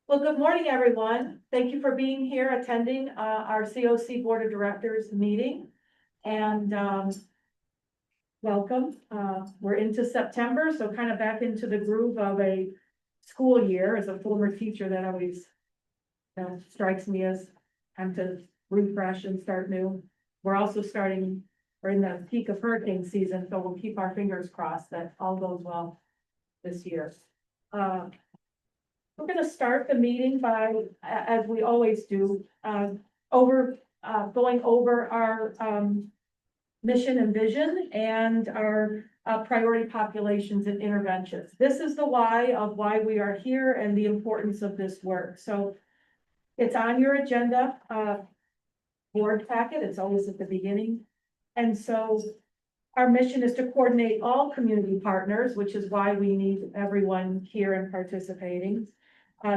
Well, good morning, everyone. Thank you for being here, attending our CoC Board of Directors meeting. And welcome. We're into September, so kind of back into the groove of a school year. As a former teacher, that always strikes me as time to refresh and start new. We're also we're in the peak of hurricane season, so we'll keep our fingers crossed that all goes well this year. We're going to start the meeting by, as we always do, going over our mission and vision and our priority populations and interventions. This is the why of why we are here and the importance of this work. So it's on your agenda board packet. It's always at the beginning. And so our mission is to coordinate all community partners, which is why we need everyone here and participating.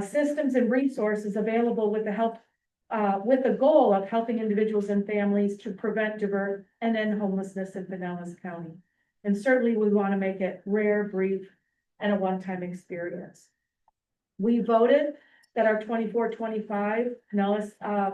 Systems and resources available with the goal of helping individuals and families to prevent, divert, and end homelessness in Pinellas County. And certainly we want to make it rare, brief, and a one-time experience. We voted that our 24-25 Pinellas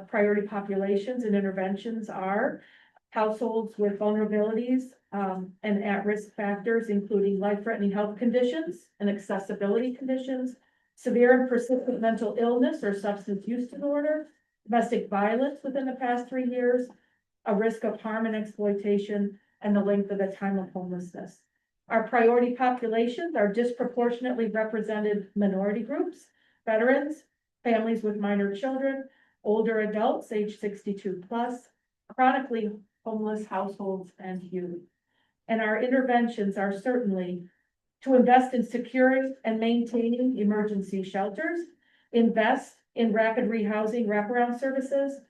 priority populations and interventions are households with vulnerabilities and at-risk factors, including life-threatening health conditions and accessibility conditions, severe and persistent mental illness or substance use disorder, domestic violence within the past 3 years, a risk of harm and exploitation, and the length of the time of homelessness. Our priority populations are disproportionately represented minority groups, veterans, families with minor children, older adults age 62 plus, chronically homeless households, and youth. And our interventions are certainly to invest in securing and maintaining emergency shelters, invest in rapid rehousing wraparound services,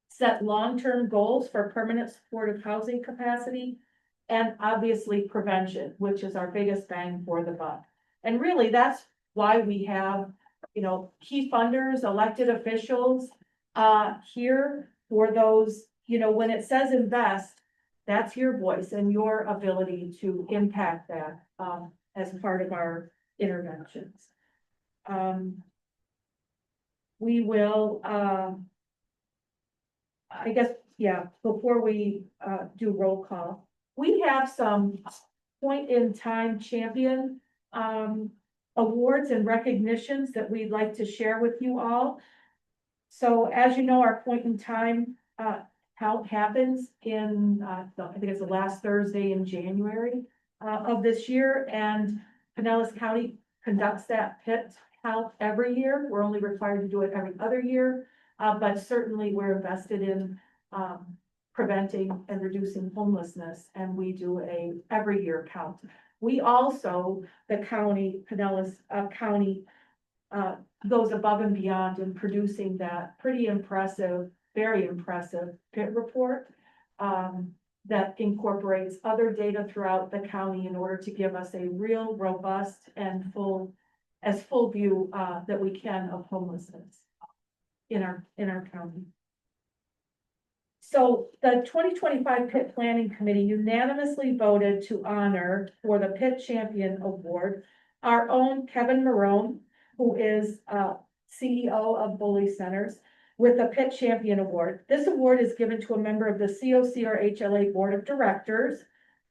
set long-term goals for permanent supportive housing capacity, and obviously prevention, which is our biggest bang for the buck. And really that's why we have, key funders, elected officials here for those, when it says invest, that's your voice and your ability to impact that as part of our interventions. We will, before we do roll call, we have some point in time champion awards and recognitions that we'd like to share with you all. So as you know, our point in time count happens in, I think it's the last Thursday in January of this year, and Pinellas County conducts that PIT count every year. We're only required to do it every other year, but certainly we're invested in preventing and reducing homelessness, and we do a every year count. We also, the county, Pinellas County, goes above and beyond in producing that pretty impressive, very impressive PIT report that incorporates other data throughout the county in order to give us a real robust and full view that we can of homelessness in our county. So the 2025 PIT Planning Committee unanimously voted to honor for the PIT Champion Award our own Kevin Marone, who is CEO of Bully Centers, with the PIT Champion Award. This award is given to a member of the CoC or HLA Board of Directors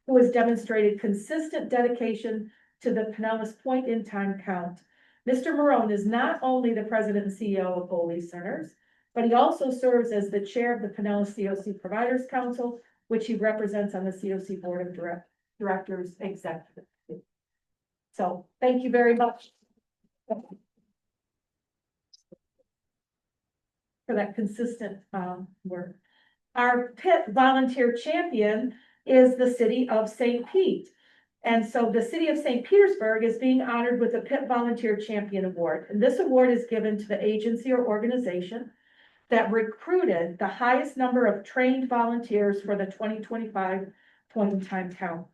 who has demonstrated consistent dedication to the Pinellas point in time count. Mr. Marone is not only the president and CEO of Bully Centers, but he also serves as the chair of the Pinellas CoC Providers Council, which he represents on the CoC Board of Directors Executive. So thank you very much for that consistent work. Our PIT volunteer champion is the city of St. Pete. And so the city of St. Petersburg is being honored with the PIT Volunteer Champion Award. And this award is given to the agency or organization that recruited the highest number of trained volunteers for the 2025 point in time count.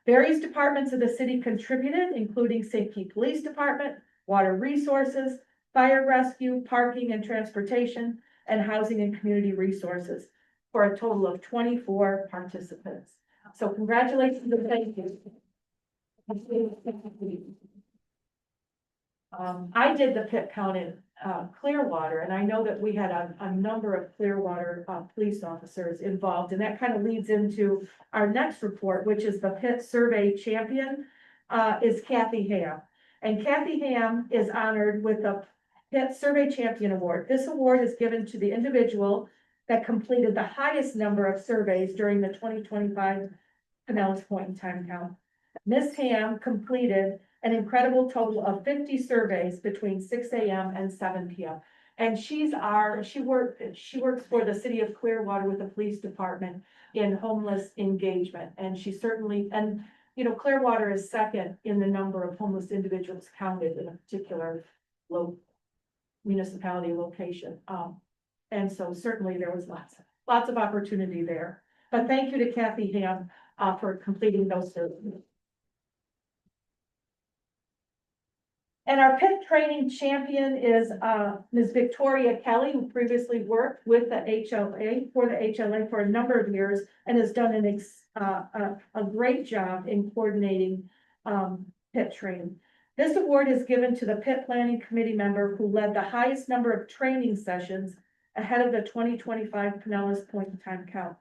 Various departments of the city contributed, including St. Pete Police Department, Water Resources, Fire Rescue, Parking and Transportation, and Housing and Community Resources, for a total of 24 participants. So congratulations and thank you. I did the PIT count in Clearwater, and I know that we had a number of Clearwater police officers involved, and that kind of leads into our next report, which is the Pitt Survey Champion, is Kathy Ham. And Kathy Ham is honored with the Pitt Survey Champion Award. This award is given to the individual that completed the highest number of surveys during the 2025 Pinellas Point in time count. Ms. Ham completed an incredible total of 50 surveys between 6 a.m. and 7 p.m. And she works for the city of Clearwater with the police department in homeless engagement. And she certainly, and you know, Clearwater is second in the number of homeless individuals counted in a particular municipality location. And so certainly there was lots of opportunity there. But thank you to Kathy Ham for completing those surveys. And our Pitt training champion is Ms. Victoria Kelly, who previously worked with the HLA for a number of years and has done a great job in coordinating Pitt training. This award is given to the Pitt Planning Committee member who led the highest number of training sessions ahead of the 2025 Pinellas Point in time count.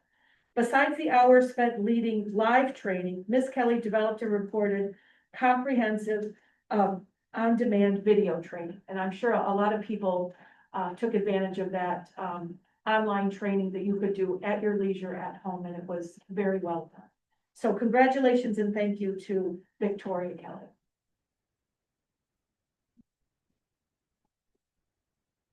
Besides the hours spent leading live training, Ms. Kelly developed and reported comprehensive on-demand video training. And I'm sure a lot of people took advantage of that online training that you could do at your leisure at home, and it was very well done. So congratulations and thank you to Victoria Kelly.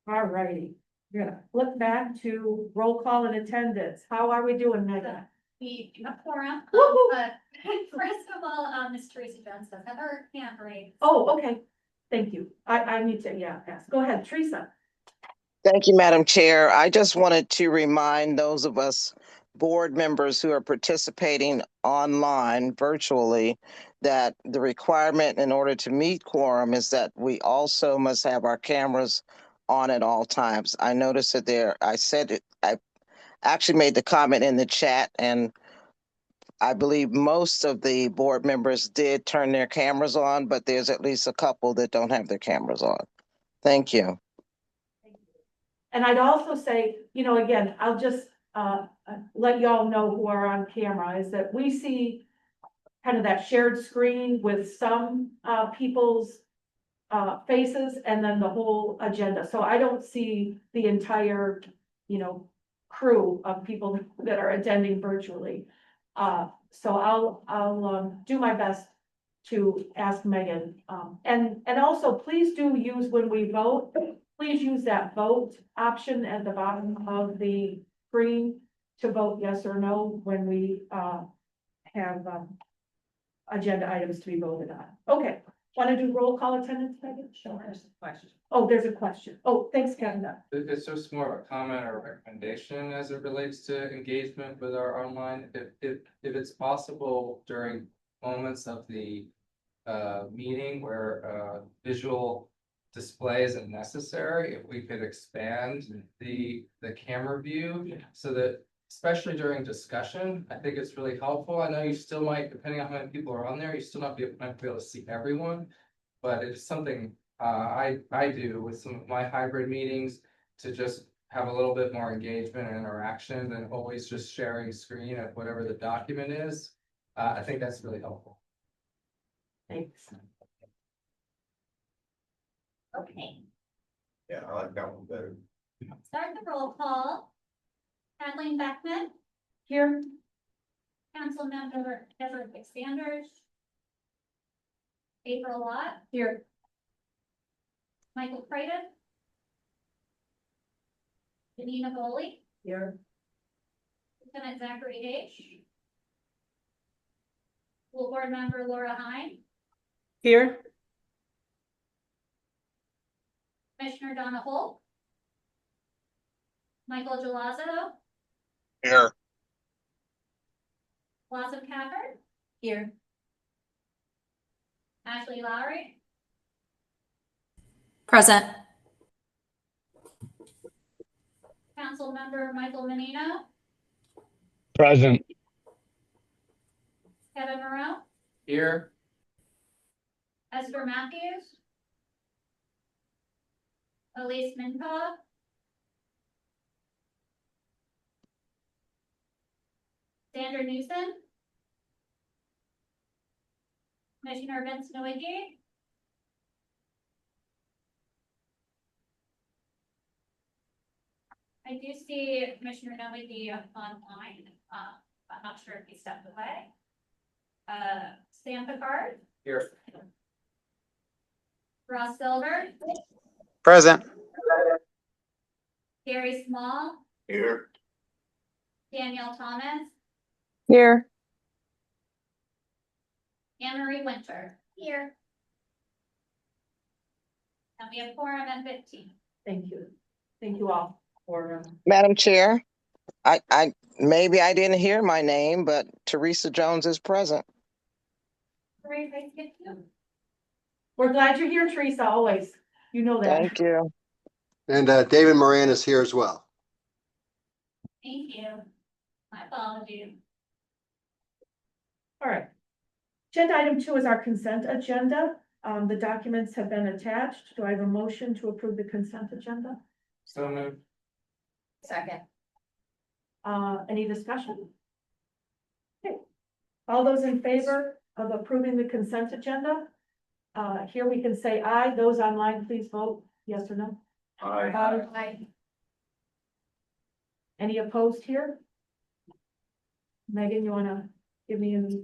All righty, we're gonna flip back to roll call and attendance. How are we doing, Megan? We have quorum, but first of all, Miss Teresa Jones does have her hand raised. Oh, okay. Thank you. I need to, ask. Go ahead, Teresa. Thank you, Madam Chair. I just wanted to remind those of us board members who are participating online virtually that the requirement in order to meet quorum is that we also must have our cameras on at all times. I noticed that I actually made the comment in the chat, and I believe most of the board members did turn their cameras on, but there's at least a couple that don't have their cameras on. Thank you. And I'd also say, you know, again, I'll just let y'all know who are on camera, is that we see kind of that shared screen with some people's faces and then the whole agenda. So I don't see the entire, you know, crew of people that are attending virtually. So I'll do my best to ask Megan. And also please do use, when we vote, please use that vote option at the bottom of the screen to vote yes or no when we have agenda items to be voted on. Okay, want to do roll call attendance, Megan? Sure. There's a question. Oh, there's a question. Oh, thanks, Kevin. It's just more of a comment or recommendation as it relates to engagement with our online. If it's possible during moments of the meeting where visual display isn't necessary, if we could expand the camera view so that, especially during discussion, I think it's really helpful. I know you still might, depending on how many people are on there, you still might be able to see everyone, but it's something I do with some of my hybrid meetings to just have a little bit more engagement and interaction than always just sharing screen of whatever the document is. I think that's really helpful. Thanks. Okay, Yeah, I like that one better. start the roll call. Kathleen Beckman, Here. Councilmember Deborah Sanders. April Lott, Here. Michael Creighton. Janina Boley, Here. Lieutenant Zachary H. School Board Member Laura Hine, Here. Commissioner Donna Holt. Michael Gelazzo, Here. Blossom Cafford. Here. Ashley Lowry, Present. Councilmember Michael Menino, Present. Kevin Moreau, Here, Esther Matthews, Elise Minkoff. Sandra Newsom. Commissioner Vince Noigi. I do see Commissioner Noigi online. I'm not sure if he stepped away. Sam Picard. Here. Ross Silver. Present. Gary Small. Here. Danielle Thomas. Here. Anne Marie Winter. Here. And we have quorum at 15. Thank you. Thank you all for, Madam Chair, maybe I didn't hear my name, but Teresa Jones is present. Great, nice to get you. we're glad you're here, Teresa, always. You know that. Thank you. And David Moran is here as well. Thank you. My apologies. All right. Agenda item 2 is our consent agenda. The documents have been attached. Do I have a motion to approve the consent agenda? So moved. Second. Any discussion? Okay. All those in favor of approving the consent agenda? Here we can say aye. Those online, please vote yes or no. Aye. Any opposed here? Megan, you wanna give me any?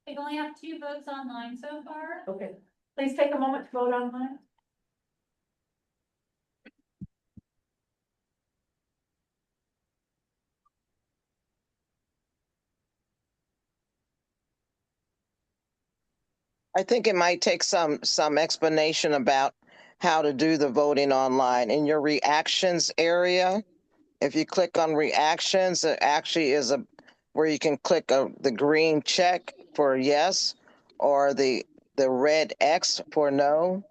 We only have 2 votes online so far. Okay, please take a moment to vote online. I think it might take some explanation about how to do the voting online. In your reactions area, if you click on reactions, it actually is where you can click the green check for yes, or the red X for no.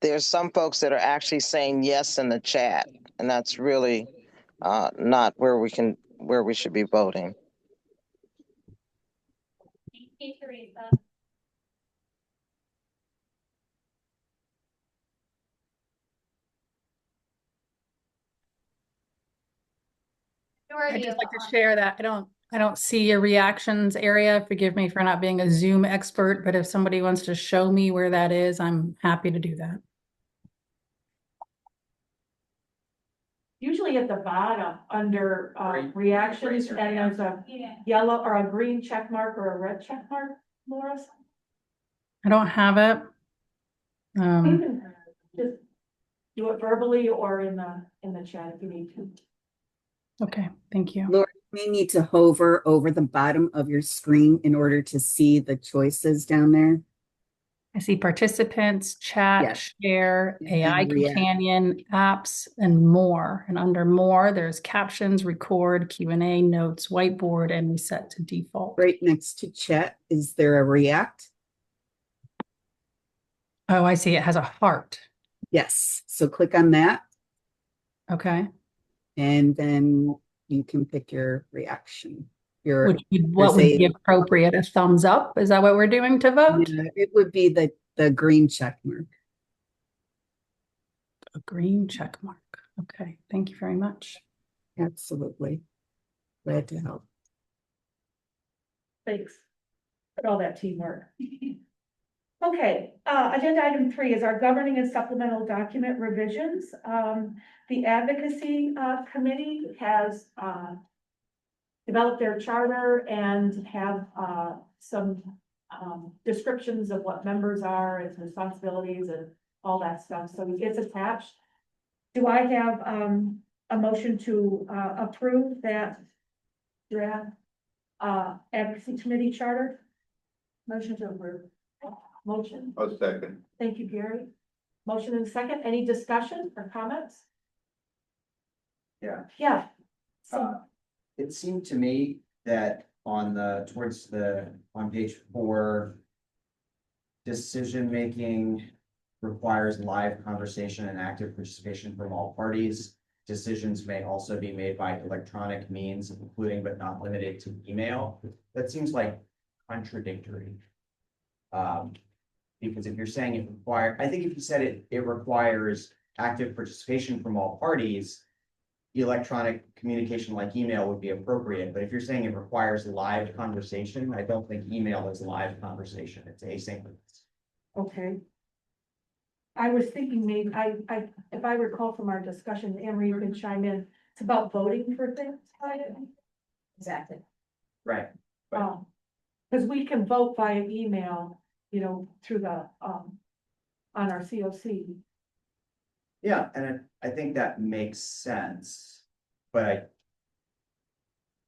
There's some folks that are actually saying yes in the chat, and that's really not where we should be voting. Thank you, Teresa. I'd just like to share that I don't see a reactions area. Forgive me for not being a Zoom expert, but if somebody wants to show me where that is, I'm happy to do that. Usually at the bottom, under Raise reactions, your and hand. there's a Yeah. yellow or a green check mark or a red check mark, Laura. I don't have it. You can just do it verbally or in the chat if you need to. Okay, thank you. Laura, you may need to hover over the bottom of your screen in order to see the choices down there. I see participants, chat, Yes. share, And AI react. companion, apps, and more. And under more, there's captions, record, Q&A, notes, whiteboard, and reset to default. Right next to chat, is there a react? Oh, I see. It has a heart. Yes. So click on that, Okay. and then you can pick your reaction. What What would be appropriate? A thumbs up? Is that what we're doing to vote? it would be the green check mark. A green check mark. Okay, thank you very much. Absolutely. Glad to help. Thanks for all that teamwork. Okay, agenda item 3 is our governing and supplemental document revisions. The advocacy committee has developed their charter and have some descriptions of what members are, and responsibilities and all that stuff. So it's attached. Do I have a motion to approve that draft advocacy committee charter? Motion to approve. Motion. A second. Thank you, Gary. Motion and second. Any discussion or comments? Yeah. Yeah. So, It seemed to me that on page 4, decision-making requires live conversation and active participation from all parties. Decisions may also be made by electronic means, including but not limited to email. That seems like contradictory. Because if you're saying it require, I think if you said it requires active participation from all parties, electronic communication like email would be appropriate. But if you're saying it requires live conversation, I don't think email is live conversation. It's asynchronous. Okay. I was thinking maybe, if I recall from our discussion, Emery, you can chime in, it's about voting for things, right? Exactly. Right. Because we can vote via email, you know, through the, on our CoC. Yeah, and I think that makes sense. But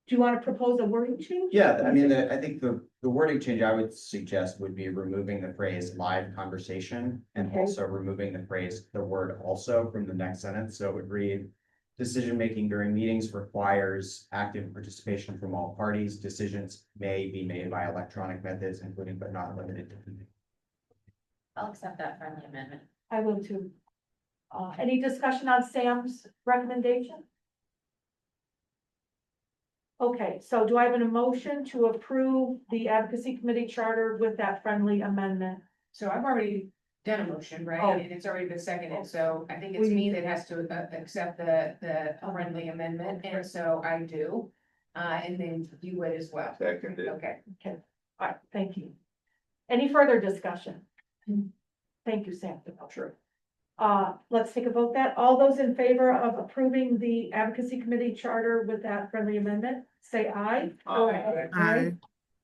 Do you want to propose a wording change? yeah, I mean, I think the wording change I would suggest would be removing the phrase live conversation and Okay. also removing the phrase, the word also from the next sentence. So it would read, decision-making during meetings requires active participation from all parties. Decisions may be made by electronic methods, including but not limited to. I'll accept that friendly amendment. I will too. Any discussion on Sam's recommendation? Okay, so do I have an emotion to approve the advocacy committee charter with that friendly amendment? So I've already done a motion, Oh. right? And it's already been seconded, so I think it's We- me that has to accept the friendly amendment, and so I do. And then you would as well. Seconded. Okay. Okay, all right, thank you. Any further discussion? Thank you, Sam. Sure. Let's take a vote that. All those in favor of approving the advocacy committee charter with that friendly amendment, say aye. Aye. Aye.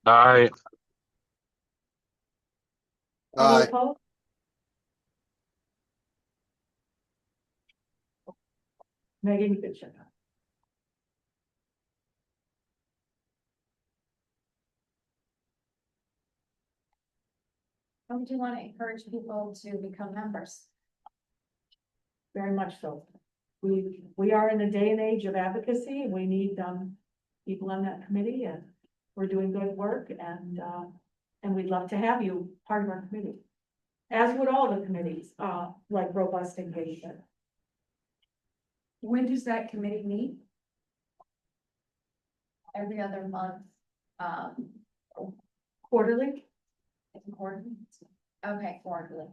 Aye. Any Aye. opposed? Megan, you can shut up. How would you want to encourage people to become members? Very much so. We are in a day and age of advocacy. We need, people on that committee, and we're doing good work, and we'd love to have you part of our committee. As would all the committees, like robust engagement. When does that committee meet? Every other month, Quarterly? it's important. Okay, quarterly.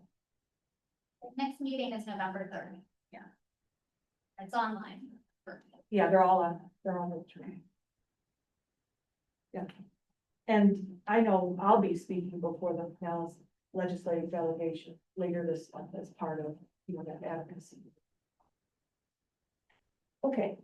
Next meeting is November 3rd. Yeah. It's online. Yeah, they're on the train. Yeah. And I know I'll be speaking before the Pinellas legislative delegation later this month as part of, you know, that advocacy. Okay,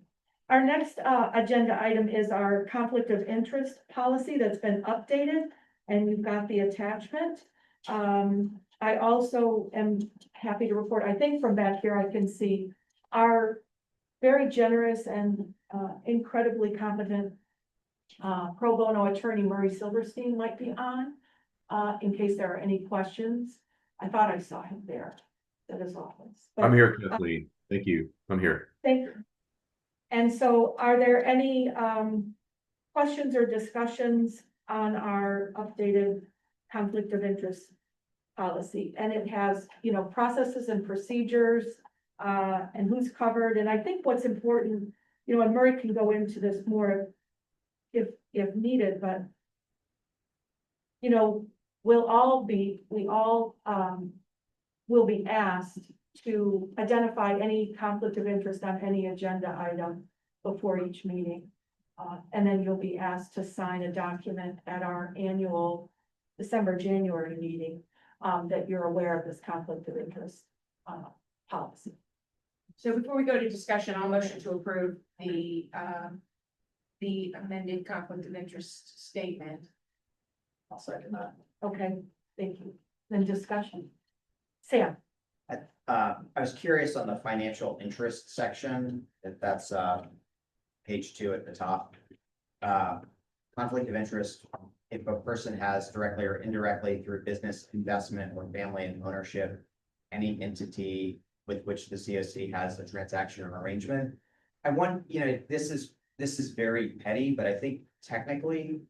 our next agenda item is our conflict of interest policy that's been updated, and you've got the attachment. I also am happy to report, I think from back here, I can see our very generous and incredibly competent pro bono attorney Murray Silverstein might be on, in case there are any questions. I thought I saw him there at his office. But, I'm here, Kathleen. Thank you. I'm here. thank you. And so are there any questions or discussions on our updated conflict of interest policy? And it has, you know, processes and procedures and who's covered. And I think what's important, you know, and Murray can go into this more if needed, but you know, we all will be asked to identify any conflict of interest on any agenda item before each meeting. And then you'll be asked to sign a document at our annual January meeting that you're aware of this conflict of interest policy. So before we go to discussion, I'll motion to approve the amended conflict of interest statement. I'll second that. Okay, thank you. Then discussion. Sam? I was curious on the financial interest section, that's page 2 at the top. Conflict of interest, if a person has directly or indirectly through business, investment, or family and ownership, any entity with which the CoC has a transaction or arrangement. I want, you know, this is very petty, but I think technically,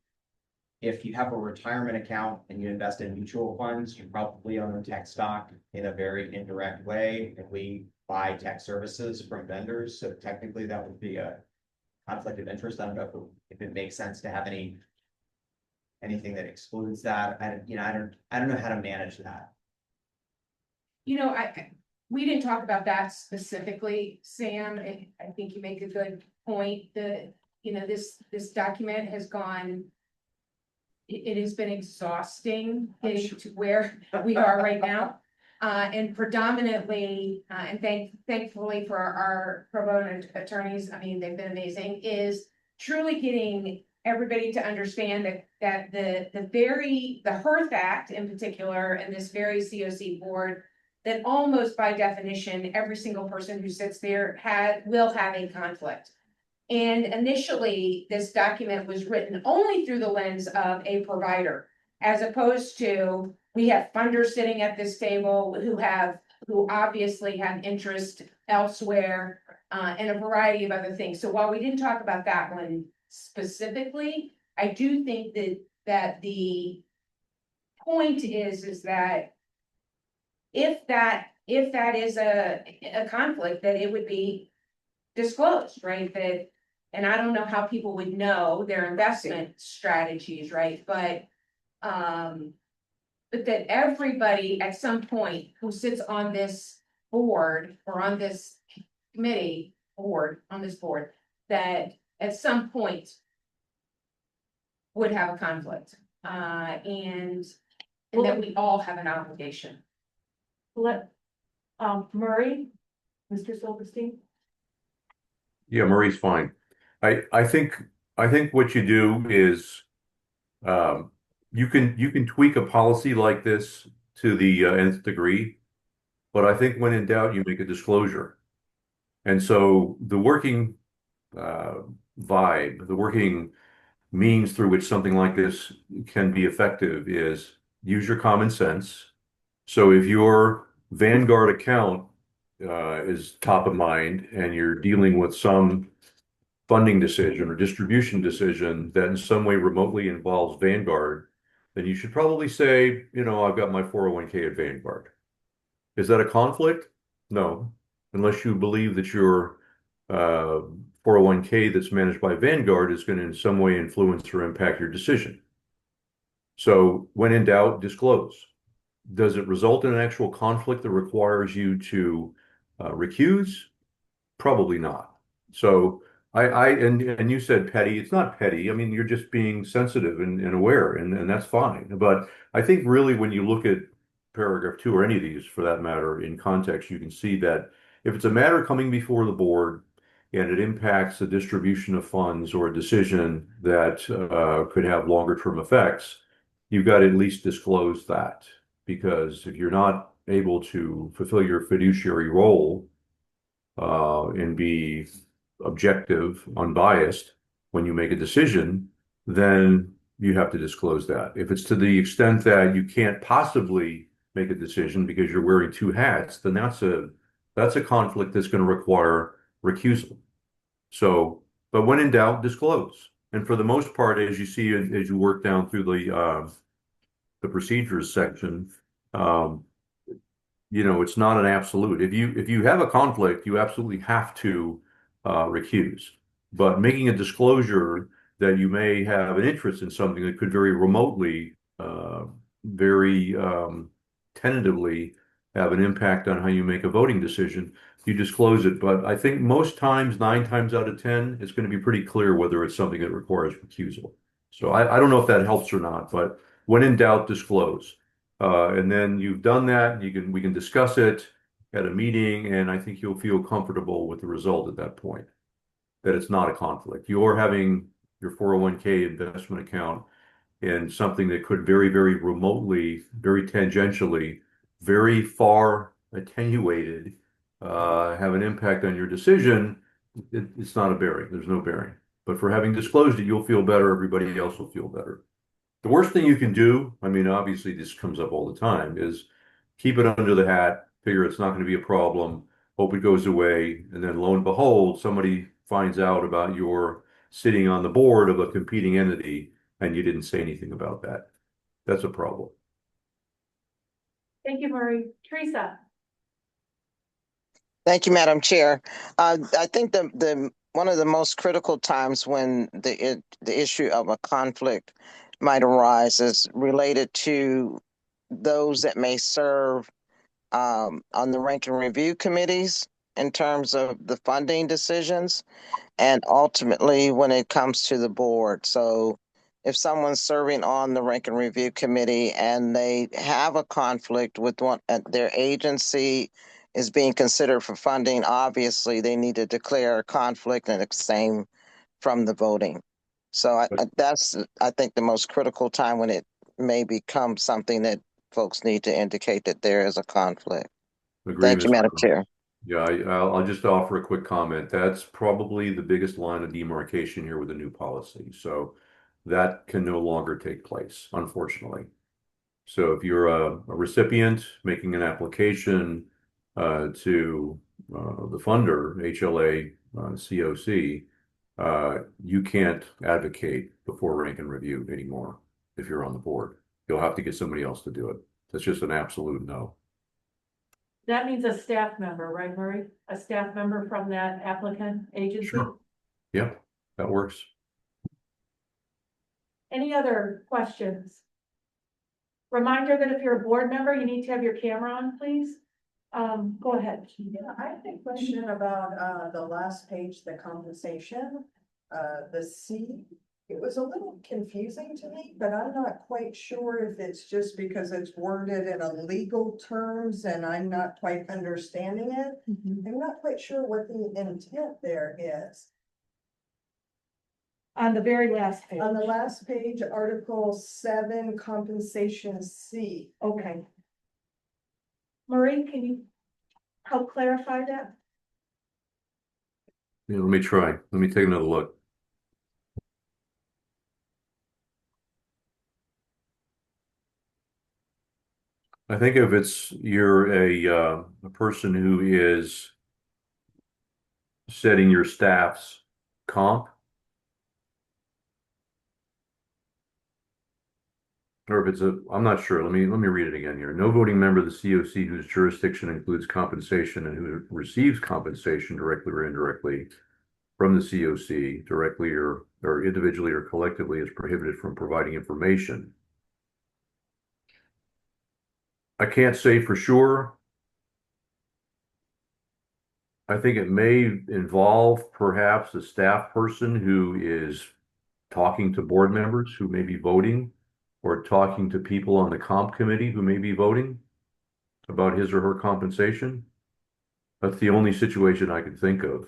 if you have a retirement account and you invest in mutual funds, you probably own tech stock in a very indirect way. And we buy tech services from vendors. So technically that would be a conflict of interest. I don't know if it makes sense to have anything that excludes that. I don't know how to manage that. we didn't talk about that specifically, Sam. I think you make a good point that, this document has gone. It has been exhausting getting to where we are right now. And predominantly, and thankfully for our pro bono attorneys, I mean, they've been amazing, is truly getting everybody to understand that the Hearth Act in particular, and this very CoC board, that almost by definition, every single person who sits there will have a conflict. And initially, this document was written only through the lens of a provider, as opposed to, we have funders sitting at this table who obviously have interest elsewhere, and a variety of other things. So while we didn't talk about that one specifically, I do think that the point is that if that is a conflict, that it would be disclosed, right? And I don't know how people would know their investment strategies, right? But that everybody at some point who sits on this board or on this committee on this board, that at some point would have a conflict, and that we all have an obligation. Murray, Mr. Silverstein? Yeah, Murray's fine. I think what you do is you can tweak a policy like this to the nth degree, but I think when in doubt, you make a disclosure. And so the working vibe, the working means through which something like this can be effective is use your common sense. So if your Vanguard account is top of mind and you're dealing with some funding decision or distribution decision that in some way remotely involves Vanguard, then you should probably say, I've got my 401k at Vanguard. Is that a conflict? No, unless you believe that your 401k that's managed by Vanguard is going to in some way influence or impact your decision. So when in doubt, disclose. Does it result in an actual conflict that requires you to recuse? Probably not. So and you said petty. It's not petty. I mean, you're just being sensitive and aware, and that's fine. But I think really when you look at paragraph 2 or any of these for that matter in context, you can see that if it's a matter coming before the board and it impacts the distribution of funds or a decision that could have longer term effects, you've got to at least disclose that. Because if you're not able to fulfill your fiduciary role and be objective, unbiased when you make a decision, then you have to disclose that. If it's to the extent that you can't possibly make a decision because you're wearing 2 hats, then that's a conflict that's going to require recusal. So, but when in doubt, disclose. And for the most part, as you see, as you work down through the procedures section, it's not an absolute. If you have a conflict, you absolutely have to recuse. But making a disclosure that you may have an interest in something that could very remotely, very tentatively have an impact on how you make a voting decision, you disclose it. But I think most times, 9 times out of 10, it's going to be pretty clear whether it's something that requires recusal. So I don't know if that helps or not, but when in doubt, disclose. And then you've done that, we can discuss it at a meeting, and I think you'll feel comfortable with the result at that point, that it's not a conflict. You're having your 401k investment account in something that could very, very remotely, very tangentially, very far attenuated, have an impact on your decision. It's not a bearing. There's no bearing. But for having disclosed it, you'll feel better. Everybody else will feel better. The worst thing you can do, I mean, obviously this comes up all the time, is keep it under the hat, figure it's not going to be a problem, hope it goes away, and then lo and behold, somebody finds out about your sitting on the board of a competing entity and you didn't say anything about that. That's a problem. Thank you, Murray. Teresa? Thank you, Madam Chair. I think the one of the most critical times when the issue of a conflict might arise is related to those that may serve on the rank and review committees in terms of the funding decisions and ultimately when it comes to the board. So if someone's serving on the rank and review committee and they have a conflict with their agency is being considered for funding, obviously they need to declare a conflict and abstain from the voting. So that's, I think, the most critical time when it may become something that folks need to indicate that there is a conflict. Agree, Thank you, Mr. Madam Chair. Yeah, I'll just offer a quick comment. That's probably the biggest line of demarcation here with the new policy. So that can no longer take place, unfortunately. So if you're a recipient making an application to the funder, HLA, CoC, you can't advocate before rank and review anymore if you're on the board. You'll have to get somebody else to do it. That's just an absolute no. That means a staff member, right, Murray? A staff member from that applicant agency? Sure. Yeah, that works. Any other questions? Reminder that if you're a board member, you need to have your camera on, please. Go ahead. Yeah, I have a question about the last page, the compensation, the C. It was a little confusing to me, but I'm not quite sure if it's just because it's worded in a legal terms and I'm not quite understanding it. I'm not quite sure what the intent there is. On the very last page. On the last page, Article 7, compensation C. Okay. Marie, can you help clarify that? Yeah, let me try. Let me take another look. I think if you're a person who is setting your staff's comp, or if it's I'm not sure. Let me read it again here. No voting member of the CoC whose jurisdiction includes compensation and who receives compensation directly or indirectly from the CoC, directly or individually or collectively, is prohibited from providing information. I can't say for sure. I think it may involve perhaps a staff person who is talking to board members who may be voting, or talking to people on the comp committee who may be voting about his or her compensation. That's the only situation I can think of.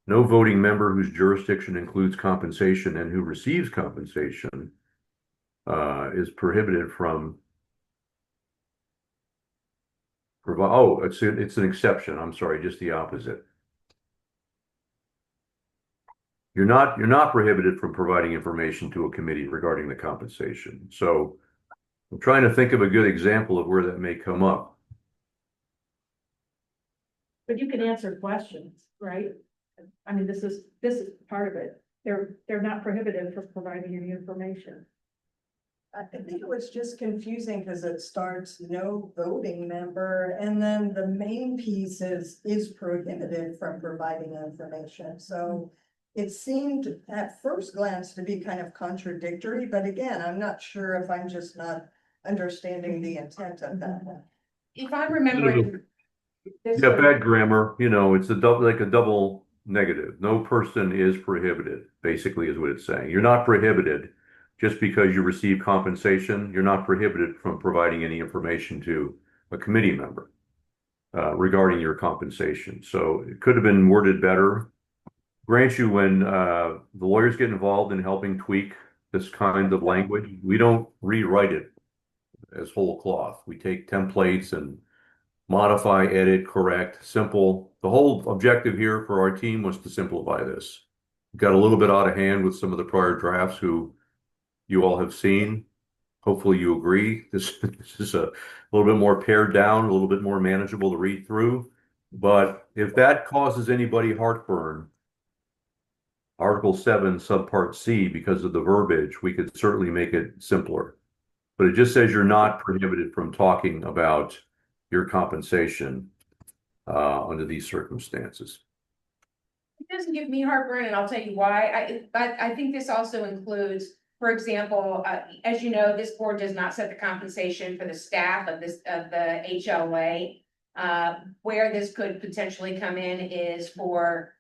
No voting member whose jurisdiction includes compensation and who receives compensation is prohibited from provide. Oh, it's an exception. I'm sorry, just the opposite. You're not prohibited from providing information to a committee regarding the compensation. So I'm trying to think of a good example of where that may come up. But you can answer questions, right? I mean, this is part of it. They're not prohibited from providing any information. I think it was just confusing because it starts no voting member and then the main piece is prohibited from providing information. So it seemed at first glance to be kind of contradictory, but again, I'm not sure if I'm just not understanding the intent of that. If I'm remembering. this Yeah, one- bad grammar, it's like a double negative. No person is prohibited, basically is what it's saying. You're not prohibited just because you receive compensation. You're not prohibited from providing any information to a committee member regarding your compensation. So it could have been worded better. Grant you, when the lawyers get involved in helping tweak this kind of language, we don't rewrite it as whole cloth. We take templates and modify, edit, correct, simple. The whole objective here for our team was to simplify this. Got a little bit out of hand with some of the prior drafts who you all have seen. Hopefully you agree. This is a little bit more pared down, a little bit more manageable to read through. But if that causes anybody heartburn, Article 7, Subpart C, because of the verbiage, we could certainly make it simpler. But it just says you're not prohibited from talking about your compensation under these circumstances. It doesn't give me heartburn, and I'll tell you why. I think this also includes, for example, as you know, this board does not set the compensation for the staff of the HLA. Where this could potentially come in is for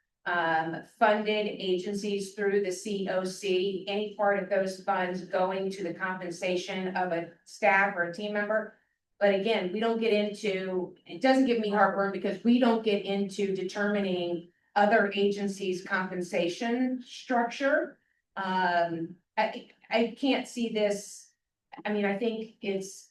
funded agencies through the CoC, any part of those funds going to the compensation of a staff or a team member. But again, we don't get into, it doesn't give me heartburn because we don't get into determining other agencies' compensation structure. I can't see this. I mean, I think it's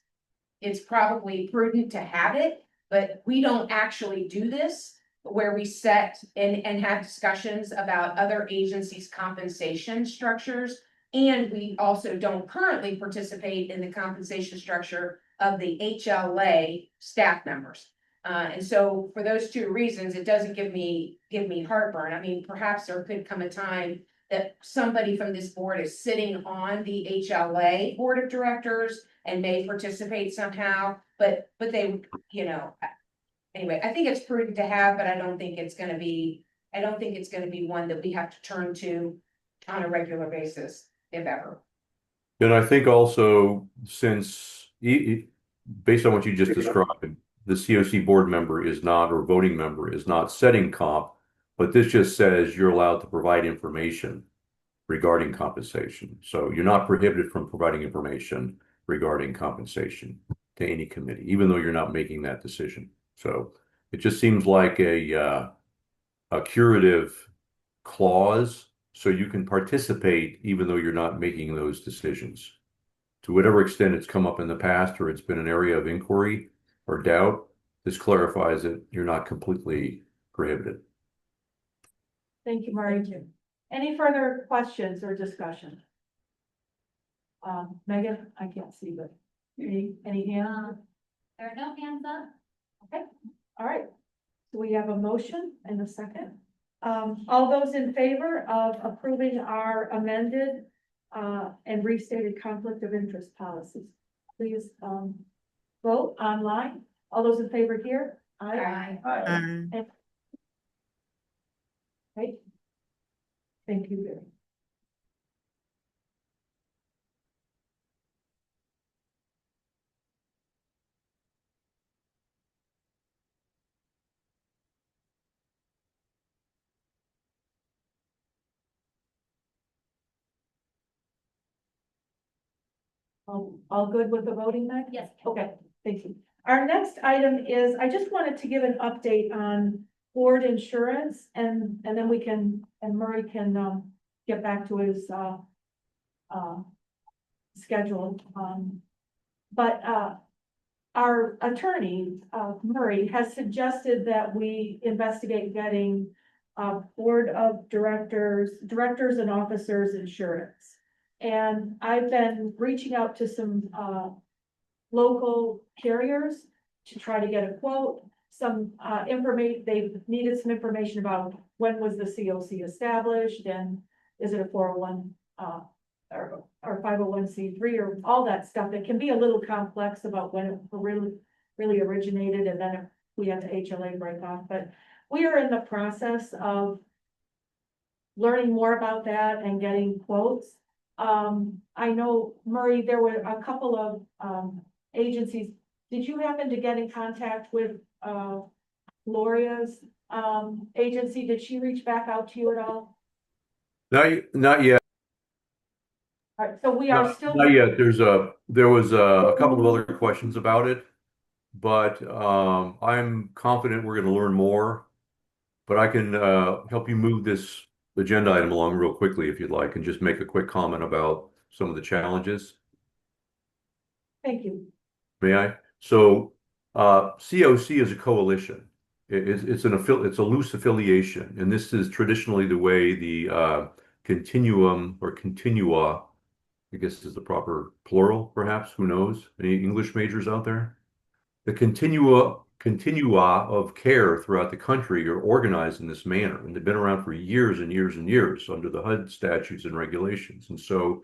probably prudent to have it, but we don't actually do this where we set and have discussions about other agencies' compensation structures. And we also don't currently participate in the compensation structure of the HLA staff members. And so for those two reasons, it doesn't give me heartburn. I mean, perhaps there could come a time that somebody from this board is sitting on the HLA board of directors and may participate somehow, but they, you know, anyway, I think it's prudent to have, but I don't think it's gonna be one that we have to turn to on a regular basis, if ever. And I think also, since based on what you just described, the CoC board member is not, or voting member is not setting comp, but this just says you're allowed to provide information regarding compensation. So you're not prohibited from providing information regarding compensation to any committee, even though you're not making that decision. So it just seems like a curative clause, so you can participate even though you're not making those decisions. To whatever extent it's come up in the past or it's been an area of inquiry or doubt, this clarifies that you're not completely prohibited. Thank you, Murray. Any further questions or discussion? Megan, I can't see, but any hands? There are no hands up. Okay, all right. So we have a motion and a second. All those in favor of approving our amended and restated conflict of interest policies, please vote online. All those in favor here? Aye. Okay. Thank you, Barry. All good with the voting, Meg? Yes. Okay, thank you. Our next item is, I just wanted to give an update on board insurance and then we can, and Murray can get back to his schedule. But our attorney, Murray, has suggested that we investigate getting board of directors and officers insurance. And I've been reaching out to some local carriers to try to get a quote, some information, they've needed some information about when was the CoC established and is it a 401 or 501c3 or all that stuff. It can be a little complex about when it really originated and then if we had the HLA break off, but we are in the process of learning more about that and getting quotes. I know, Murray, there were a couple of agencies. Did you happen to get in contact with Gloria's agency? Did she reach back out to you at all? Not yet. All right, so we are still. Not yet. There was a couple of other questions about it, but I'm confident we're going to learn more. But I can help you move this agenda item along real quickly if you'd like, and just make a quick comment about some of the challenges. Thank you. May I? So CoC is a coalition. It's a loose affiliation, and this is traditionally the way the continuum or continua, I guess is the proper plural, perhaps, who knows? Any English majors out there? The continua of care throughout the country are organized in this manner, and they've been around for years and years and years under the HUD statutes and regulations. And so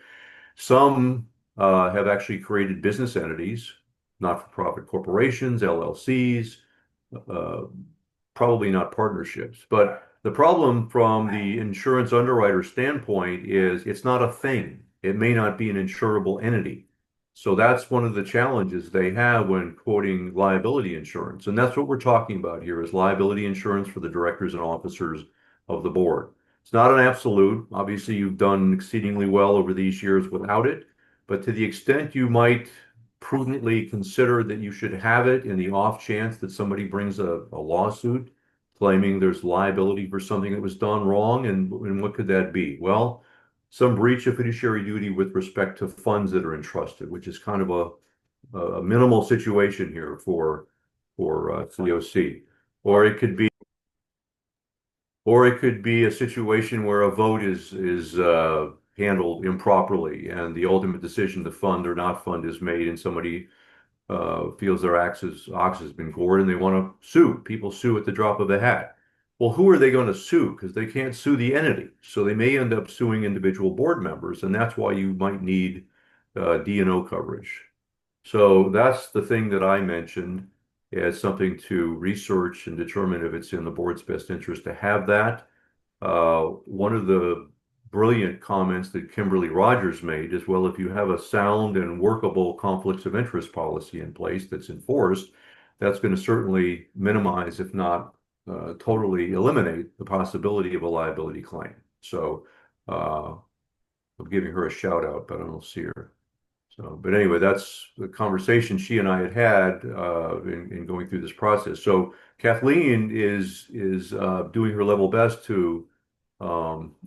some have actually created business entities, not-for-profit corporations, LLCs, probably not partnerships. But the problem from the insurance underwriter standpoint is it's not a thing. It may not be an insurable entity. So that's one of the challenges they have when quoting liability insurance. And that's what we're talking about here is liability insurance for the directors and officers of the board. It's not an absolute. Obviously, you've done exceedingly well over these years without it. But to the extent you might prudently consider that you should have it in the off chance that somebody brings a lawsuit claiming there's liability for something that was done wrong, and what could that be? Well, some breach of fiduciary duty with respect to funds that are entrusted, which is kind of a minimal situation here for CoC. Or it could be a situation where a vote is handled improperly, and the ultimate decision to fund or not fund is made, and somebody feels their ox has been gored, and they want to sue. People sue at the drop of a hat. Well, who are they going to sue? Because they can't sue the entity. So they may end up suing individual board members, and that's why you might need D&O coverage. So that's the thing that I mentioned as something to research and determine if it's in the board's best interest to have that. One of the brilliant comments that Kimberly Rogers made is, well, if you have a sound and workable conflicts of interest policy in place that's enforced, that's going to certainly minimize, if not totally eliminate, the possibility of a liability claim. So I'm giving her a shout out, but I don't see her. So, but anyway, that's the conversation she and I had in going through this process. So Kathleen is doing her level best to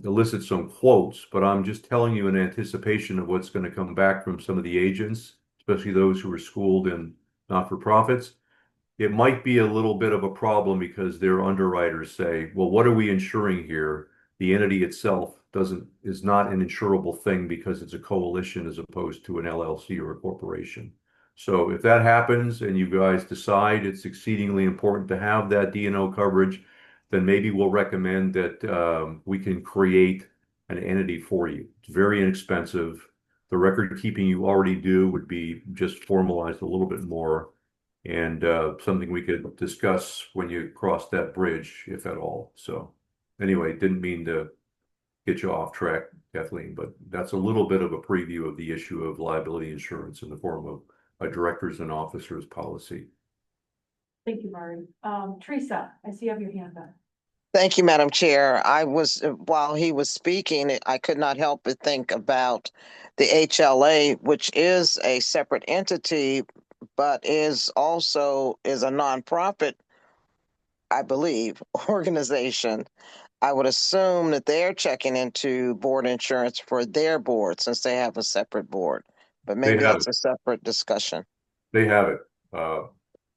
elicit some quotes, but I'm just telling you in anticipation of what's going to come back from some of the agents, especially those who are schooled in not-for-profits. It might be a little bit of a problem because their underwriters say, well, what are we insuring here? The entity itself is not an insurable thing because it's a coalition as opposed to an LLC or a corporation. So if that happens and you guys decide it's exceedingly important to have that D&O coverage, then maybe we'll recommend that we can create an entity for you. It's very inexpensive. The record keeping you already do would be just formalized a little bit more, and something we could discuss when you cross that bridge, if at all. So anyway, didn't mean to get you off track, Kathleen, but that's a little bit of a preview of the issue of liability insurance in the form of a directors and officers policy. Thank you, Murray. Teresa, I see you have your hand up. Thank you, Madam Chair. While he was speaking, I could not help but think about the HLA, which is a separate entity, but is a nonprofit, I believe, organization. I would assume that they're checking into board insurance for their board since they have a separate board, but maybe that's a separate discussion. They have it,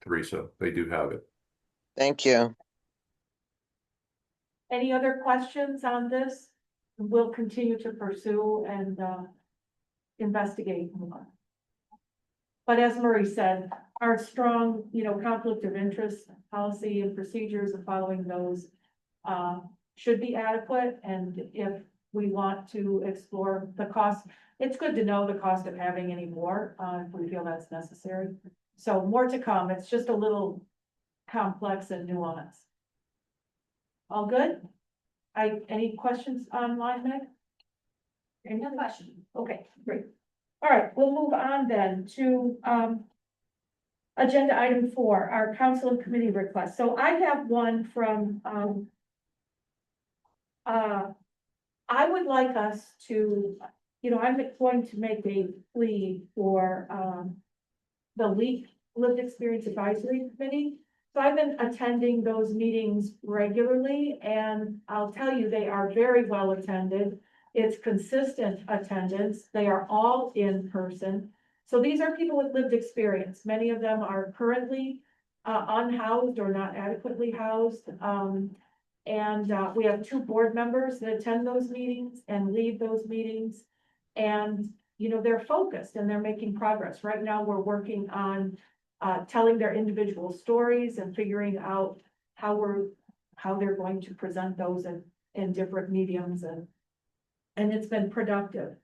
Teresa. They do have it. Thank you. Any other questions on this? We'll continue to pursue and investigate more. But as Murray said, our strong, conflict of interest policy and procedures and following those should be adequate. And if we want to explore the cost, it's good to know the cost of having any more if we feel that's necessary. So more to come. It's just a little complex and nuanced. All good? Any questions online, Meg? No question. Okay, great. All right, we'll move on then to agenda item 4, our council and committee requests. So I have one from I would like us to, I'm going to make a plea for the Lived Experience Advisory Committee. So I've been attending those meetings regularly, and I'll tell you, they are very well attended. It's consistent attendance. They are all in person. So these are people with lived experience. Many of them are currently unhoused or not adequately housed. And we have 2 board members that attend those meetings and lead those meetings. And, they're focused and they're making progress. Right now, we're working on telling their individual stories and figuring out how they're going to present those in different mediums, and it's been productive.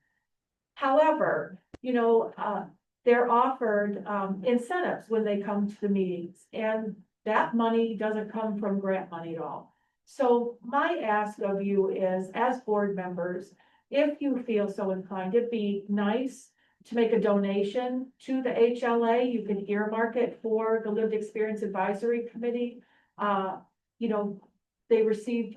However, they're offered incentives when they come to the meetings, and that money doesn't come from grant money at all. So my ask of you is, as board members, if you feel so inclined, it'd be nice to make a donation to the HLA. You can earmark it for the Lived Experience Advisory Committee. You know, they receive,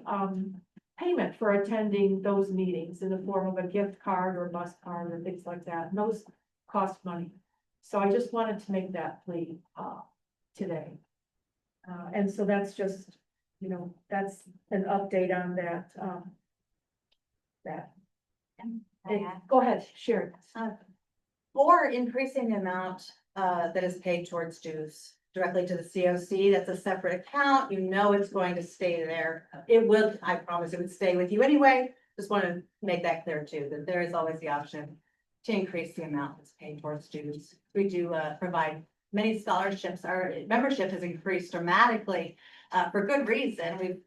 payment for attending those meetings in the form of a gift card or bus card or things like that. And those cost money. So I just wanted to make that plea, today. And so that's just, you know, that's an update on that, that. Go ahead, Sharon. For increasing the amount that is paid towards dues directly to the CoC, that's a separate account. You know it's going to stay there. It will, I promise it would stay with you anyway. Just want to make that clear too, that there is always the option to increase the amount that's paid towards dues. We do provide many scholarships. Our membership has increased dramatically for good reason. We've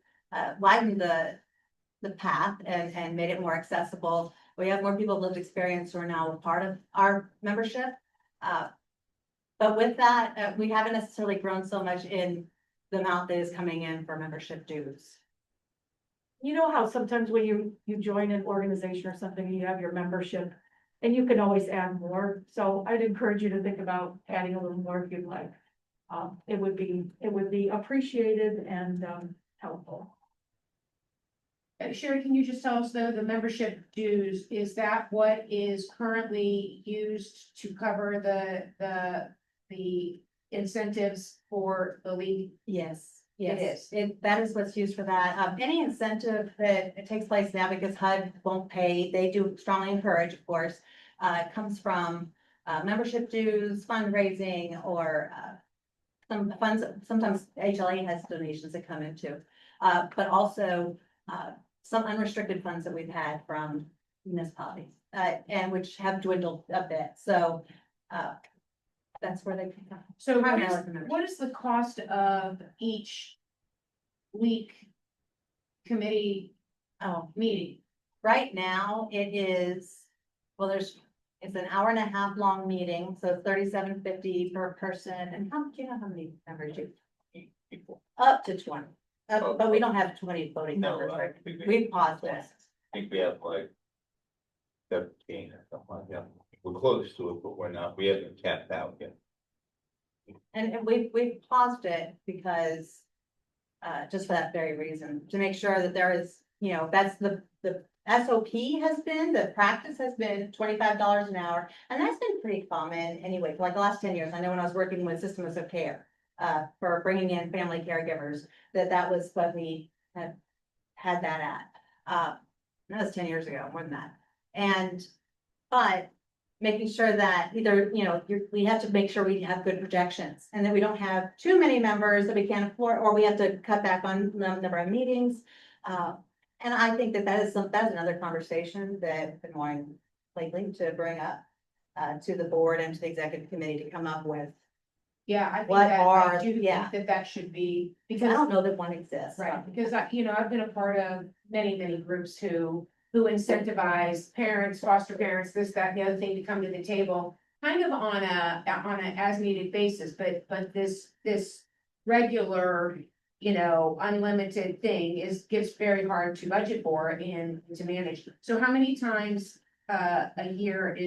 widened the path and made it more accessible. We have more people with lived experience who are now a part of our membership. But with that, we haven't necessarily grown so much in the amount that is coming in for membership dues. You know how sometimes when you join an organization or something, you have your membership and you can always add more. So I'd encourage you to think about adding a little more if you'd like. It would be appreciated and helpful. Sherry, can you just tell us though, the membership dues, is that what is currently used to cover the incentives for the league? Yes, It yes, is. that is what's used for that. Any incentive that it takes place now because HUD won't pay, they do strongly encourage, of course, comes from membership dues, fundraising, or some funds. Sometimes HLA has donations that come into, but also some unrestricted funds that we've had from municipalities, and which have dwindled a bit. So that's where they come from. So Primarily what is the cost of each week committee meeting? Right now, it is, well, it's an hour and a half long meeting, so $37.50 per person. And do you know how many members you? Up to 20. But we don't have 20 voting members, right? We paused this. I think we have like 17 or something like that. We're close to it, but we're not, we haven't capped out yet. And we've paused it because just for that very reason, to make sure that there is, you know, that's the SOP has been, the practice has been $25 an hour. And that's been pretty common anyway, for like the last 10 years. I know when I was working with systems of care for bringing in family caregivers, that was what we had that at. That was 10 years ago, more than that. But making sure that either, you know, we have to make sure we have good projections and that we don't have too many members that we can't afford, or we have to cut back on the number of meetings. And I think that's another conversation that I've been wanting lately to bring up to the board and to the executive committee to come up with. Yeah, I think What that, are- I do yeah. think that should be, Because I because, don't know that one exists. right, because I've been a part of many groups who incentivize parents, foster parents, this, that, and the other thing to come to the table, kind of on a as needed basis, but this regular, you know, unlimited thing gets very hard to budget for and to manage. So how many times a year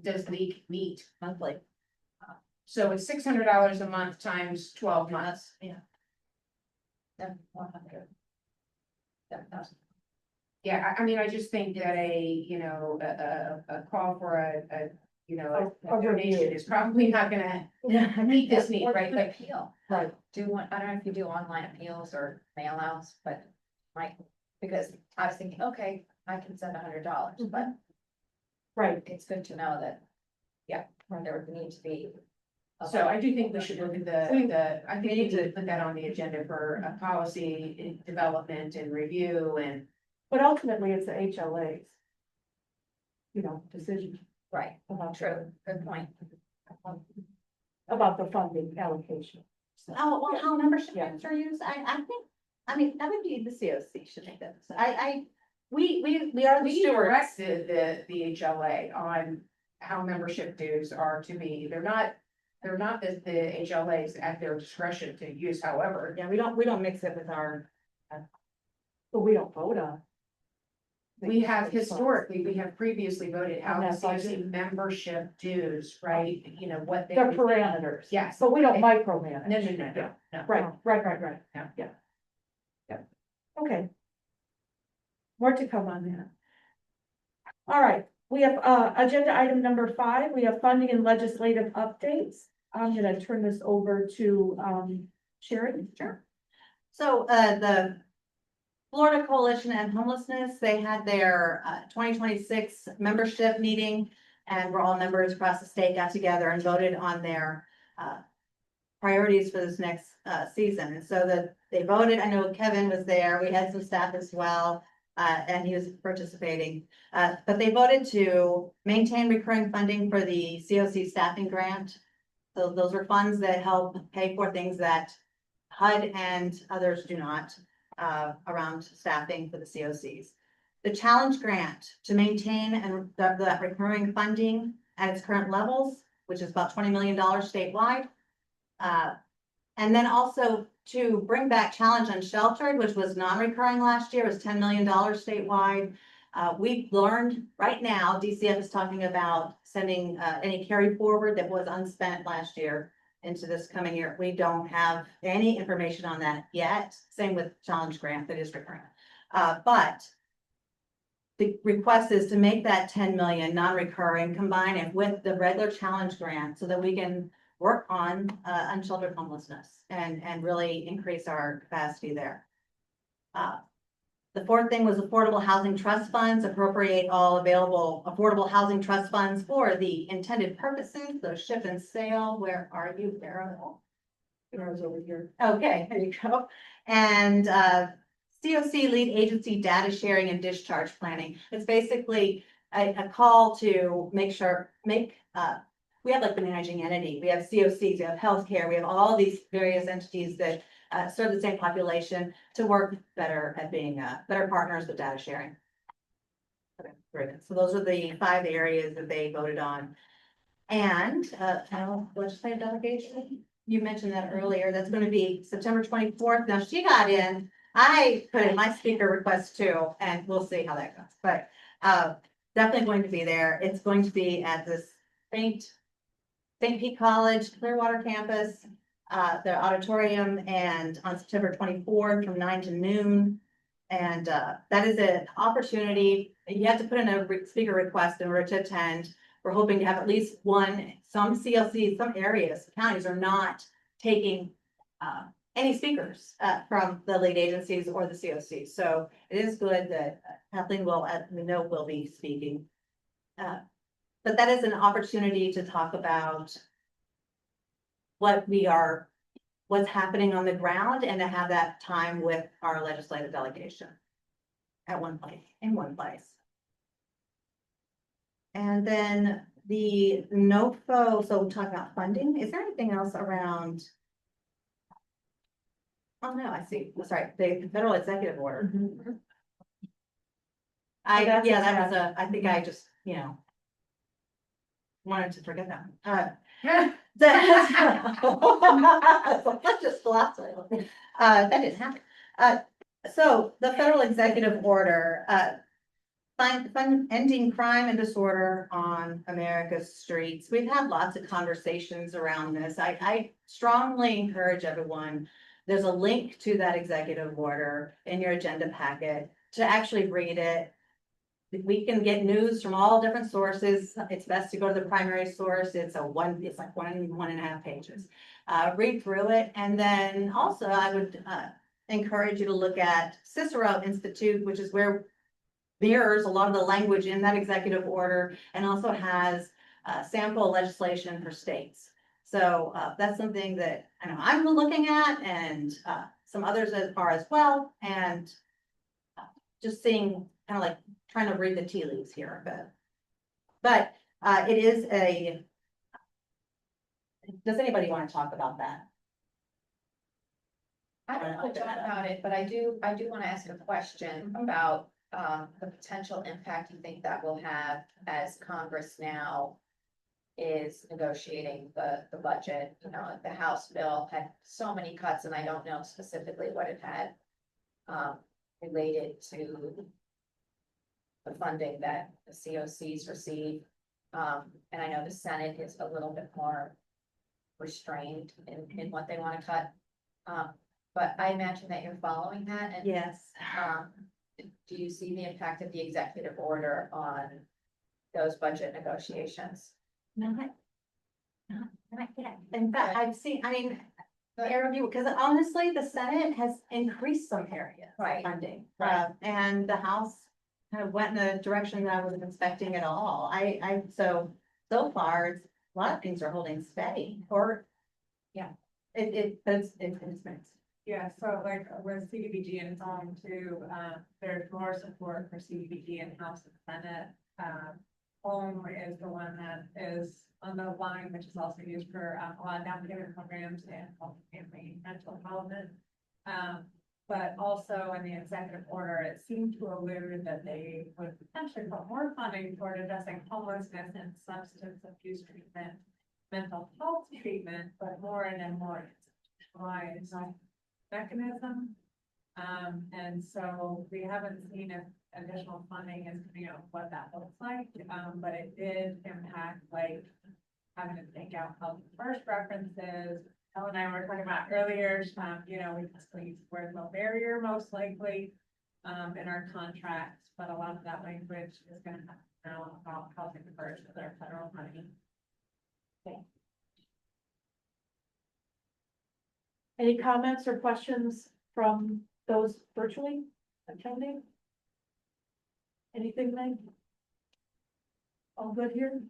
does league meet? Monthly. So it's $600 a month times 12 months. Yeah. 100. 7,000. Yeah, I mean, I just think that a call for a donation is probably not gonna meet this need, right? Like, Appeal. Right. I don't know if you do online appeals or mail outs, but because I was thinking, okay, I can send $100, but Right. it's good to know that, there would need to be. so I do think we should look at I think we need to put that on the agenda for a policy development and review and. But ultimately, it's the HLA's, you know, decision Right, about true, good point. about the funding allocation. So, Oh, well, how membership Yeah. dues are used, I mean, that would be the CoC should make that. We are the We stewards. directed the HLA on how membership dues are to be. They're not the HLA's at their discretion to use however. Yeah, we don't mix it with our, but we don't vote on. we have historically, we have previously voted how On the that budget. COC membership dues, right? You know, what they. The parameters. Yes. But we don't micromanage. No. Right. No. Yeah. Okay. More to come on that. All right, we have, agenda item number 5, we have funding and legislative updates. I'm gonna turn this over to, Sherry. Sure. So, the Florida Coalition and Homelessness, they had their 2026 membership meeting, and we're all members across the state got together and voted on their priorities for this next season. And so they voted, I know Kevin was there, we had some staff as well, and he was participating. But they voted to maintain recurring funding for the CoC staffing grant. So those are funds that help pay for things that HUD and others do not, around staffing for the CoCs. The challenge grant to maintain and that recurring funding at its current levels, which is about $20 million statewide. And then also to bring back challenge unsheltered, which was non-recurring last year, was $10 million statewide. We've learned right now, DCF is talking about sending any carry forward that was unspent last year into this coming year. We don't have any information on that yet. Same with challenge grant that is recurring. But the request is to make that 10 million non-recurring, combine it with the regular challenge grant so that we can work on unsheltered homelessness and really increase our capacity there. The fourth thing was affordable housing trust funds, appropriate all available affordable housing trust funds for the intended purposes, so ship and sale. Where are you, Darryl? Daryl's over here. Okay, there you go. And CoC lead agency data sharing and discharge planning. It's basically a call to make sure, we have like the managing entity, we have CoCs, we have healthcare, we have all these various entities that serve the same population to work better at being better partners with data sharing. Okay, very good. So those are the 5 areas that they voted on. And legislative delegation, you mentioned that earlier, that's going to be September 24th. Now she got in, I put in my speaker request too, and we'll see how that goes, but definitely going to be there. It's going to be at this St. Pete College, Clearwater campus, the auditorium, and on September 24th from 9 to noon. And that is an opportunity. You have to put in a speaker request in order to attend. We're hoping to have at least one. Some CLCs, some areas, counties are not taking any speakers from the lead agencies or the COC. So it is good that Kathleen will, we know, will be speaking. But that is an opportunity to talk about what's happening on the ground and to have that time with our legislative delegation at one place, in one place. And then the NOFO, so we'll talk about funding. Is there anything else around? Oh, no, I see. Sorry, the federal executive order. Mm-hmm. That was I think I just, wanted to forget that. Let's just gloss it. That didn't happen. So the federal executive order, ending crime and disorder on America's streets. We've had lots of conversations around this. I strongly encourage everyone. There's a link to that executive order in your agenda packet to actually read it. We can get news from all different sources. It's best to go to the primary source. It's like 1.5 pages. Read through it. And then also I would encourage you to look at Cicero Institute, which is where mirrors a lot of the language in that executive order and also has sample legislation for states. So that's something that I know I'm looking at, and some others are as well. And just seeing, kind of like trying to read the tea leaves here a bit. But it is does anybody want to talk about that? I don't know about it, but I do want to ask a question about the potential impact you think that will have as Congress now is negotiating the budget. The House bill had so many cuts, and I don't know specifically what it had related to the funding that the COCs receive. And I know the Senate is a little bit more restrained in what they want to cut. But I imagine that you're following that, and Yes. do you see the impact of the executive order on those budget negotiations? Not yet. In fact, I've seen, I mean, the review, because honestly, the Senate has increased some areas. Right. Funding. Right. And the House kind of went in a direction that I wasn't expecting at all. So far, a lot of things are holding steady, or, yeah, but it's mixed. Yeah, so like with CDBG and home too, there's more support for CDBG in House and Senate. Home is the one that is on the line, which is also used for a lot of down-payment programs and family mental health. But also in the executive order, it seemed to allude that they would potentially put more funding toward addressing homelessness and substance abuse treatment, mental health treatment, but more in a more institutionalized mechanism. And so we haven't seen if additional funding is coming out, what that looks like, but it did impact like having to think out how the first references. Ellen and I were talking about earlier, you know, we just use word low barrier most likely in our contracts, but a lot of that language is going to have to know about housing first with our federal money. Okay. Any comments or questions from those virtually attending? Anything, Meg? All good here?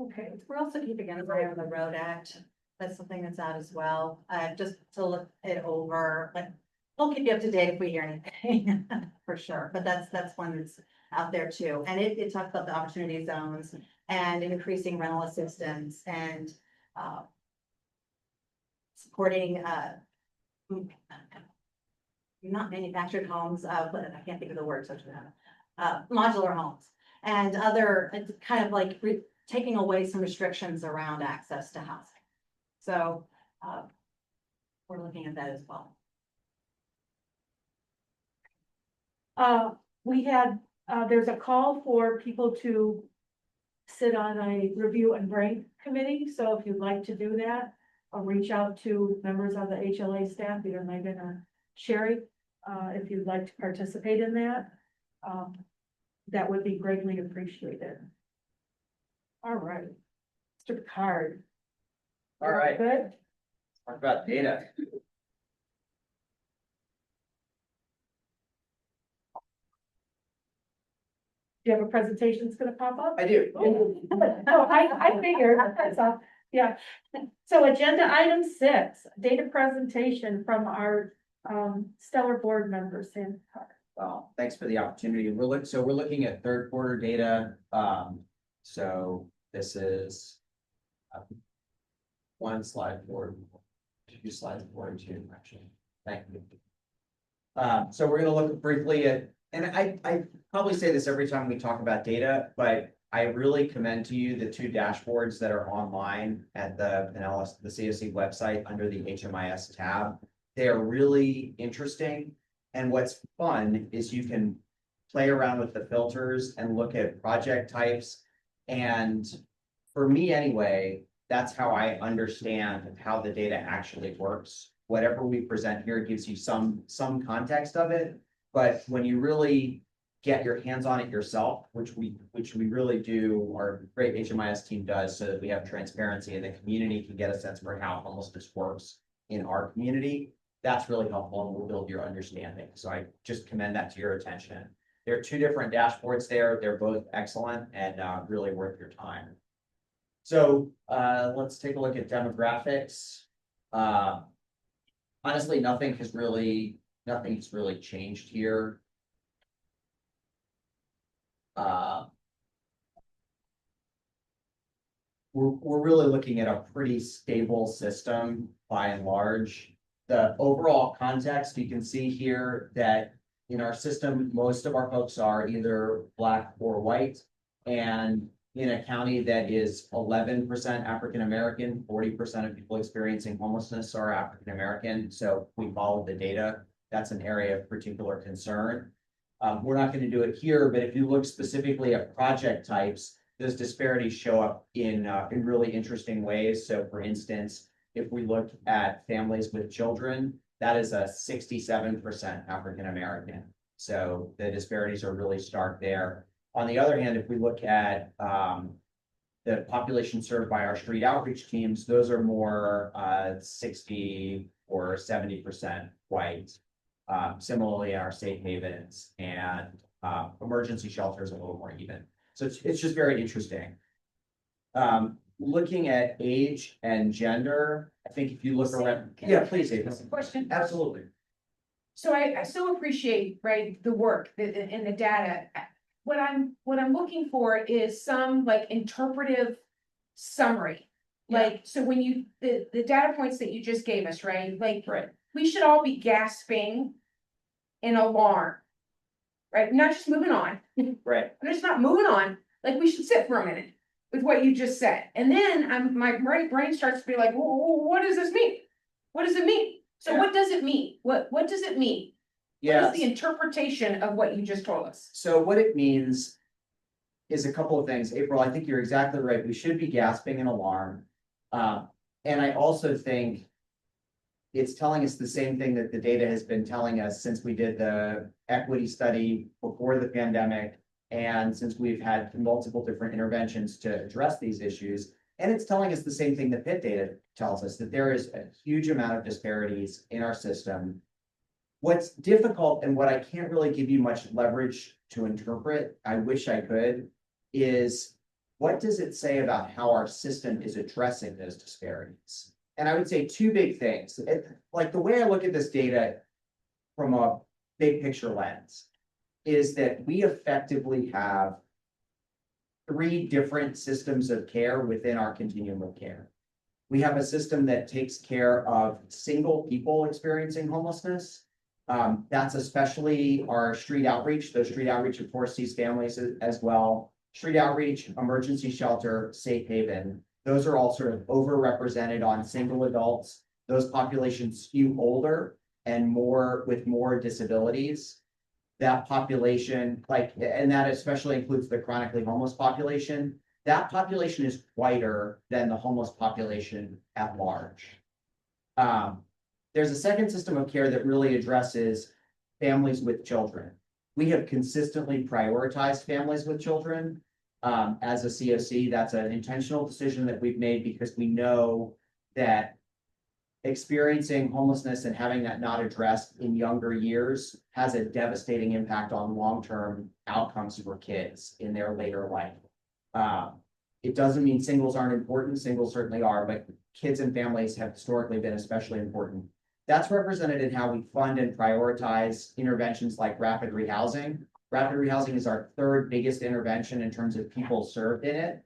Okay. We're also keeping an eye on the Road Act. That's something that's out as well, just to look it over, but we'll keep you up to date if we hear anything, for sure. But that's one that's out there too. And it talks about the opportunity zones and increasing rental assistance and supporting not manufactured homes, but I can't think of the word, such that modular homes and other, it's kind of like taking away some restrictions around access to housing. So we're looking at that as well. We had, there's a call for people to sit on a review and rank committee. So if you'd like to do that, I'll reach out to members of the HLA staff, either Megan or Sherry, if you'd like to participate in that. That would be greatly appreciated. All right, Mr. Picard. All right. Good. Talk about data. Do you have a presentation that's gonna pop up? I do. Oh, I figured, that's all, yeah. So agenda item 6, data presentation from our stellar board member, Sam Picard. Well, thanks for the opportunity. We're looking at third quarter data. So this is one slide forward, 2 slides forward, 2 actually. Thank you. So we're going to look briefly at, and I probably say this every time we talk about data, but I really commend to you the 2 dashboards that are online at the Pinellas, the CoC website under the HMIS tab. They are really interesting. And what's fun is you can play around with the filters and look at project types. And for me anyway, that's how I understand how the data actually works. Whatever we present here gives you some context of it, but when you really get your hands on it yourself, which we really do, our great HMIS team does, so that we have transparency and the community can get a sense for how homelessness works in our community. That's really helpful and will build your understanding. So I just commend that to your attention. There are 2 different dashboards there. They're both excellent and really worth your time. So let's take a look at demographics. Honestly, nothing's really changed here. We're really looking at a pretty stable system by and large. The overall context, you can see here that in our system, most of our folks are either Black or white. And in a county that is 11% African-American, 40% of people experiencing homelessness are African-American. So we follow the data. That's an area of particular concern. We're not going to do it here, but if you look specifically at project types, those disparities show up in really interesting ways. So for instance, if we look at families with children, that is a 67% African American. So the disparities are really stark there. On the other hand, if we look at the population served by our street outreach teams, those are more 60 or 70% white. Similarly, our safe havens and emergency shelters a little more even. So it's just very interesting. Looking at age and gender, I think if you look around, yeah, please, Ava. Question. Absolutely. So I so appreciate, right, the work and the data. What I'm looking for is some like interpretive summary. Like, so when you, the data points that you just gave us, right? Like, we should all be gasping in alarm, right? Not just moving on. Right. I'm just not moving on. Like, we should sit for a minute with what you just said. And then my brain starts to be like, what does this mean? What does it mean? So what does it mean? What does it mean? What is the interpretation of what you just told us? So what it means is a couple of things. April, I think you're exactly right. We should be gasping in alarm. And I also think it's telling us the same thing that the data has been telling us since we did the equity study before the pandemic, and since we've had multiple different interventions to address these issues. And it's telling us the same thing that PIT data tells us, that there is a huge amount of disparities in our system. What's difficult and what I can't really give you much leverage to interpret, I wish I could, is what does it say about how our system is addressing those disparities? And I would say two big things. Like the way I look at this data from a big picture lens is that we effectively have 3 different systems of care within our continuum of care. We have a system that takes care of single people experiencing homelessness. That's especially our street outreach. The street outreach, of course, sees families as well. Street outreach, emergency shelter, safe haven. Those are all sort of overrepresented on single adults. Those populations skew older and with more disabilities. That population, and that especially includes the chronically homeless population. That population is whiter than the homeless population at large. There's a second system of care that really addresses families with children. We have consistently prioritized families with children. As a CoC, that's an intentional decision that we've made because we know that experiencing homelessness and having that not addressed in younger years has a devastating impact on long-term outcomes for kids in their later life. It doesn't mean singles aren't important. Singles certainly are, but kids and families have historically been especially important. That's represented in how we fund and prioritize interventions like rapid rehousing. Rapid rehousing is our 3rd biggest intervention in terms of people served in it.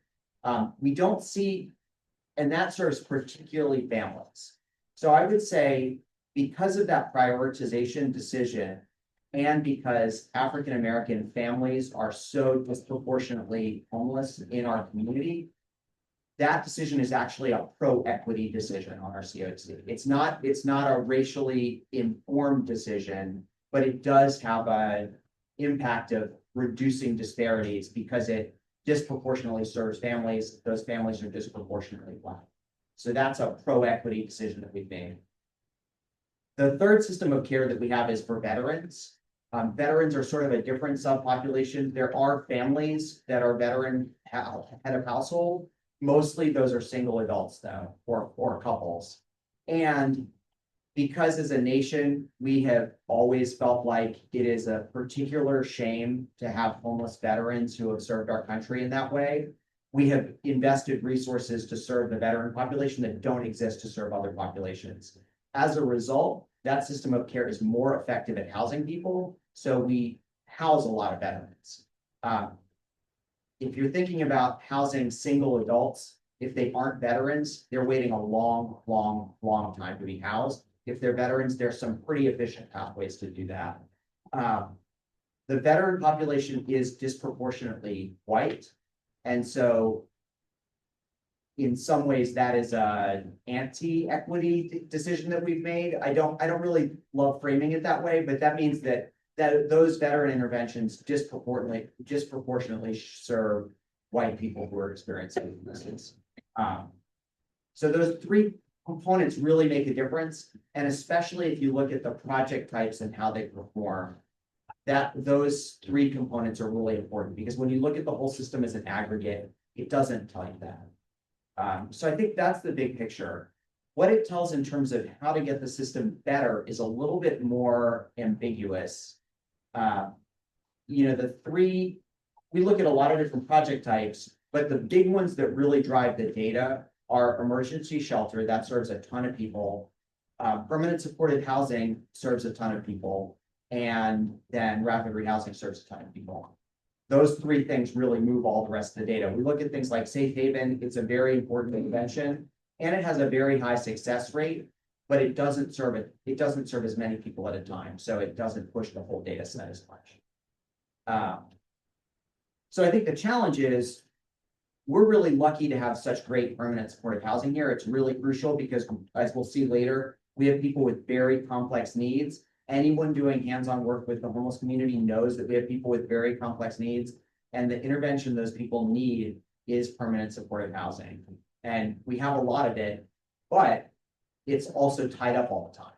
We don't see, and that serves particularly families. So I would say because of that prioritization decision, and because African-American families are so disproportionately homeless in our community, that decision is actually a pro-equity decision on our CoC. It's not a racially informed decision, but it does have an impact of reducing disparities because it disproportionately serves families. Those families are disproportionately Black. So that's a pro-equity decision that we've made. The third system of care that we have is for veterans. Veterans are sort of a different subpopulation. There are families that are veteran head of household. Mostly those are single adults though, or couples. And because as a nation, we have always felt like it is a particular shame to have homeless veterans who have served our country in that way. We have invested resources to serve the veteran population that don't exist to serve other populations. As a result, that system of care is more effective at housing people. So we house a lot of veterans. If you're thinking about housing single adults, if they aren't veterans, they're waiting a long, long, long time to be housed. If they're veterans, there's some pretty efficient pathways to do that. The veteran population is disproportionately white. And so in some ways that is an anti-equity decision that we've made. I don't really love framing it that way, but that means that that those veteran interventions disproportionately serve white people who are experiencing homelessness. So those three components really make a difference, and especially if you look at the project types and how they perform, that those three components are really important, because when you look at the whole system as an aggregate, it doesn't tell you that. So I think that's the big picture. What it tells in terms of how to get the system better is a little bit more ambiguous. You know, we look at a lot of different project types, but the big ones that really drive the data are emergency shelter, that serves a ton of people. Permanent supported housing serves a ton of people. And then rapid rehousing serves a ton of people. Those three things really move all the rest of the data. We look at things like safe haven, it's a very important intervention, and it has a very high success rate, but it doesn't serve as many people at a time, so it doesn't push the whole data set as much. So I think the challenge is we're really lucky to have such great permanent supportive housing here. It's really crucial because, as we'll see later, we have people with very complex needs. Anyone doing hands-on work with the homeless community knows that we have people with very complex needs, and the intervention those people need is permanent supportive housing. And we have a lot of it, but it's also tied up all the time,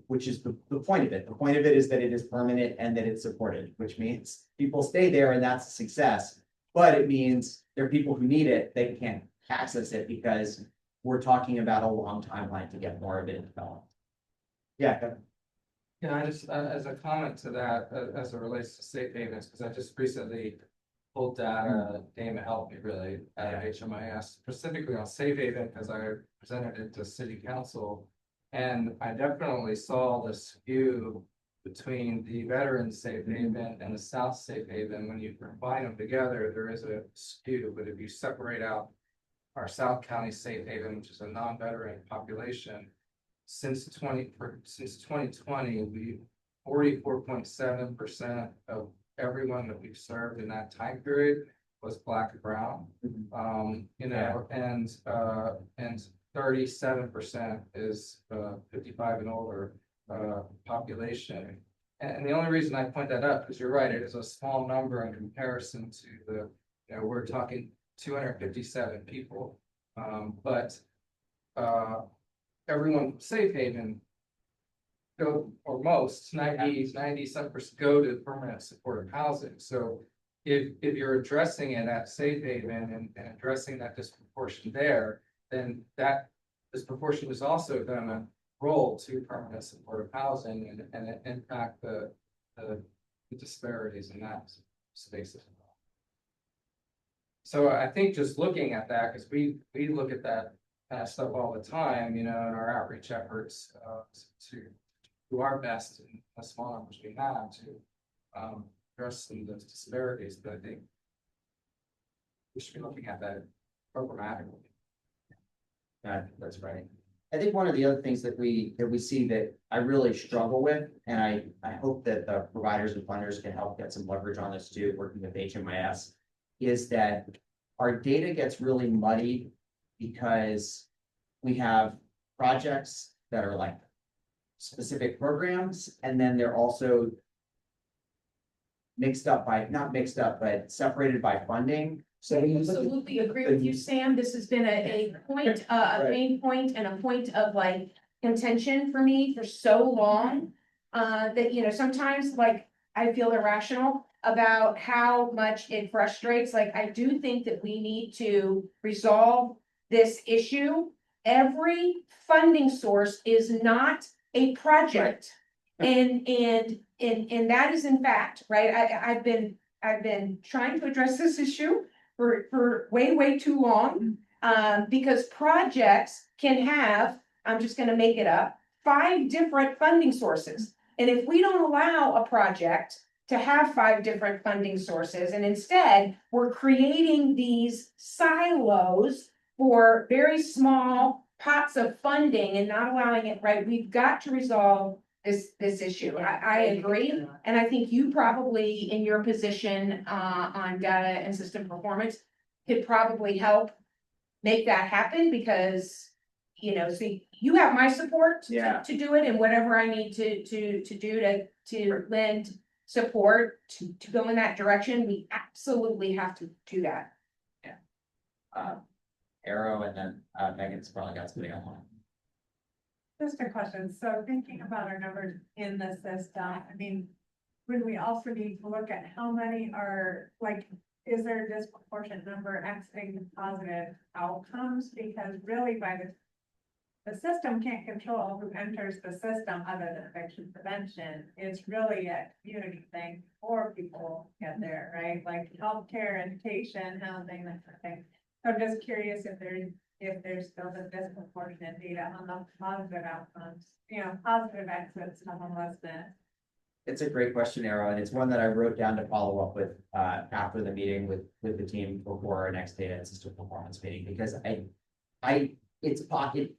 which is the point of it. The point of it is that it is permanent and that it's supported, which means people stay there and that's a success. But it means there are people who need it, they can't access it because we're talking about a long timeline to get more of it developed. Yeah. Yeah, I just, as a comment to that, as it relates to safe havens, because I just recently pulled data, Dana helped me really at HMIS, specifically on safe haven, because I presented it to city council. And I definitely saw the skew between the veteran safe haven and the South safe haven. When you combine them together, there is a skew, but if you separate out our South County safe haven, which is a non-veteran population, since 2020, we 44.7% of everyone that we've served in that time period was Black and brown. You know, and 37% is 55 and older population. And the only reason I point that up is you're right, it is a small number in comparison to the, you know, we're talking 257 people. But everyone from safe haven go, or most 90% go to permanent supportive housing. So if you're addressing it at safe haven and addressing that disproportion there, then that disproportion is also going to roll to permanent supportive housing and impact the disparities in that space as well. So I think just looking at that, because we look at that kind of stuff all the time, you know, in our outreach efforts to do our best in the small numbers we have to address some of those disparities. But I think we should be looking at that programmatically. That's right. I think one of the other things that we see that I really struggle with, and I hope that the providers and funders can help get some leverage on this too, working with HMIS, is that our data gets really muddy because we have projects that are like specific programs, and then they're also mixed up by, not mixed up, but separated by funding. So I absolutely agree with you, Sam. This has been a point, a main point and a point of like contention for me for so long. That, you know, sometimes like I feel irrational about how much it frustrates. Like, I do think that we need to resolve this issue. Every funding source is not a project. And that is in fact, right? I've been trying to address this issue for way too long, because projects can have, I'm just gonna make it up, 5 different funding sources. And if we don't allow a project to have 5 different funding sources, and instead we're creating these silos for very small pots of funding and not allowing it, right? We've got to resolve this issue. I agree. And I think you probably, in your position on data and system performance, could probably help make that happen, because, you know, see, you have my support to do it, and whatever I need to do to lend support to go in that direction, we absolutely have to do that. Arrow and then Megan's probably got something on. Just a question. So thinking about our numbers in the system, I mean, would we also need to look at how many are like, is there a disproportionate number exiting positive outcomes? Because really by the system can't control who enters the system other than eviction prevention. It's really a community thing before people get there, right? Like healthcare, education, housing, that sort of thing. So I'm just curious if there's still the disproportionate data on the positive outcomes, positive exits nonetheless than. It's a great question, Arrow, and it's one that I wrote down to follow up with after the meeting with the team before our next data and system performance meeting, because it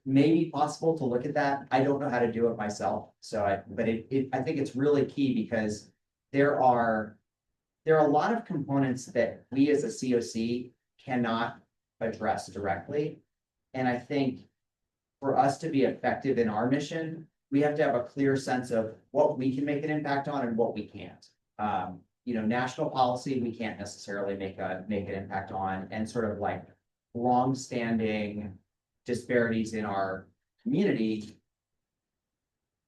may be possible to look at that. I don't know how to do it myself. So I think it's really key because there are a lot of components that we as a CoC cannot address directly. And I think for us to be effective in our mission, we have to have a clear sense of what we can make an impact on and what we can't. National policy, we can't necessarily make an impact on, and sort of like long-standing disparities in our community,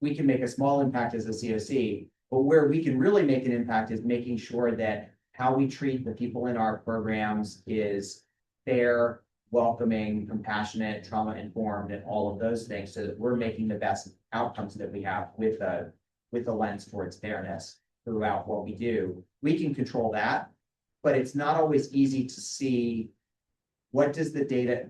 we can make a small impact as a CoC, but where we can really make an impact is making sure that how we treat the people in our programs is fair, welcoming, compassionate, trauma-informed, and all of those things, so that we're making the best outcomes that we have with a lens towards fairness throughout what we do. We can control that, but it's not always easy to see what is the data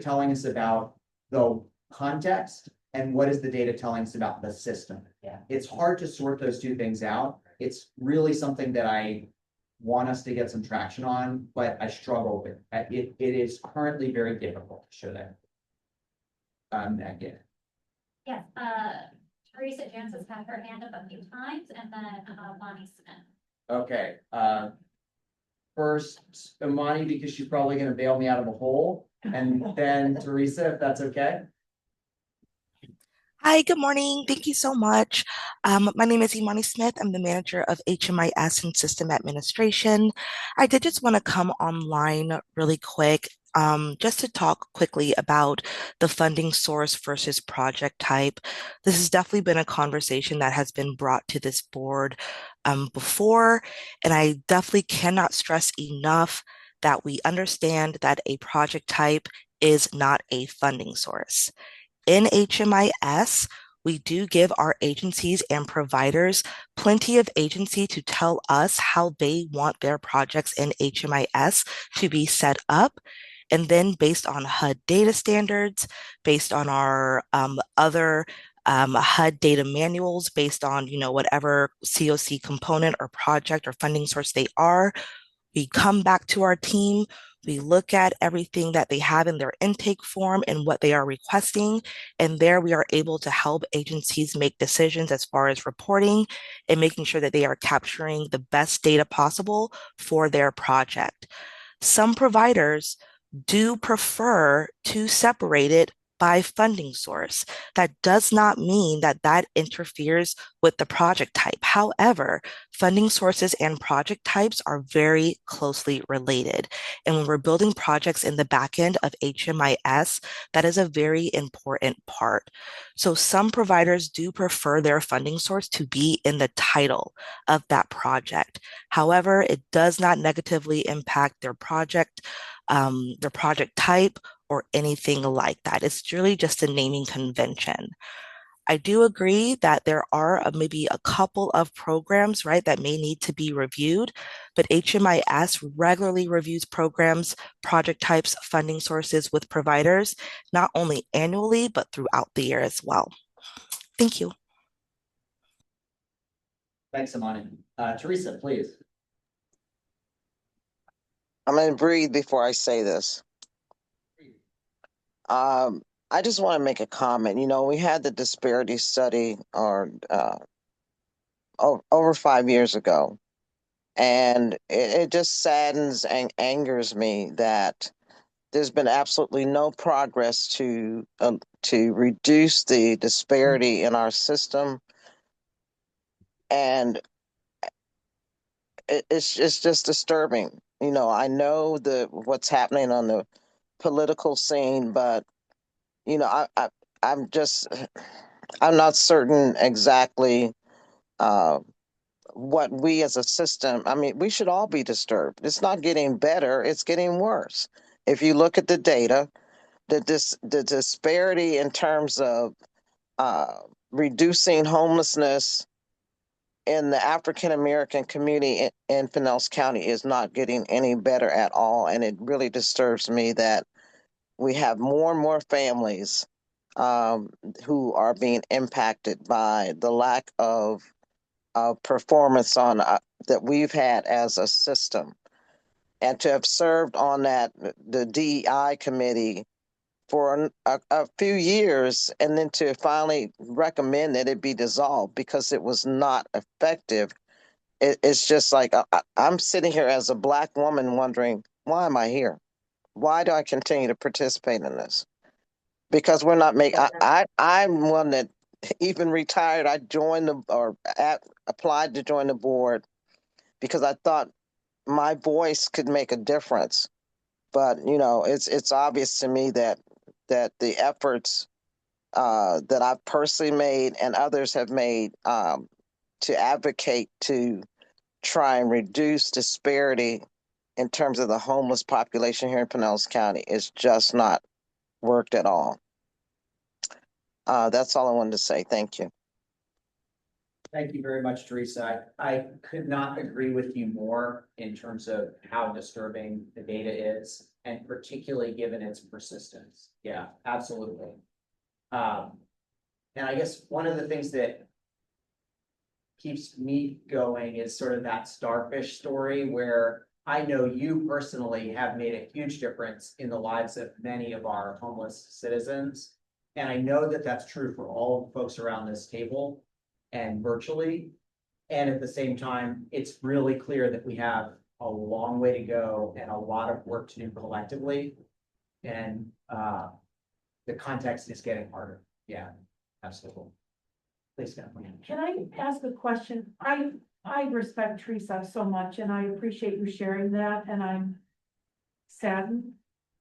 telling us about the context, and what is the data telling us about the system. Yeah. It's hard to sort those two things out. It's really something that I want us to get some traction on, but I struggle with it. It is currently very difficult to show that. Megan. Yes, Teresa Jones has had her hand up a few times, and then Bonnie Smith. Okay, first, Imani, because she's probably gonna bail me out of a hole, and then Teresa, if that's okay. Hi, good morning. Thank you so much. My name is Imani Smith. I'm the manager of HMIS and System Administration. I did just want to come online really quick just to talk quickly about the funding source versus project type. This has definitely been a conversation that has been brought to this board before, and I definitely cannot stress enough that we understand that a project type is not a funding source. In HMIS, we do give our agencies and providers plenty of agency to tell us how they want their projects in HMIS to be set up. And then based on HUD data standards, based on our other HUD data manuals, based on whatever CoC component or project or funding source they are, we come back to our team. We look at everything that they have in their intake form and what they are requesting. And there we are able to help agencies make decisions as far as reporting and making sure that they are capturing the best data possible for their project. Some providers do prefer to separate it by funding source. That does not mean that that interferes with the project type. However, funding sources and project types are very closely related. And when we're building projects in the back end of HMIS, that is a very important part. So some providers do prefer their funding source to be in the title of that project. However, it does not negatively impact their project type, or anything like that. It's really just a naming convention. I do agree that there are maybe a couple of programs, right, that may need to be reviewed, but HMIS regularly reviews programs, project types, funding sources with providers, not only annually, but throughout the year as well. Thank you. Thanks, Imani. Teresa, please. I'm going to breathe before I say this. I just want to make a comment. We had the disparity study over 5 years ago, and it just saddens and angers me that there's been absolutely no progress to reduce the disparity in our system. And it's just disturbing. You know, I know what's happening on the political scene, but you know, I'm just I'm not certain exactly uh, what we as a system. I mean, we should all be disturbed. It's not getting better; it's getting worse. If you look at the data, the disparity in terms of uh, reducing homelessness in the African American community in Pinellas County is not getting any better at all. And it really disturbs me that we have more and more families um, who are being impacted by the lack of performance on that we've had as a system. And to have served on the DEI committee for a few years and then to finally recommend that it be dissolved because it was not effective. It's just like I'm sitting here as a Black woman wondering, why am I here? Why do I continue to participate in this? Because we're not making. I'm one that even retired. I joined applied to join the board because I thought my voice could make a difference. But you know, it's obvious to me that the efforts that I've personally made and others have made to advocate to try and reduce disparity in terms of the homeless population here in Pinellas County is just not worked at all. That's all I wanted to say. Thank you. Thank you very much, Teresa. I could not agree with you more in terms of how disturbing the data is, and particularly given its persistence. Yeah, absolutely. And I guess one of the things that keeps me going is sort of that starfish story where I know you personally have made a huge difference in the lives of many of our homeless citizens. And I know that that's true for all the folks around this table and virtually. And at the same time, it's really clear that we have a long way to go and a lot of work to do collectively. And the context is getting harder. Yeah, absolutely. Please, Kathleen. Can I ask a question? I respect Teresa so much and I appreciate you sharing that, and I'm saddened,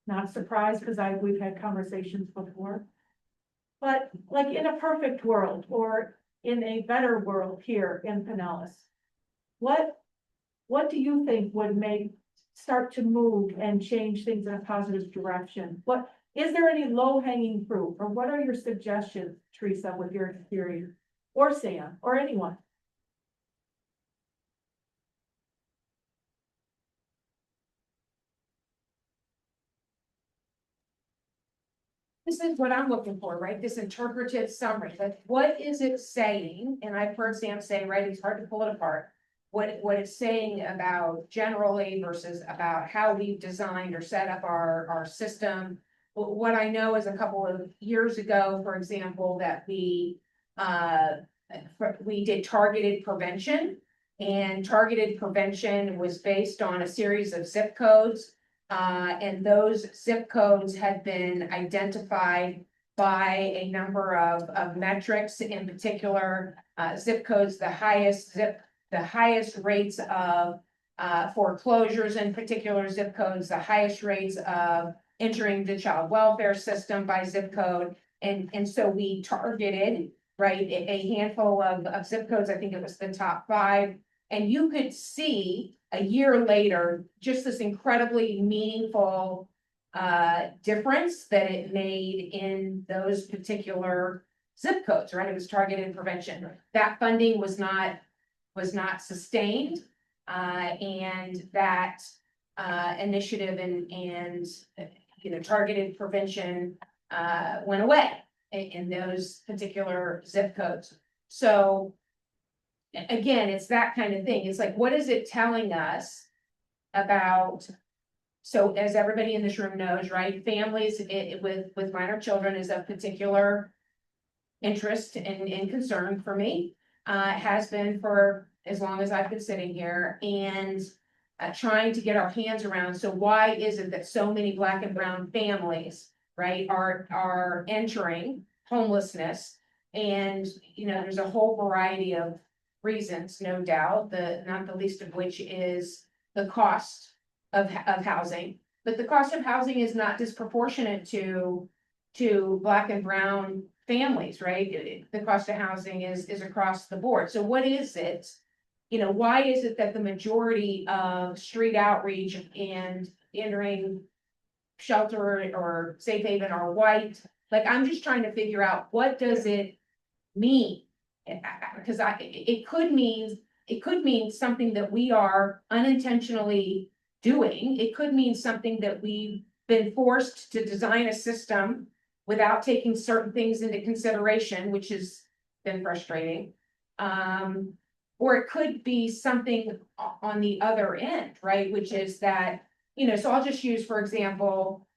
not surprised, because we've had conversations before. But like in a perfect world or in a better world here in Pinellas, what do you think would start to move and change things in a positive direction? What is there any low-hanging fruit, or what are your suggestions, Teresa, with your experience, or Sam, or anyone? This is what I'm looking for, right? This interpretive summary, like what is it saying? And I've heard Sam say, right, it's hard to pull it apart. What it's saying about generally versus about how we've designed or set up our system. What I know is a couple of years ago, for example, that we did targeted prevention, and targeted prevention was based on a series of zip codes. And those zip codes had been identified by a number of metrics, in particular, zip codes, the highest rates of foreclosures, in particular zip codes, the highest rates of entering the child welfare system by zip code. And so we targeted, right, a handful of zip codes. I think it was the top 5. And you could see a year later, just this incredibly meaningful difference that it made in those particular zip codes, right? It was targeted prevention. That funding was not sustained, and that initiative and targeted prevention went away in those particular zip codes. So again, it's that kind of thing. It's like, what is it telling us about? So as everybody in this room knows, right, families with minor children is of particular interest and concern for me. Has been for as long as I've been sitting here, and trying to get our hands around. So why is it that so many Black and brown families, right, are entering homelessness? And there's a whole variety of reasons, no doubt, not the least of which is the cost of housing. But the cost of housing is not disproportionate to Black and brown families, right? The cost of housing is across the board. So what is it? You know, why is it that the majority of street outreach and entering shelter or safe haven are white? Like, I'm just trying to figure out, what does it mean? Because it could mean something that we are unintentionally doing. It could mean something that we've been forced to design a system without taking certain things into consideration, which has been frustrating. Or it could be something on the other end, right? Which is that, you know, so I'll just use, for example,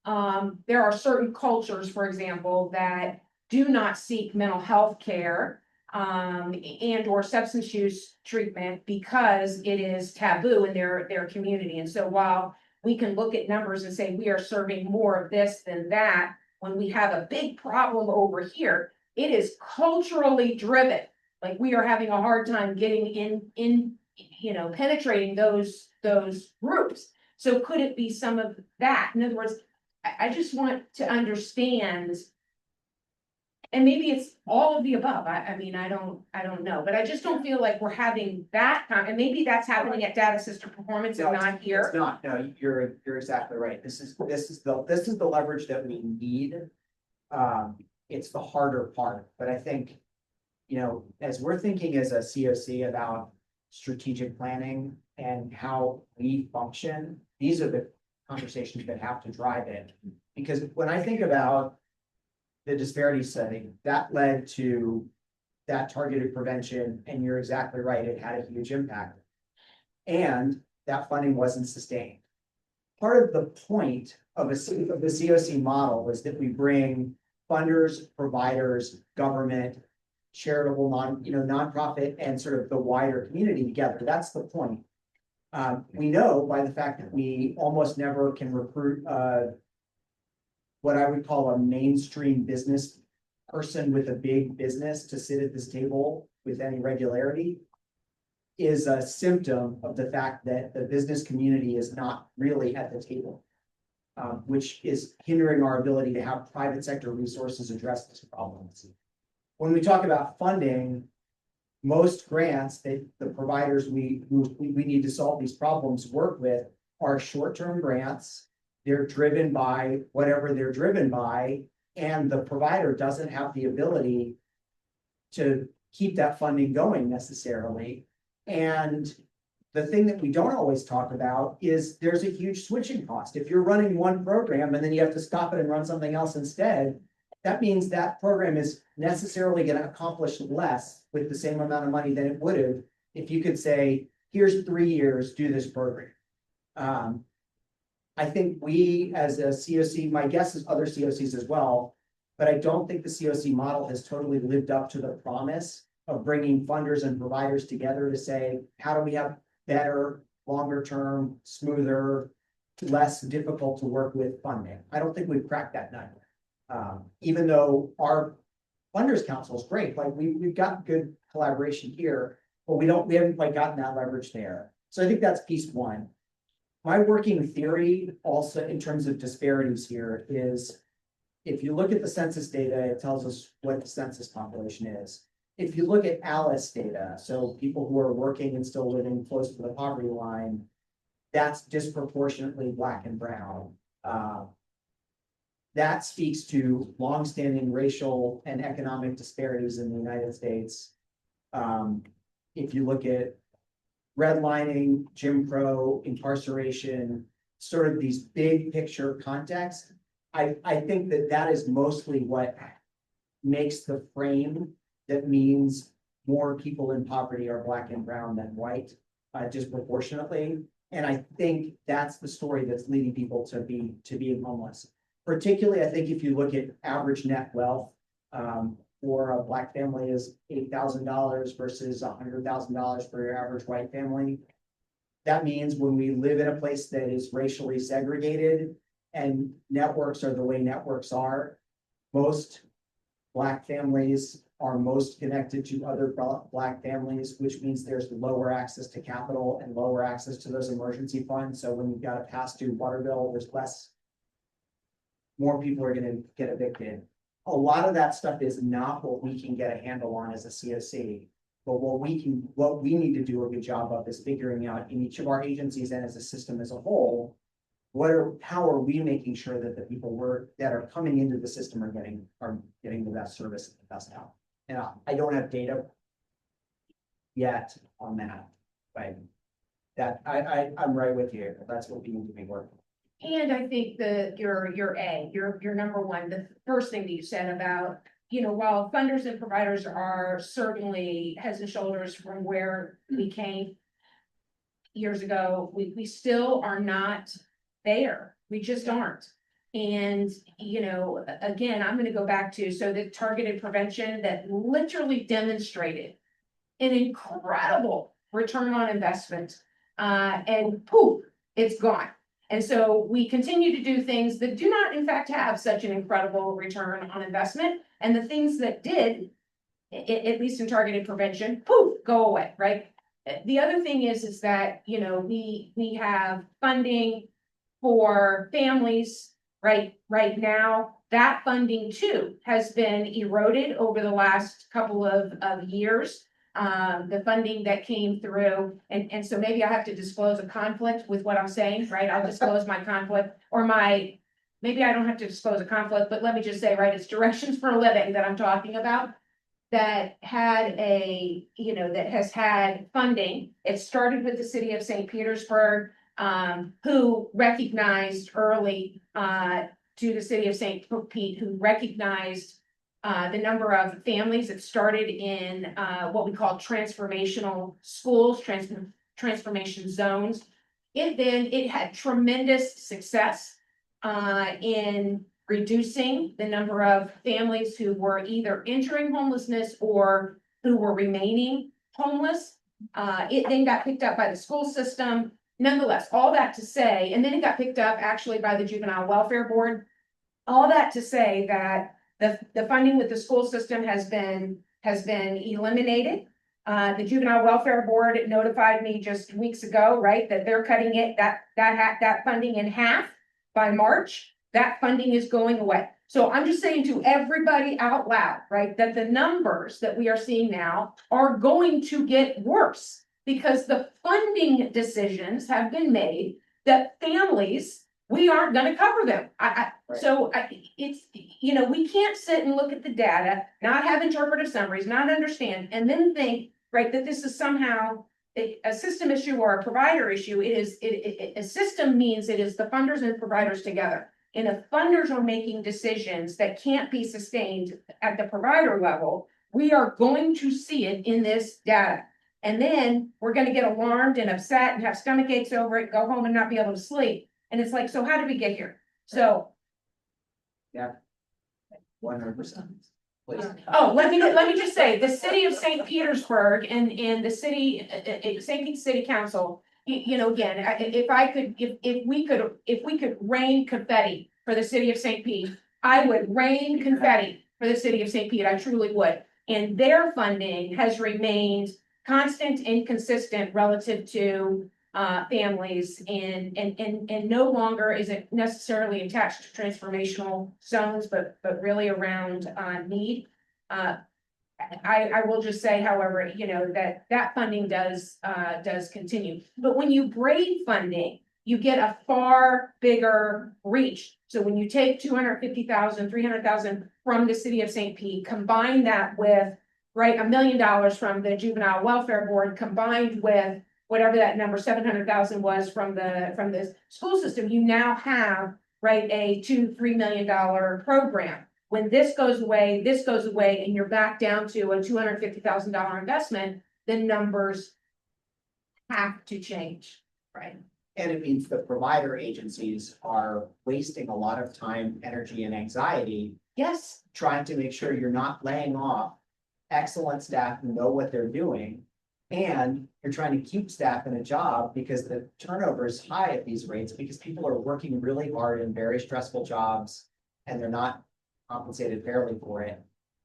there are certain cultures, for example, that do not seek mental health care and or substance use treatment because it is taboo in their community. And so while we can look at numbers and say we are serving more of this than that, when we have a big problem over here, it is culturally driven. Like, we are having a hard time getting in, you know, penetrating those groups. So could it be some of that? In other words, I just want to understand, and maybe it's all of the above. I mean, I don't know, but I just don't feel like we're having that kind, and maybe that's happening at Data System Performance and not here. It's not, no, you're exactly right. This is the leverage that we need. It's the harder part, but I think, you know, as we're thinking as a CoC about strategic planning and how we function, these are the conversations that have to drive it. Because when I think about the disparity study, that led to that targeted prevention, and you're exactly right, it had a huge impact. And that funding wasn't sustained. Part of the point of the CoC model is that we bring funders, providers, government, charitable, nonprofit, and sort of the wider community together. That's the point. We know by the fact that we almost never can recruit what I would call a mainstream business person with a big business to sit at this table with any regularity, is a symptom of the fact that the business community is not really at the table, which is hindering our ability to have private sector resources address this problem. When we talk about funding, most grants that the providers we need to solve these problems work with are short-term grants. They're driven by whatever they're driven by, and the provider doesn't have the ability to keep that funding going necessarily. And the thing that we don't always talk about is there's a huge switching cost. If you're running one program and then you have to stop it and run something else instead, that means that program is necessarily going to accomplish less with the same amount of money than it would have if you could say, here's 3 years, do this program. I think we as a CoC, my guess is other CoCs as well, but I don't think the CoC model has totally lived up to the promise of bringing funders and providers together to say, how do we have better, longer term, smoother, less difficult to work with funding? I don't think we've cracked that nut. Even though our funders council is great, like we've got good collaboration here, but we haven't quite gotten that leverage there. So I think that's piece one. My working theory also in terms of disparities here is, if you look at the census data, it tells us what the census population is. If you look at ALICE data, so people who are working and still living close to the poverty line, that's disproportionately Black and brown. That speaks to longstanding racial and economic disparities in the United States. If you look at redlining, Jim Crow, incarceration, sort of these big picture context, I think that is mostly what makes the frame that means more people in poverty are Black and brown than white, disproportionately. And I think that's the story that's leading people to being homeless. Particularly, I think if you look at average net wealth for a Black family is $8,000 versus $100,000 for your average white family. That means when we live in a place that is racially segregated and networks are the way networks are, most Black families are most connected to other Black families, which means there's lower access to capital and lower access to those emergency funds. So when you've got a past due water bill, there's more people are gonna get evicted. A lot of that stuff is not what we can get a handle on as a COC. But what we need to do a good job of is figuring out in each of our agencies and as a system as a whole, how are we making sure that the people that are coming into the system are getting the best service and the best help? And I don't have data yet on that, but I'm right with you. That's what we need to be working. And I think your number one, the first thing that you said about, while funders and providers are certainly heads and shoulders from where we came years ago, we still are not there. We just aren't. And, again, I'm going to go back to, so the targeted prevention that literally demonstrated an incredible return on investment, and poof, it's gone. And so we continue to do things that do not, in fact, have such an incredible return on investment. And the things that did, at least in targeted prevention, poof, go away, right? The other thing is that, we have funding for families right now. That funding too has been eroded over the last couple of years. The funding that came through, and so maybe I have to disclose a conflict with what I'm saying, right? I'll disclose my conflict or maybe I don't have to disclose a conflict, but let me just say, right, it's Directions for a Living that I'm talking about that has had funding. It started with the city of St. Petersburg, who recognized early to the city of St. Pete, who recognized the number of families that started in what we call transformational schools, transformation zones. It had tremendous success in reducing the number of families who were either entering homelessness or who were remaining homeless. It then got picked up by the school system. Nonetheless, all that to say, and then it got picked up actually by the Juvenile Welfare Board. All that to say that the funding with the school system has been eliminated. The Juvenile Welfare Board notified me just weeks ago, right, that they're cutting that funding in half by March. That funding is going away. So I'm just saying to everybody out loud, right, that the numbers that we are seeing now are going to get worse because the funding decisions have been made that families, we aren't going to cover them. It's, we can't sit and look at the data, not have interpretive summaries, not understand, and then think, right, that this is somehow a system issue or a provider issue. A system means it is the funders and providers together. And if funders are making decisions that can't be sustained at the provider level, we are going to see it in this data. And then we're going to get alarmed and upset and have stomach aches over it, go home and not be able to sleep. And it's like, so how did we get here? So. Yeah. 100%. Oh, let me just say, the city of St. Petersburg and the city, St. Pete City Council, again, if we could rain confetti for the city of St. Pete, I would rain confetti for the city of St. Pete. I truly would. And their funding has remained constant and consistent relative to families and no longer is it necessarily attached to transformational zones, but really around need. I will just say, however, that funding does continue. But when you braid funding, you get a far bigger reach. So when you take 250,000, 300,000 from the city of St. Pete, combine that with, right, $1 million from the Juvenile Welfare Board, combined with whatever that number 700,000 was from the school system, you now have, right, a $2-3 million program. When this goes away, and you're back down to a $250,000 investment, the numbers have to change, right? And it means the provider agencies are wasting a lot of time, energy, and anxiety. Yes. Trying to make sure you're not laying off excellent staff who know what they're doing. And you're trying to keep staff in a job because the turnover is high at these rates because people are working really hard in very stressful jobs and they're not compensated fairly for it.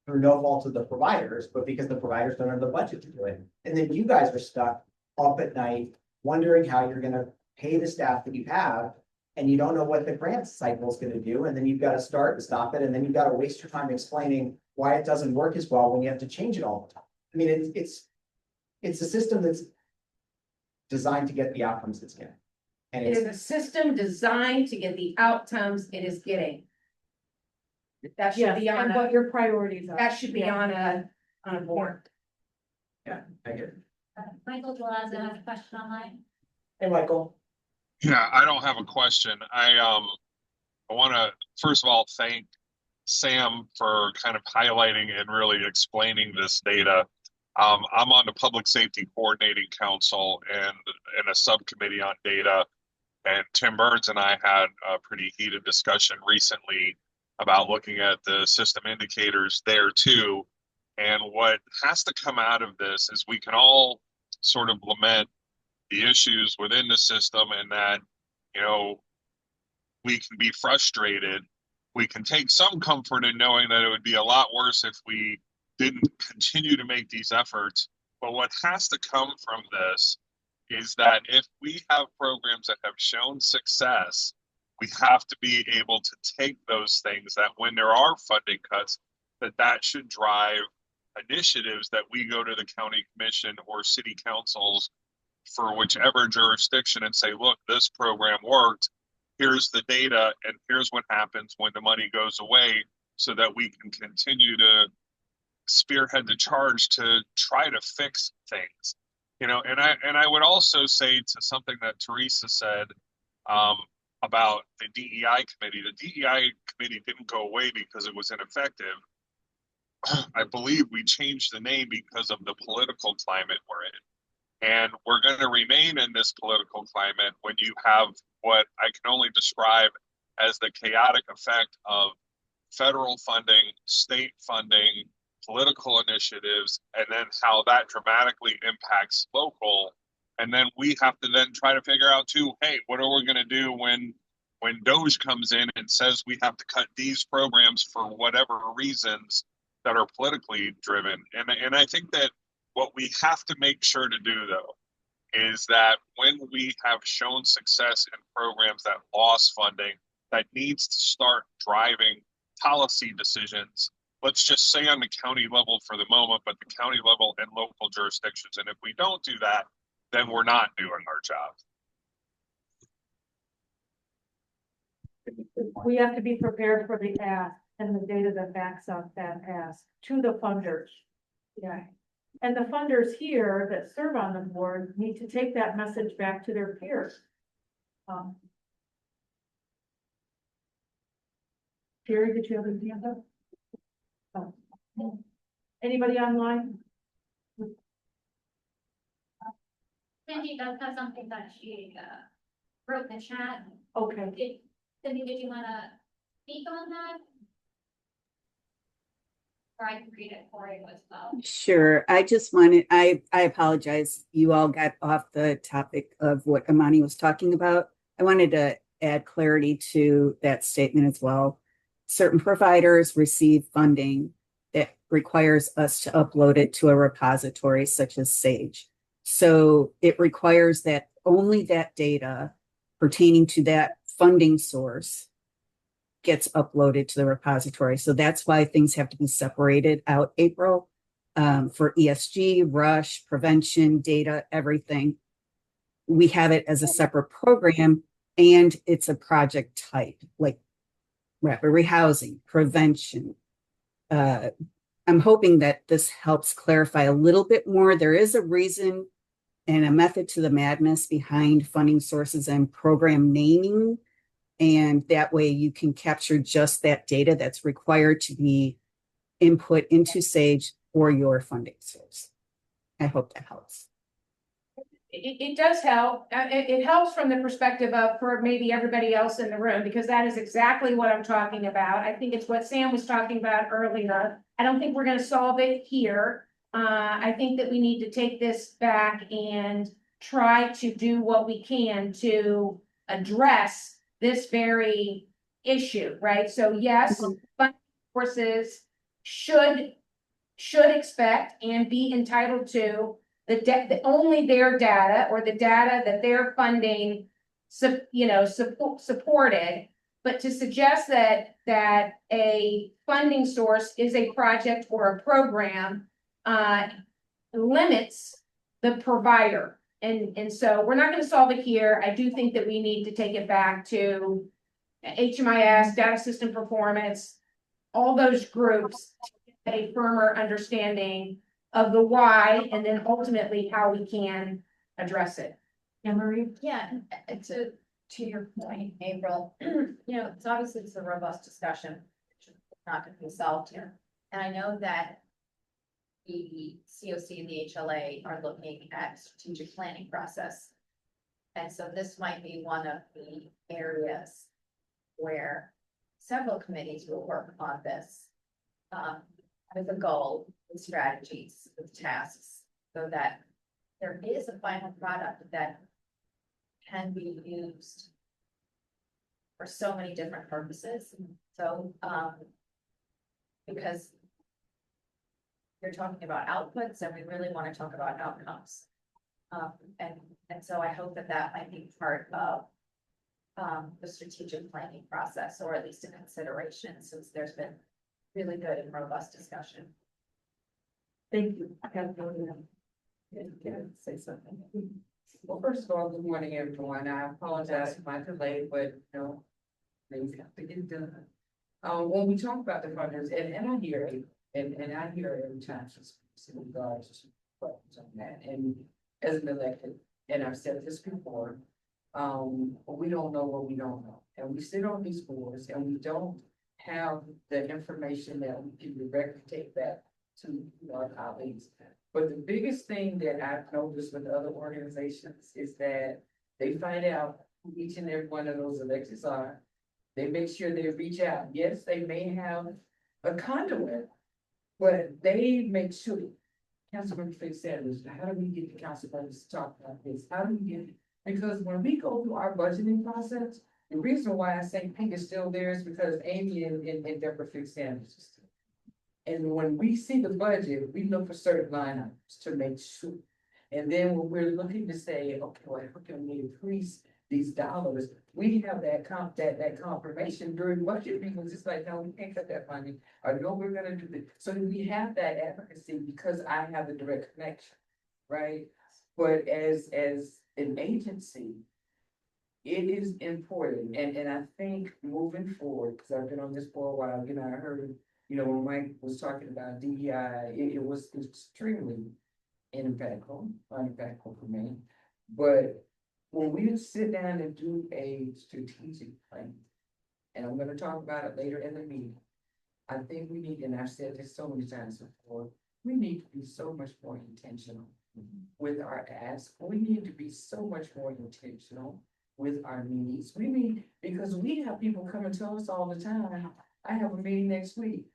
through no fault of the providers, but because the providers don't have the budget to do it. And then you guys are stuck up at night, wondering how you're gonna pay the staff that you have, and you don't know what the grant cycle is gonna do, and then you've got to start and stop it, and then you've got to waste your time explaining why it doesn't work as well when you have to change it all the time. I mean, it's a system that's designed to get the outcomes it's getting. And It is it's, a system designed to get the outcomes it is getting. That should Yes, be on and what a, your priorities are. that should be Yeah. on a board. yeah, I get it. Michael Delaza has a question online. Hey, Michael. Yeah, I don't have a question. I want to first of all thank Sam for kind of highlighting and really explaining this data. I'm on the Public Safety Coordinating Council and in a subcommittee on data. And Tim Burns and I had a pretty heated discussion recently about looking at the system indicators there too. And what has to come out of this is we can all sort of lament the issues within the system and that, you know, we can be frustrated. We can take some comfort in knowing that it would be a lot worse if we didn't continue to make these efforts. But what has to come from this is that if we have programs that have shown success, we have to be able to take those things that when there are funding cuts, that should drive initiatives that we go to the county commission or city councils for whichever jurisdiction and say, look, this program worked. Here's the data and here's what happens when the money goes away so that we can continue to spearhead the charge to try to fix things. You know, and I would also say to something that Teresa said about the DEI committee. The DEI committee didn't go away because it was ineffective. I believe we changed the name because of the political climate we're in. And we're going to remain in this political climate when you have what I can only describe as the chaotic effect of federal funding, state funding, political initiatives, and then how that dramatically impacts local. And then we have to then try to figure out too, hey, what are we going to do when DOJ comes in and says we have to cut these programs for whatever reasons that are politically driven. And I think that what we have to make sure to do though is that when we have shown success in programs that lost funding, that needs to start driving policy decisions. Let's just say on the county level for the moment, but the county level and local jurisdictions. And if we don't do that, then we're not doing our job. We have to be prepared for the ask and the data that backs up that ask to the funders. Yeah. And the funders here that serve on the board need to take that message back to their peers. Jerry, did you have anything on that? Oh. Anybody online? Cindy does have something that she wrote in the chat. Okay. Cindy, did you want to speak on that? Or I can read it for you as well. Sure. I just wanted, I apologize. You all got off the topic of what Amani was talking about. I wanted to add clarity to that statement as well. Certain providers receive funding that requires us to upload it to a repository such as Sage. So it requires that only that data pertaining to that funding source gets uploaded to the repository. So that's why things have to be separated out, April, for ESG, RUSH, prevention, data, everything. We have it as a separate program and it's a project type, like rapid rehousing, prevention. I'm hoping that this helps clarify a little bit more. There is a reason and a method to the madness behind funding sources and program naming. And that way you can capture just that data that's required to be input into Sage or your funding source. I hope that helps. It does help. It helps from the perspective of for maybe everybody else in the room, because that is exactly what I'm talking about. I think it's what Sam was talking about earlier. I don't think we're going to solve it here. I think that we need to take this back and try to do what we can to address this very issue, right? So yes, funding sources should should expect and be entitled to only their data or the data that they're funding, supported. But to suggest that a funding source is a project or a program, limits the provider. And so we're not going to solve it here. I do think that we need to take it back to HMIS, data system performance, all those groups to get a firmer understanding of the why, and then ultimately how we can address it. Anne-Marie? Yeah, to your point, April, it's obviously it's a robust discussion, which is not going to be solved here. And I know that the CoC and the HLA are looking at strategic planning process. And so this might be one of the areas where several committees will work on this with a goal, with strategies, with tasks, so that there is a final product that can be used for so many different purposes. So, because you're talking about outputs and we really want to talk about outcomes. And so I hope that might be part of the strategic planning process, or at least a consideration, since there's been really good and robust discussion. Thank you. Say something. Well, first of all, good morning, everyone. I apologize for my delay, but things have to get done. When we talk about the funders, and I hear it, and I hear it every time she's in regards to questions on that. And as an elected, and I've said this before, we don't know what we don't know. And we sit on these boards and we don't have the information that we can directly take back to our colleagues. But the biggest thing that I've noticed with other organizations is that they find out who each and every one of those electeds are. They make sure they reach out. Yes, they may have a conduit, but they make sure. Councilman Fitz said this, how do we get the council members to talk about this? How do we get, because when we go through our budgeting process, the reason why I say Pink is still there is because Amy and Deborah Fitz Sanders. And when we see the budget, we look for certain line items to make sure. And then when we're looking to say, okay, well, how can we increase these dollars? We have that confirmation during budget meetings. It's like, no, we can't cut that money. Or no, we're gonna do this. So we have that advocacy because I have a direct connection, right? But as an agency, it is important. And I think moving forward, because I've been on this for a while, I heard, when Mike was talking about DEI, it was extremely impactful for me. But when we sit down and do a strategic plan, and I'm gonna talk about it later in the meeting, I think we need, and I've said this so many times before, we need to be so much more intentional with our asks. We need to be so much more intentional with our needs. We need, because we have people coming to us all the time. I have a meeting next week.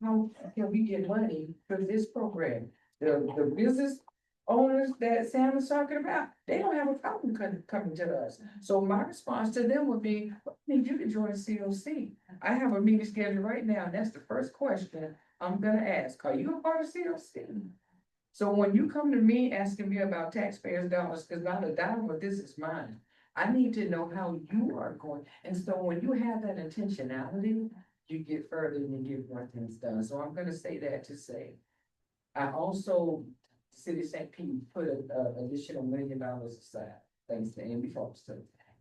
How can we get money for this program? The business owners that Sam is talking about, they don't have a problem coming to us. So my response to them would be, I need you to join CoC. I have a meeting scheduled right now, and that's the first question I'm gonna ask. Are you a part of CoC? So when you come to me asking me about taxpayers' dollars, because not a dime of this is mine, I need to know how you are going. And so when you have that intentionality, you get further and you get more things done. So I'm gonna say that to say, I also, City of St. Pete put an additional $1 million aside, thanks to Amy Foster.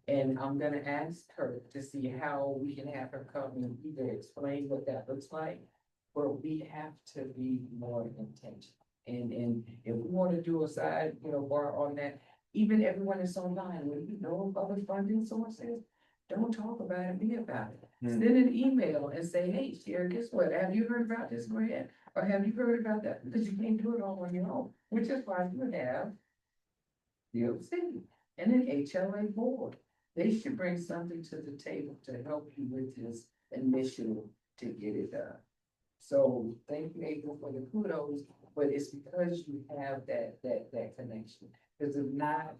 And I'm gonna ask her to see how we can have her come and either explain what that looks like, but we have to be more intentional. And if we want to do a side, bar on that, even everyone that's online, when you know of other funding sources, don't talk about it, be about it. Send an email and say, hey, Sherry, guess what? Have you heard about this grant? Or have you heard about that? Because you can't do it all on your own, which is why you have DOC and an HLA board. They should bring something to the table to help you with this initiative to get it done. So thank you, April, for the kudos, but it's because you have that connection. Because if not,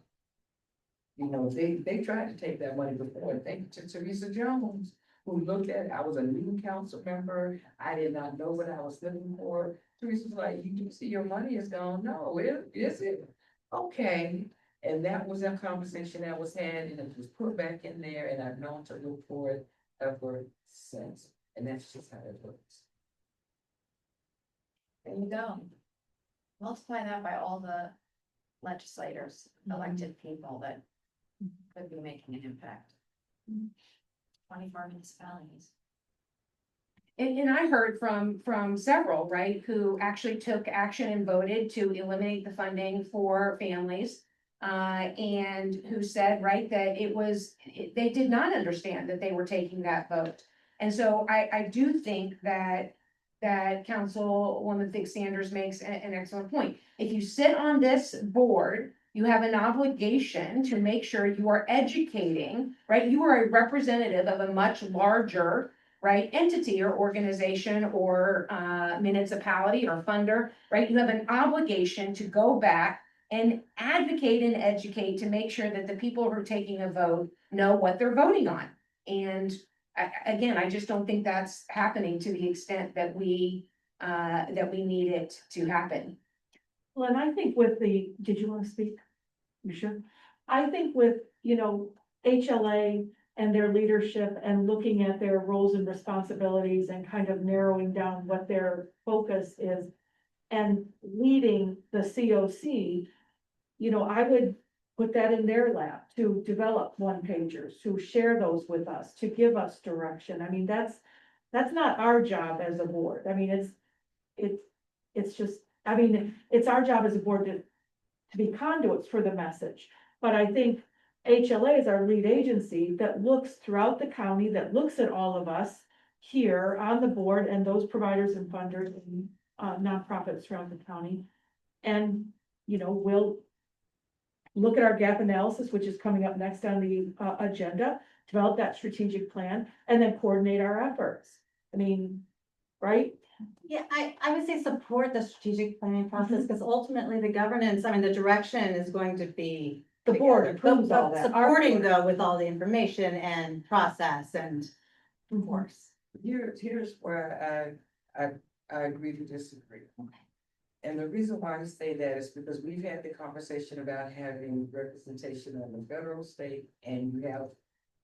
they tried to take that money before. Thank you to Teresa Jones who looked at it. I was a new council member. I did not know what I was looking for. Teresa was like, you do see your money is gone. No, is it? Okay. And that was a conversation that was had and it was put back in there and I've known to look for it ever since. And that's just how it works. There you go. Multiply that by all the legislators, elected people that could be making an impact. 24 municipalities. And I heard from several, right, who actually took action and voted to eliminate the funding for families. And who said, right, that they did not understand that they were taking that vote. And so I do think that Councilwoman Fig Sanders makes an excellent point. If you sit on this board, you have an obligation to make sure you are educating, right? You are a representative of a much larger, right, entity or organization or municipality or funder, right? You have an obligation to go back and advocate and educate to make sure that the people who are taking a vote know what they're voting on. And again, I just don't think that's happening to the extent that we need it to happen. Well, and I think did you want to speak? You sure? I think with, HLA and their leadership and looking at their roles and responsibilities and kind of narrowing down what their focus is and leading the CoC, I would put that in their lap to develop one-pagers, to share those with us, to give us direction. I mean, that's not our job as a board. I mean, it's just, I mean, it's our job as a board to be conduits for the message. But I think HLA is our lead agency that looks throughout the county, that looks at all of us here on the board and those providers and funders and nonprofits throughout the county. And, we'll look at our gap analysis, which is coming up next on the agenda, develop that strategic plan, and then coordinate our efforts. I mean, right? Yeah, I would say support the strategic planning process because ultimately the governance, I mean, the direction is going to be the board approves all that. Supporting though with all the information and process and of course. Here's where I agree to disagree. And the reason why I say that is because we've had the conversation about having representation on the federal, state, and you have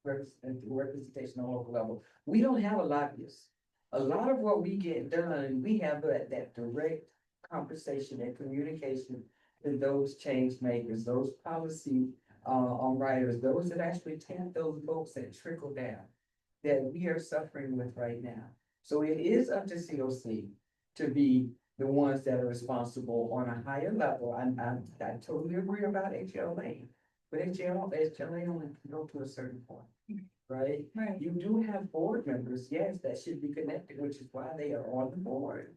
representation on local level. We don't have a lobbyist. A lot of what we get done, we have that direct conversation and communication with those change makers, those policy writers, those that actually tap those folks that trickle down that we are suffering with right now. So it is up to CoC to be the ones that are responsible on a higher level. I totally agree about HLA, but HLA only can go to a certain point, right? Right. You do have board members, yes, that should be connected, which is why they are on the board.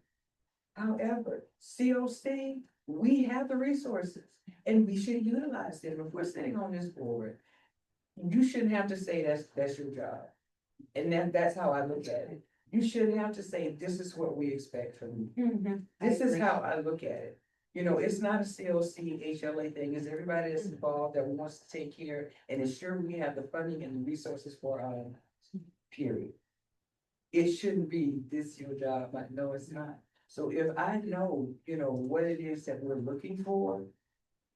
However, CoC, we have the resources and we should utilize them. If we're sitting on this board, you shouldn't have to say that's your job. And that's how I look at it. You shouldn't have to say, this is what we expect from you. This is how I look at it. It's not a CoC HLA thing. It's everybody that's involved that wants to take care and ensure we have the funding and the resources for our lives, period. It shouldn't be this your job. Like, no, it's not. So if I know, what it is that we're looking for,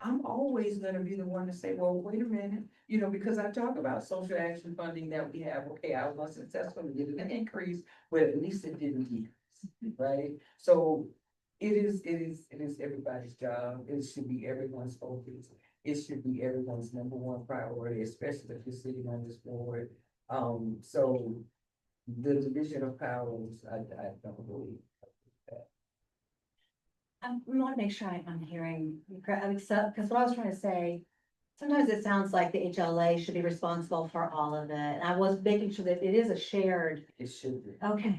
I'm always gonna be the one to say, well, wait a minute, because I talk about social action funding that we have. Okay, I was unsuccessful in getting an increase, but at least it didn't decrease, right? So it is everybody's job. It should be everyone's focus. It should be everyone's number one priority, especially if you're sitting on this board. So the division of powers, I don't believe. I want to make sure I'm hearing you correctly, because what I was trying to say, sometimes it sounds like the HLA should be responsible for all of it. And I was making sure that it is a shared. It should be. Okay,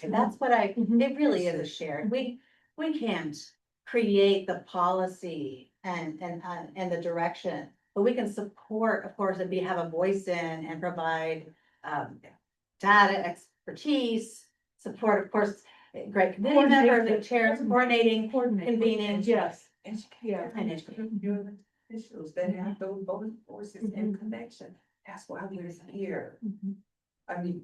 that's what it really is a shared. We can't create the policy and the direction, but we can support, of course, and have a voice in and provide data expertise, support, of course. Great committee member, the chairs, coordinating, convening. Yes. Yeah. And officials that have those voting forces and connection. That's why we're here. I mean,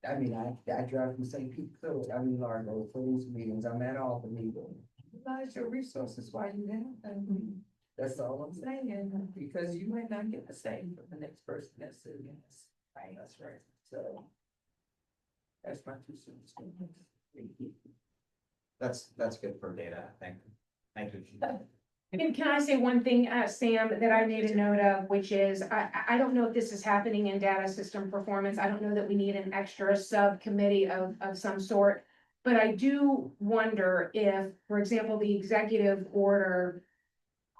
I mean, I drive from St. Pete, Largo for these meetings, I'm at all the meetings. Utilize your resources while you have them. That's all I'm saying, because you might not get the same from the next person that's sitting in this. Right, that's right, so. That's my 2 cents. That's good for data, thank you. And can I say one thing, Sam, that I made a note of, which is, I don't know if this is happening in data system performance. I don't know that we need an extra subcommittee of some sort. But I do wonder if, for example, the executive order,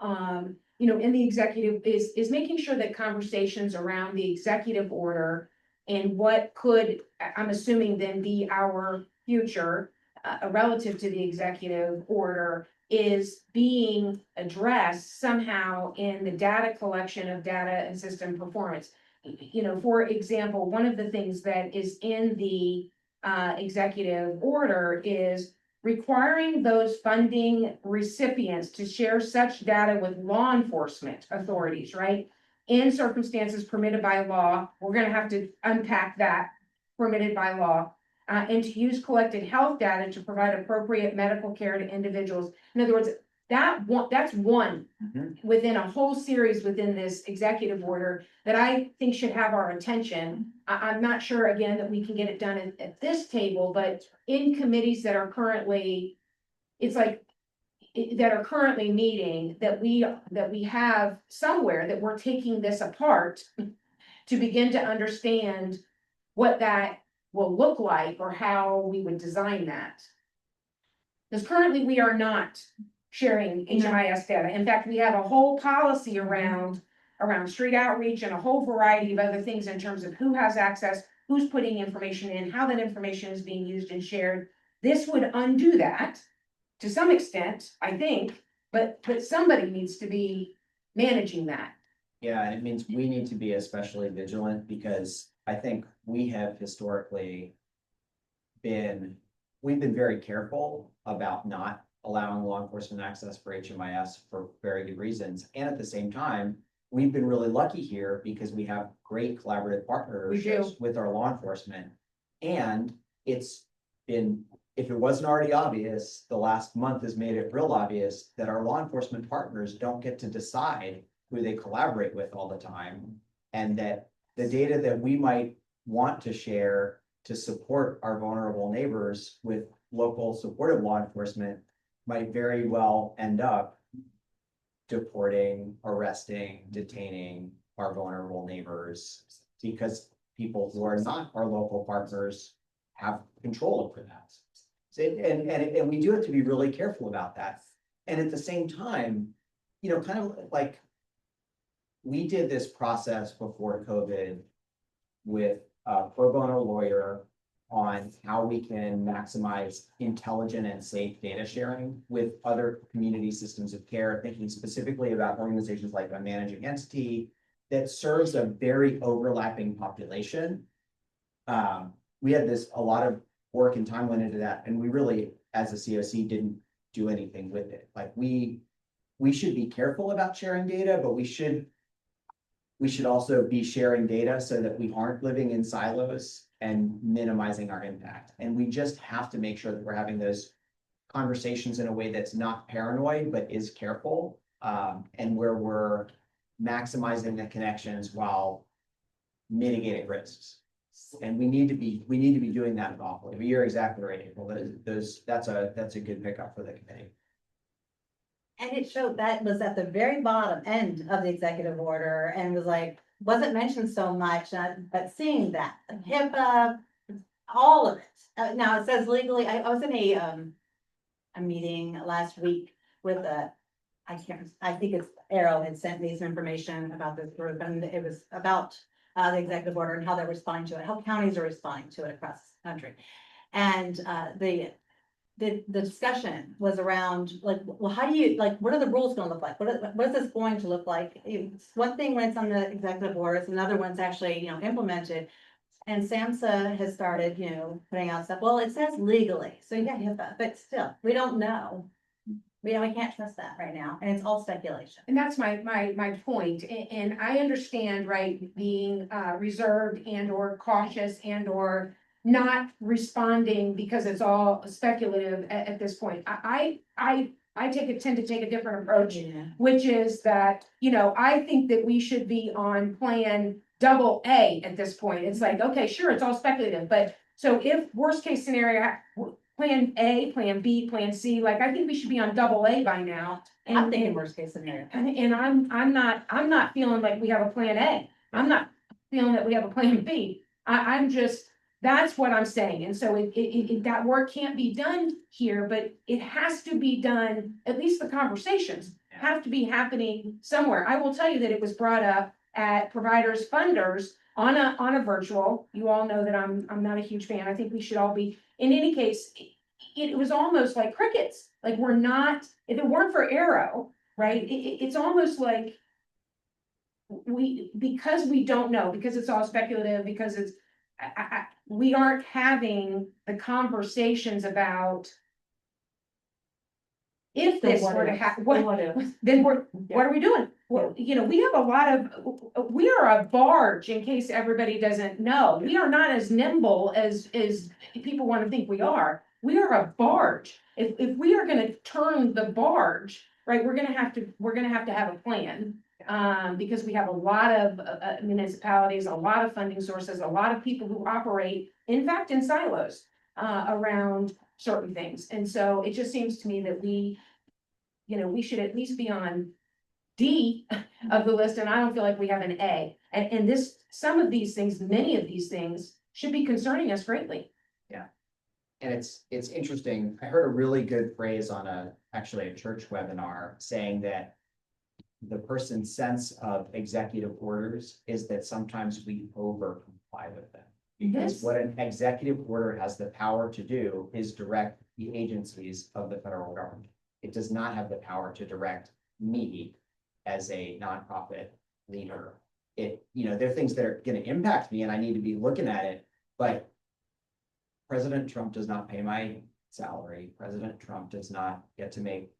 in the executive is making sure that conversations around the executive order and what could, I'm assuming then be our future, relative to the executive order, is being addressed somehow in the data collection of data and system performance. For example, one of the things that is in the executive order is requiring those funding recipients to share such data with law enforcement authorities, right? In circumstances permitted by law. We're going to have to unpack that, permitted by law. And to use collected health data to provide appropriate medical care to individuals. In other words, that's one within a whole series within this executive order that I think should have our attention. I'm not sure, again, that we can get it done at this table, but in committees that are currently, that are currently meeting, that we have somewhere that we're taking this apart to begin to understand what that will look like or how we would design that. Because currently we are not sharing HMIS data. In fact, we have a whole policy around street outreach and a whole variety of other things in terms of who has access, who's putting information in, how that information is being used and shared. This would undo that to some extent, I think, but somebody needs to be managing that. Yeah, and it means we need to be especially vigilant because I think we have historically we've been very careful about not allowing law enforcement access for HMIS for very good reasons. And at the same time, we've been really lucky here because we have great collaborative partnerships with our law enforcement. And it's been, if it wasn't already obvious, the last month has made it real obvious that our law enforcement partners don't get to decide who they collaborate with all the time. And that the data that we might want to share to support our vulnerable neighbors with local supportive law enforcement might very well end up deporting, arresting, detaining our vulnerable neighbors because people who are not our local partners have control over that. So, and we do have to be really careful about that. And at the same time, kind of like we did this process before COVID with a pro bono lawyer on how we can maximize intelligent and safe data sharing with other community systems of care, thinking specifically about organizations like a managing entity that serves a very overlapping population. We had a lot of work and time went into that, and we really, as a CoC, didn't do anything with it. Like we should be careful about sharing data, but we should also be sharing data so that we aren't living in silos and minimizing our impact. And we just have to make sure that we're having those conversations in a way that's not paranoid, but is careful, and where we're maximizing the connections while mitigating risks. And we need to be doing that thoughtfully. But you're exactly right, April. That's a good pickup for the committee. And it showed that was at the very bottom end of the executive order and was wasn't mentioned so much, but seeing that HIPAA, all of it. Now it says legally, I was in a meeting last week with I think it's Arrow had sent me some information about this group, and it was about the executive order and how they're responding to it, how counties are responding to it across the country. And the discussion was around well, how do you what are the rules going to look like? What is this going to look like? It's one thing when it's on the executive order, it's another one's actually implemented. And SAMHSA has started putting out stuff. Well, it says legally, so yeah, HIPAA, but still, we don't know. We can't trust that right now, and it's all speculation. And that's my point. And I understand, right, being reserved and or cautious and or not responding because it's all speculative at this point. I tend to take a different approach, which is that, you know, I think that we should be on plan AA at this point. It's like, okay, sure, it's all speculative, but so if worst case scenario, plan A, plan B, plan C, like, I think we should be on AA by now. I'm thinking worst case scenario. And I'm not feeling like we have a plan A. I'm not feeling that we have a plan B. I'm just, that's what I'm saying. And so that work can't be done here, but it has to be done, at least the conversations have to be happening somewhere. I will tell you that it was brought up at providers funders on a virtual. You all know that I'm not a huge fan. I think we should all be, in any case, it was almost like crickets. Like, we're not, if it weren't for Arrow, right? It's almost like because we don't know, because it's all speculative, because it's, we aren't having the conversations about if this were to happen, then what are we doing? Well, you know, we have a lot of, we are a barge, in case everybody doesn't know. We are not as nimble as people want to think we are. We are a barge. If we are gonna turn the barge, right, we're gonna have to have a plan. Because we have a lot of municipalities, a lot of funding sources, a lot of people who operate, in fact, in silos around certain things. And so it just seems to me that we should at least be on D of the list, and I don't feel like we have an A. And some of these things, many of these things should be concerning us greatly. Yeah. And it's interesting. I heard a really good phrase on actually a church webinar saying that the person's sense of executive orders is that sometimes we over comply with them. Because what an executive order has the power to do is direct the agencies of the federal government. It does not have the power to direct me as a nonprofit leader. There are things that are going to impact me and I need to be looking at it, but President Trump does not pay my salary. President Trump does not get to make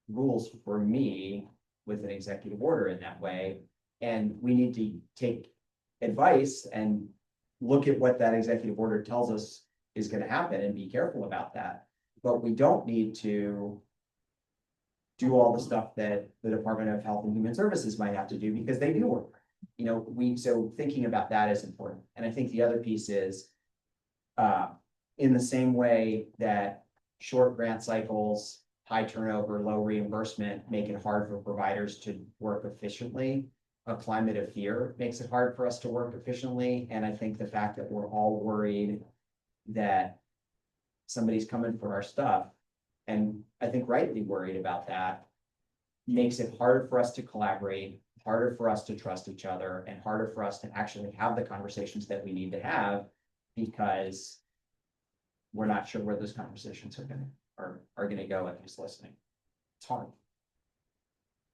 rules for me with an executive order in that way. And we need to take advice and look at what that executive order tells us is going to happen and be careful about that. But we don't need to do all the stuff that the Department of Health and Human Services might have to do because they do work. So thinking about that is important. And I think the other piece is in the same way that short grant cycles, high turnover, low reimbursement make it hard for providers to work efficiently. A climate of fear makes it hard for us to work efficiently. And I think the fact that we're all worried that somebody's coming for our stuff, and I think rightly worried about that, makes it harder for us to collaborate, harder for us to trust each other, and harder for us to actually have the conversations that we need to have because we're not sure where those conversations are gonna go and who's listening. It's hard.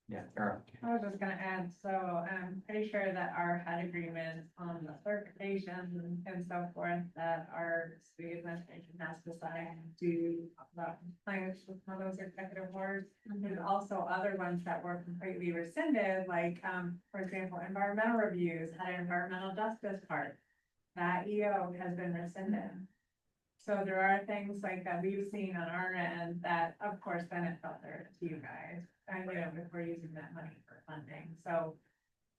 Yeah, Sarah. I was just gonna add, so I'm pretty sure that our HUD agreements on the certification and so forth that our city administration has decided to talk about compliance with some of those executive orders. There's also other ones that were completely rescinded, like for example, environmental reviews had an environmental justice part. That EO has been rescinded. So there are things like that we've seen on our end that, of course, then it filtered to you guys. And if we're using that money for funding. So,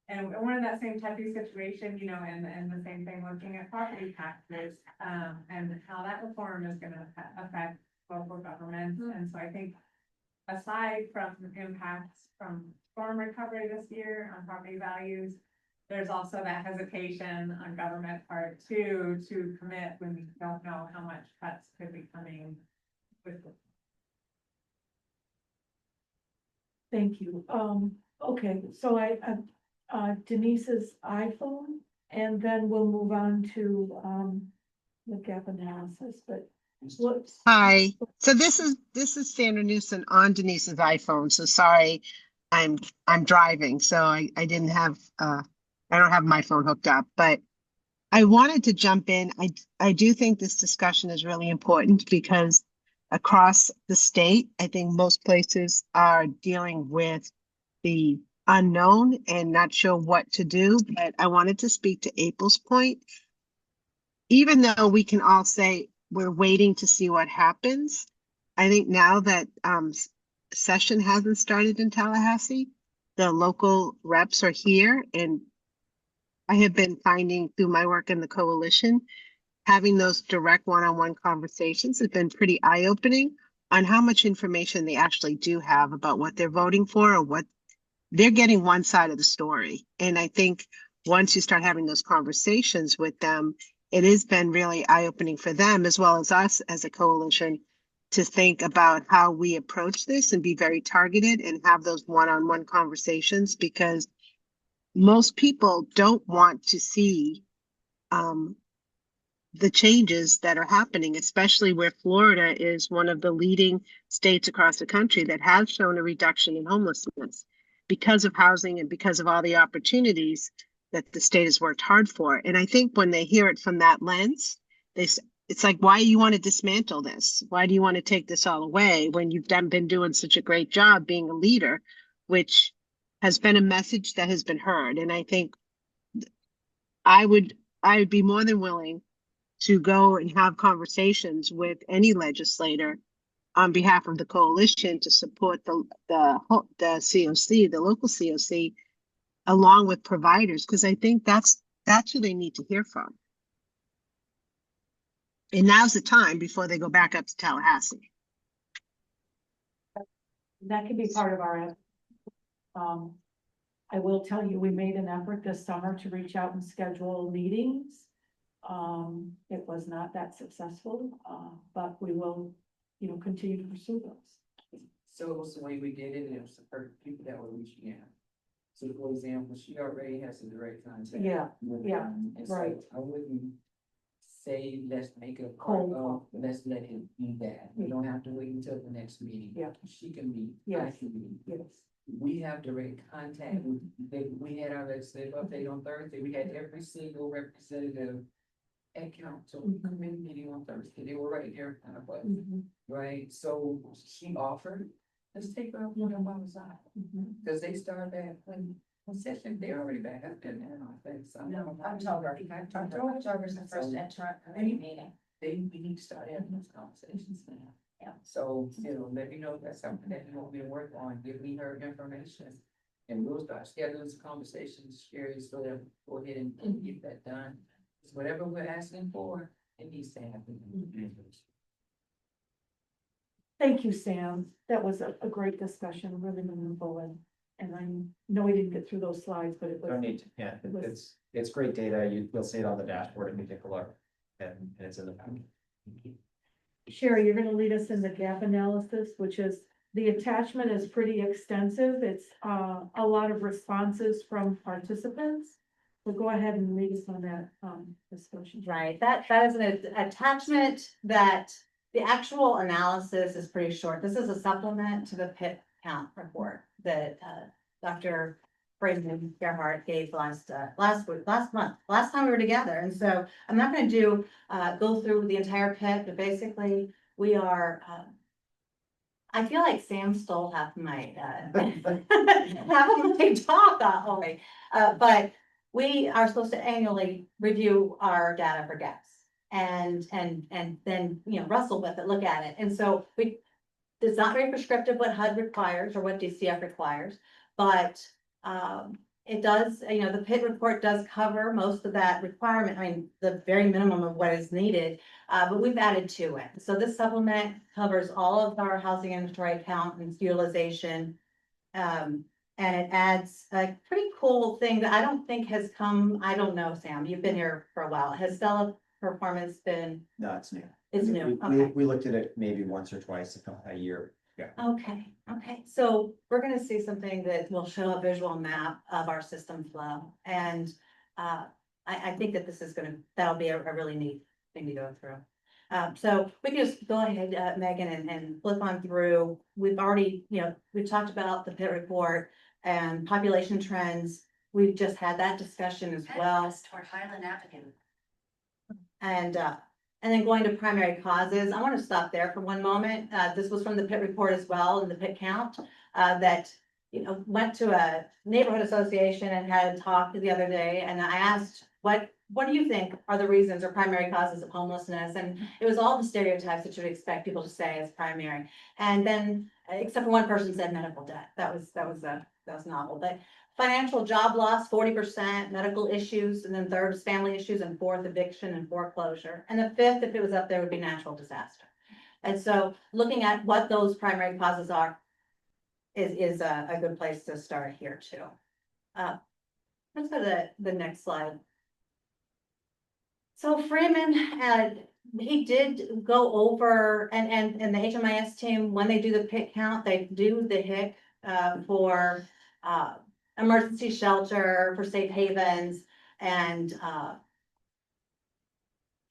and we're in that same type of situation, and the same thing looking at property taxes, and how that reform is gonna affect local governments. And so I think aside from impacts from storm recovery this year on property values, there's also that hesitation on government part too, to commit when we don't know how much cuts could be coming with. Thank you. Okay, so I Denise's iPhone, and then we'll move on to the gap analysis, but whoops. Hi, so this is Sandra Newsom on Denise's iPhone. So sorry, I'm driving, so I didn't have I don't have my phone hooked up, but I wanted to jump in. I do think this discussion is really important because across the state, I think most places are dealing with the unknown and not sure what to do. But I wanted to speak to April's point even though we can all say we're waiting to see what happens, I think now that session hasn't started in Tallahassee, the local reps are here, and I have been finding through my work in the coalition, having those direct one-on-one conversations has been pretty eye-opening on how much information they actually do have about what they're voting for or what they're getting one side of the story. And I think once you start having those conversations with them, it has been really eye-opening for them as well as us as a coalition to think about how we approach this and be very targeted and have those one-on-one conversations, because most people don't want to see the changes that are happening, especially where Florida is one of the leading states across the country that has shown a reduction in homelessness because of housing and because of all the opportunities that the state has worked hard for. And I think when they hear it from that lens, it's like, why do you want to dismantle this? Why do you want to take this all away when you've been doing such a great job being a leader, which has been a message that has been heard. And I think I would be more than willing to go and have conversations with any legislator on behalf of the coalition to support the COC, the local COC, along with providers, because I think that's who they need to hear from. And now's the time before they go back up to Tallahassee. That can be part of our I will tell you, we made an effort this summer to reach out and schedule meetings. It was not that successful, but we will, continue to pursue those. So it was the way we did it, and it was the perfect people that were reaching out. So for example, she already has a direct contact. Yeah, with yeah, them, and so right. I wouldn't say, let's make it a Cold part call. of, let's let it be that. We don't have to wait until the next meeting. Yeah. She can meet, I Yes. can meet. Yes. We have direct contact. We had our legislative update on Thursday. We had every single representative at council committee meeting on Thursday. They were right there kind of, right? So she offered, let's take her up one of our side. Because they started back when session, they're already back up there now, I think. So No, October is the first interim committee meeting. we need to start having those conversations now. Yeah. So, let me know if that's something that you want me to work on, give me her information. And we'll start scheduling some conversations, Sherry, so that we'll go ahead and get that done. Because whatever we're asking for, it needs to happen. Thank you, Sam. That was a great discussion, really meaningful, and I know we didn't get through those slides, but it was. Don't need to, yeah, It was- it's great data. You'll see it on the dashboard if you take a look, and it's in the packet. Sherry, you're gonna lead us in the gap analysis, which is, the attachment is pretty extensive. It's a lot of responses from participants. So go ahead and lead us on that discussion. Right, that is an attachment that the actual analysis is pretty short. This is a supplement to the PIT count report that Dr. Braden Gerhardt gave last month, last time we were together. And so I'm not going to go through the entire PIT, but basically we are, I feel like Sam stole half of my talk only, but we are supposed to annually review our data for gaps and then, wrestle with it, look at it. And so it's not very prescriptive what HUD requires or what DCF requires, but it does, the PIT report does cover most of that requirement. I mean, the very minimum of what is needed, but we've added to it. So this supplement covers all of our housing inventory count and utilization. And it adds a pretty cool thing that I don't think has come, I don't know, Sam, you've been here for a while. Has Stella performance been? No, it's new. It's new, We- okay. We looked at it maybe once or twice a year. Yeah. Okay, so we're gonna see something that will show a visual map of our system flow. And I think that this is that'll be a really neat thing to go through. So we can just go ahead, Megan, and flip on through. We've already, we've talked about the PIT report and population trends. We've just had that discussion as well. Toward Highland Avenue. And then going to primary causes, I want to stop there for one moment. This was from the PIT report as well, and the PIT count, that, went to a neighborhood association and had a talk the other day, and I asked what do you think are the reasons or primary causes of homelessness? And it was all the stereotypes that you'd expect people to say as primary. And then, except for one person said medical debt. That was novel. But financial job loss, 40%, medical issues, and then third is family issues, and fourth, eviction and foreclosure. And the fifth, if it was up there, would be natural disaster. And so looking at what those primary causes are is a good place to start here too. Let's go to the next slide. So Freeman he did go over and the HMIS team, when they do the PIC count, they do the HIC for emergency shelter, for safe havens, and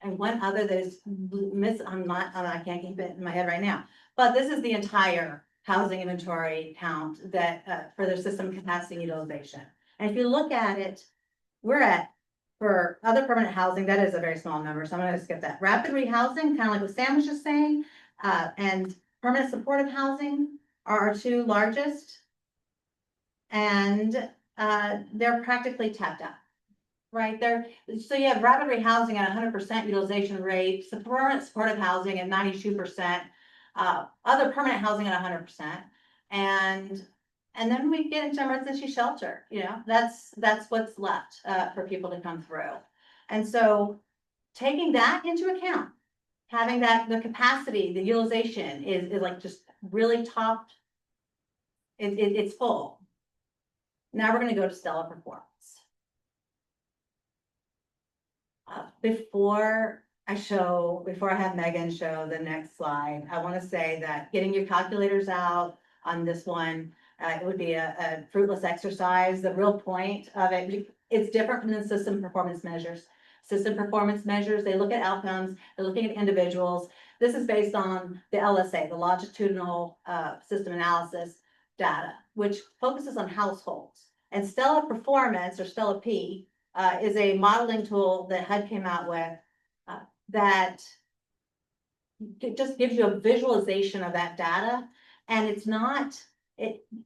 one other that is I can't keep it in my head right now. But this is the entire housing inventory count that for their system capacity utilization. And if you look at it, we're at, for other permanent housing, that is a very small number, so I'm gonna skip that. Rapid rehousing, kind of like what Sam was just saying, and permanent supportive housing are our two largest. And they're practically tapped out, right? So you have rapid rehousing at 100% utilization rate, permanent supportive housing at 92%, other permanent housing at 100%, and then we get into emergency shelter. You know, that's what's left for people to come through. And so taking that into account, having that, the capacity, the utilization is like just really topped. It's full. Now we're going to go to stellar performance. Before I have Megan show the next slide, I want to say that getting your calculators out on this one, it would be a fruitless exercise. The real point of it, it's different from the system performance measures. System performance measures, they look at outcomes, they're looking at individuals. This is based on the LSA, the longitudinal system analysis data, which focuses on households. And stellar performance, or stellar P, is a modeling tool that HUD came out with that it just gives you a visualization of that data. And it's not,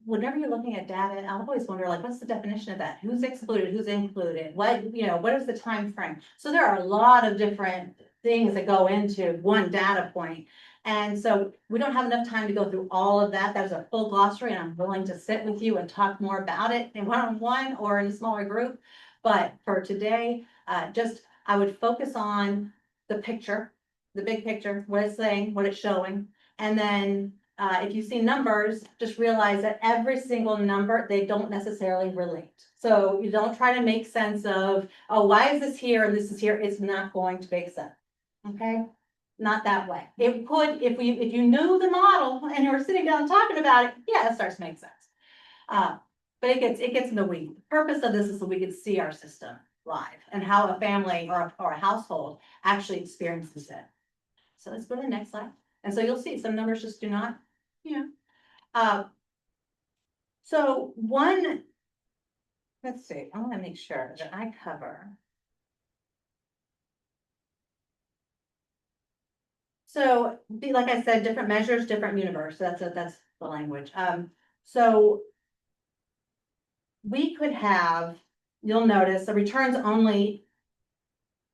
whenever you're looking at data, I always wonder, like, what's the definition of that? Who's excluded, who's included? What is the time frame? So there are a lot of different things that go into one data point. And so we don't have enough time to go through all of that. There's a full glossary, and I'm willing to sit with you and talk more about it in one-on-one or in a smaller group. But for today, I would focus on the picture, the big picture, what it's saying, what it's showing. And then if you see numbers, just realize that every single number, they don't necessarily relate. So you don't try to make sense of, oh, why is this here and this is here? It's not going to make sense. Okay? Not that way. It could, if you knew the model and you were sitting down talking about it, yeah, it starts to make sense. But it gets in the weeds. The purpose of this is so we can see our system live and how a family or a household actually experiences it. So let's go to the next slide. And so you'll see some numbers just do not, so let's see, I want to make sure that I cover. So like I said, different measures, different universe. That's the language. So we could have, you'll notice the returns only,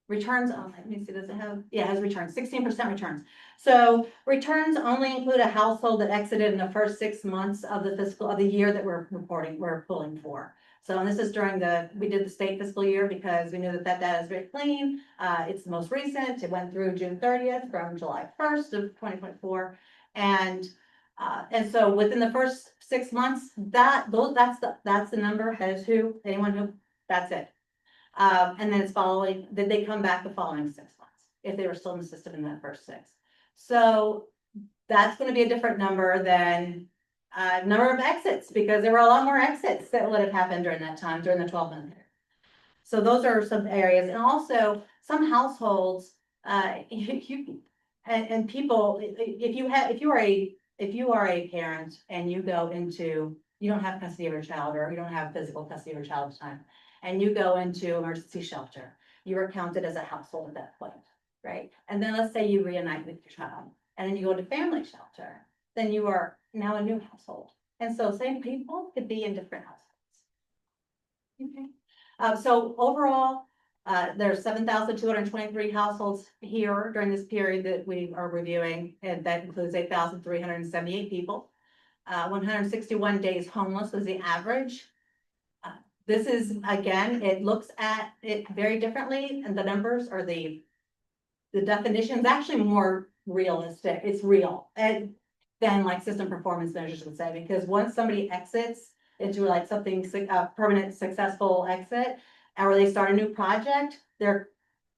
let me see, does it have, yeah, it has returns, 16% returns. So returns only include a household that exited in the first 6 months of the year that we're pulling for. So, and this is during we did the state fiscal year because we knew that data is very clean. It's the most recent. It went through June 30th from July 1st of 2024. And so within the first 6 months, that's the number, has who, anyone who, that's it. And then it's following, then they come back the following 6 months if they were still in the system in that first 6. So that's going to be a different number than number of exits, because there were a lot more exits that would have happened during that time, during the 12-month period. So those are some areas. And also some households, and people, if you are a parent and you go into, you don't have custody of your child, or you don't have physical custody of your child at the time, and you go into emergency shelter, you are counted as a household at that point, right? And then let's say you reunite with your child, and then you go to family shelter, then you are now a new household. And so same people could be in different households. Okay. So overall, There's 7,223 households here during this period that we are reviewing, and that includes 8,378 people. 161 days homeless was the average. This is, again, it looks at it very differently, and the numbers or the definition is actually more realistic. It's real, and than like system performance measures would say, because once somebody exits into like something, permanent successful exit, or they start a new project,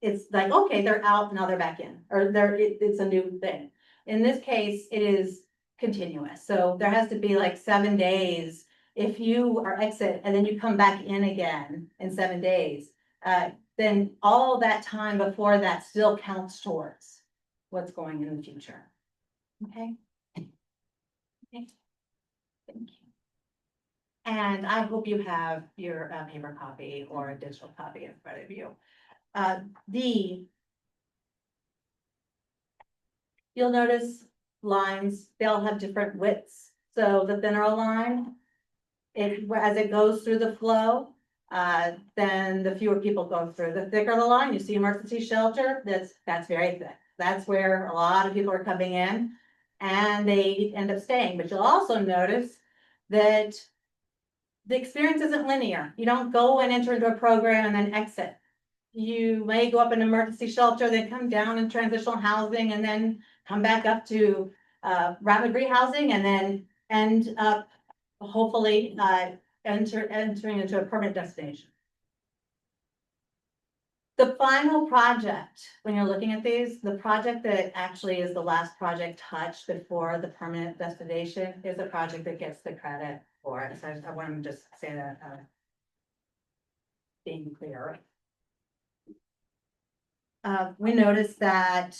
it's like, okay, they're out, now they're back in, or it's a new thing. In this case, it is continuous. So there has to be like 7 days. If you are exit and then you come back in again in 7 days, then all that time before that still counts towards what's going in the future. Okay. Okay. Thank you. And I hope you have your paper copy or a digital copy in front of you. You'll notice lines, they all have different widths. So the thinner a line, as it goes through the flow, then the fewer people go through. The thicker the line, you see emergency shelter, that's very thick. That's where a lot of people are coming in and they end up staying. But you'll also notice that the experience isn't linear. You don't go and enter into a program and then exit. You may go up in emergency shelter, then come down in transitional housing, and then come back up to rapid rehousing, and then end up hopefully entering into a permanent destination. The final project, when you're looking at these, the project that actually is the last project touched before the permanent destination is the project that gets the credit for it. So I want to just say that, being clear. We noticed that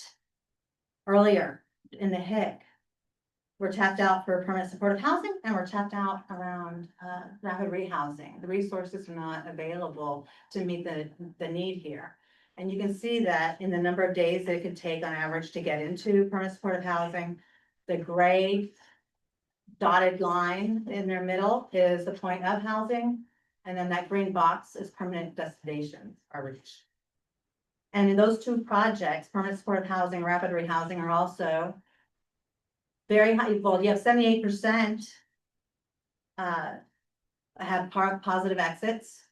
earlier in the HIC, we're tapped out for permanent supportive housing, and we're tapped out around rapid rehousing. The resources are not available to meet the need here. And you can see that in the number of days that it could take on average to get into permanent supportive housing. The gray dotted line in their middle is the point of housing, and then that green box is permanent destinations are reached. And in those two projects, permanent supportive housing, rapid rehousing, are also very high. Well, you have 78% have positive exits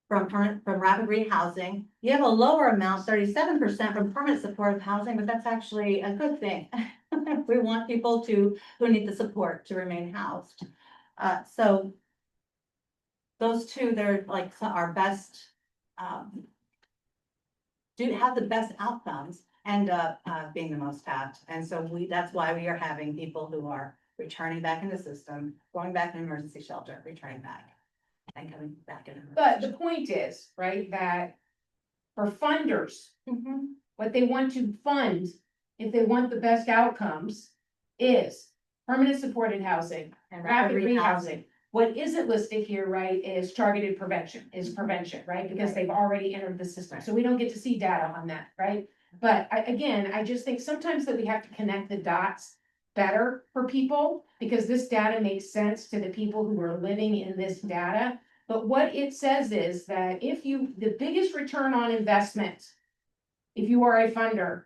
from rapid rehousing. You have a lower amount, 37% from permanent supportive housing, but that's actually a good thing. We want people who need the support to remain housed. So those two, they're like our best, do have the best outcomes, end up being the most tapped. And so that's why we are having people who are returning back in the system, going back in emergency shelter, returning back, and coming back in. But the point is, right, that for funders, what they want to fund, if they want the best outcomes, is permanent supported housing and rapid rehousing. What isn't listed here, right, is targeted prevention, right? Because they've already entered the system. So we don't get to see data on that, right? But again, I just think sometimes that we have to connect the dots better for people, because this data makes sense to the people who are living in this data. But what it says is that the biggest return on investment, if you are a funder,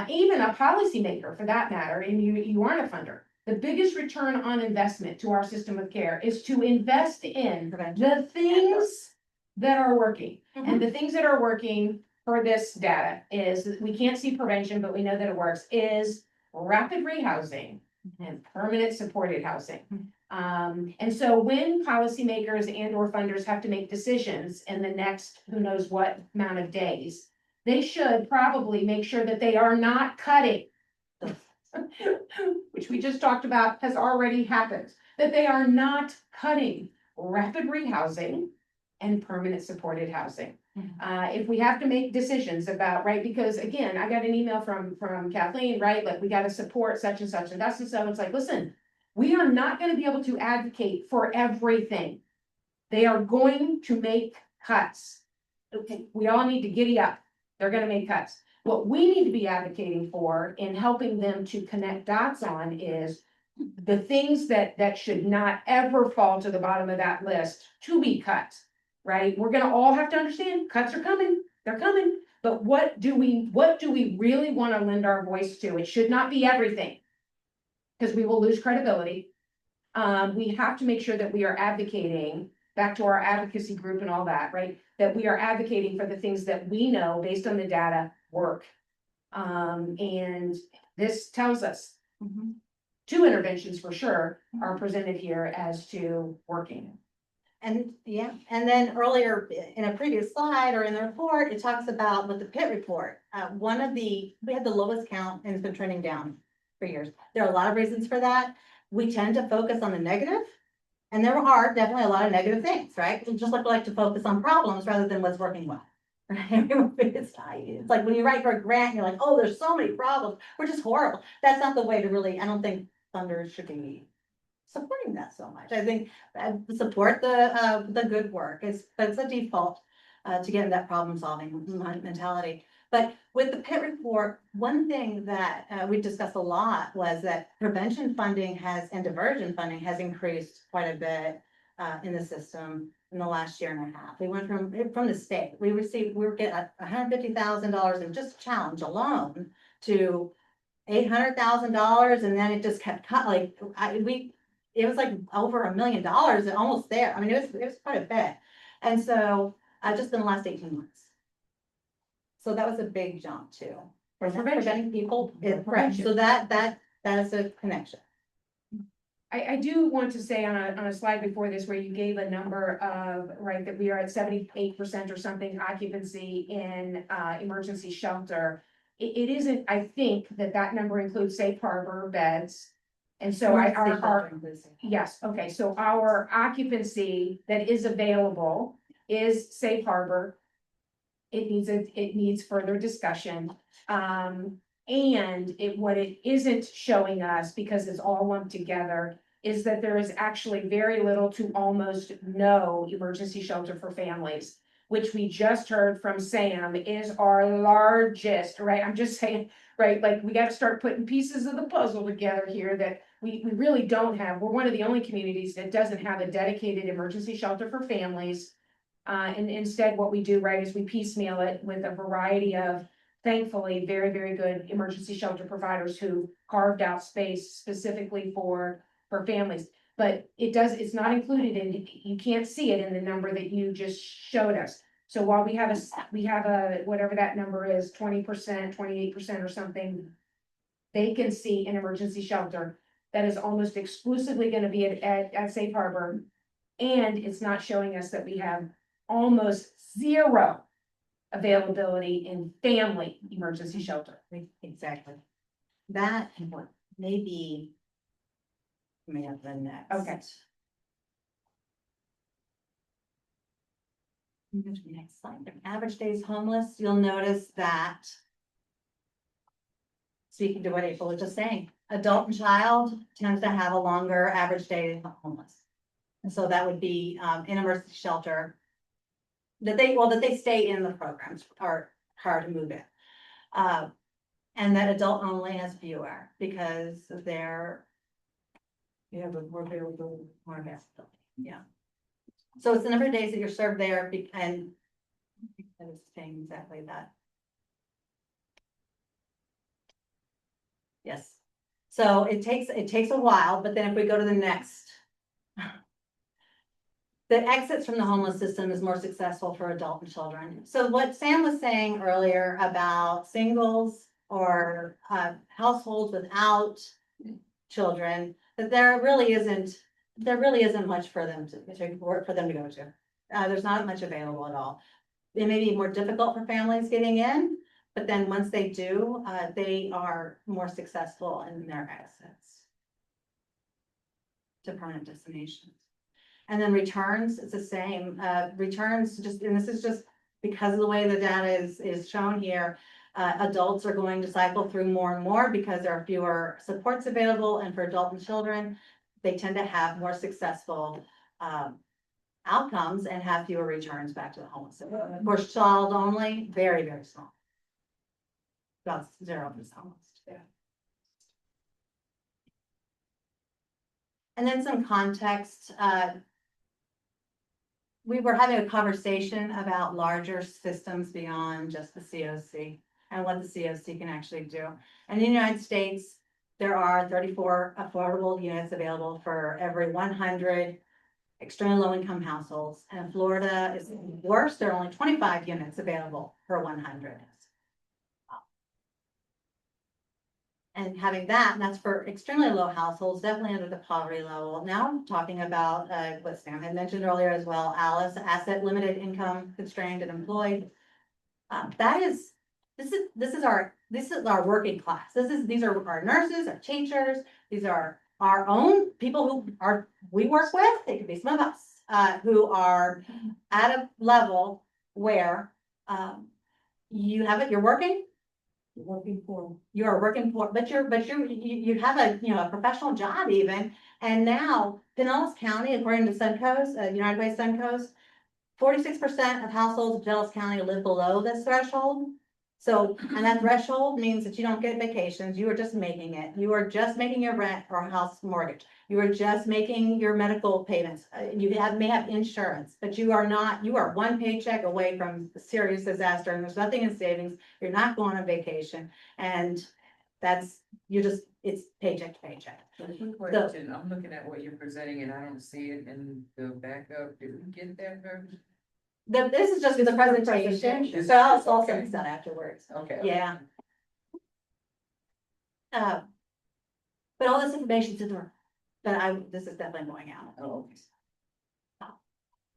even a policymaker for that matter, and you aren't a funder, the biggest return on investment to our system of care is to invest in the things that are working. And the things that are working for this data is, we can't see prevention, but we know that it works, is rapid rehousing and permanent supported housing. And so when policymakers and or funders have to make decisions in the next who knows what amount of days, they should probably make sure that they are not cutting, which we just talked about has already happened, that they are not cutting rapid rehousing and permanent supported housing. If we have to make decisions about, right, because again, I got an email from Kathleen, right, like we got to support such and such, and that's, and so it's like, listen, we are not going to be able to advocate for everything. They are going to make cuts. Okay, we all need to giddy up. They're going to make cuts. What we need to be advocating for in helping them to connect dots on is the things that should not ever fall to the bottom of that list to be cut, right? We're going to all have to understand cuts are coming. they're coming. But what do we really want to lend our voice to? It should not be everything. Because we will lose credibility. We have to make sure that we are advocating, back to our advocacy group and all that, right? That we are advocating for the things that we know based on the data work. And this tells us 2 interventions for sure are presented here as to working. And yeah, and then earlier in a previous slide or in the report, it talks about with the PIT report, we had the lowest count and it's been trending down for years. There are a lot of reasons for that. We tend to focus on the negative, and there are definitely a lot of negative things, right? We just like to focus on problems rather than what's working well. Right? It's like when you write for a grant, and you're like, oh, there's so many problems, which is horrible. That's not the way to really, I don't think Thunder should be supporting that so much. I think support the good work, but it's a default to get in that problem solving mentality. But with the PIT report, one thing that we discussed a lot was that prevention funding and diversion funding has increased quite a bit in the system in the last year and a half. We went from the state, we were getting $150,000 in just challenge alone to $800,000, and then it just kept cut. It was like over $1 million, almost there. I mean, it was quite a bit, and so just in the last 18 months. So that was a big jump too. For preventing people, correct. So that is a connection. I do want to say on a slide before this where you gave a number of, right, that we are at 78% or something occupancy in emergency shelter. It isn't, I think that number includes safe harbor beds. And so yes, okay, so our occupancy that is available is safe harbor. It needs further discussion. And what it isn't showing us, because it's all lumped together, is that there is actually very little to almost no emergency shelter for families, which we just heard from Sam is our largest, right? I'm just saying, right, like we got to start putting pieces of the puzzle together here that we really don't have. We're one of the only communities that doesn't have a dedicated emergency shelter for families. And instead what we do, right, is we piecemeal it with a variety of, thankfully, very, very good emergency shelter providers who carved out space specifically for families. But it's not included in, you can't see it in the number that you just showed us. So while we have a whatever that number is, 20%, 28% or something vacancy in emergency shelter, that is almost exclusively going to be at Safe Harbor. And it's not showing us that we have almost zero availability in family emergency shelter. Exactly. That maybe may have been next. Okay. Go to the next slide. Average days homeless, you'll notice that, speaking to what April was just saying, adult and child tends to have a longer average day homeless. And so that would be in emergency shelter that they stay in the programs are hard to move in. And that adult only has fewer because they're more available, more availability. Yeah. So it's the number of days that you're served there, and it's saying exactly that. Yes. So it takes a while, but then if we go to the next, the exits from the homeless system is more successful for adult and children. So what Sam was saying earlier about singles or households without children, that there really isn't much for them to go to. There's not much available at all. It may be more difficult for families getting in, but then once they do, they are more successful in their exits to permanent destinations. And then returns, it's the same. Returns and this is just because of the way the data is shown here. Adults are going to cycle through more and more because there are fewer supports available, and for adult and children, they tend to have more successful outcomes and have fewer returns back to the homeless. Of course, child only, very, very small. About 0% almost. Yeah. And then some context. we were having a conversation about larger systems beyond just the CoC and what the CoC can actually do. And in the United States, there are 34 affordable units available for every 100 extremely low-income households. And Florida is worse. There are only 25 units available per 100. And having that, and that's for extremely low households, definitely under the poverty level. Now I'm talking about what Sam had mentioned earlier as well, Alice, asset limited, income constrained and employed. This is our working class. These are our nurses, our teachers. These are our own people we work with. They could be some of us who are at a level where you're working. You are working for, but you have a professional job even. And now Pinellas County, according to Suncoast, United Way Suncoast, 46% of households in Pinellas County live below this threshold. So, and that threshold means that you don't get vacations. You are just making it. You are just making your rent or house mortgage. You are just making your medical payments. You may have insurance, but you are one paycheck away from serious disaster, and there's nothing in savings. You're not going on vacation. And it's paycheck to paycheck. Quick question, I'm looking at what you're presenting and I don't see it in the backup. Did we get that version? This is just the presentation, so I'll send this out afterwards. Okay. Yeah. But all this information's in there, but this is definitely going out. Oh, okay.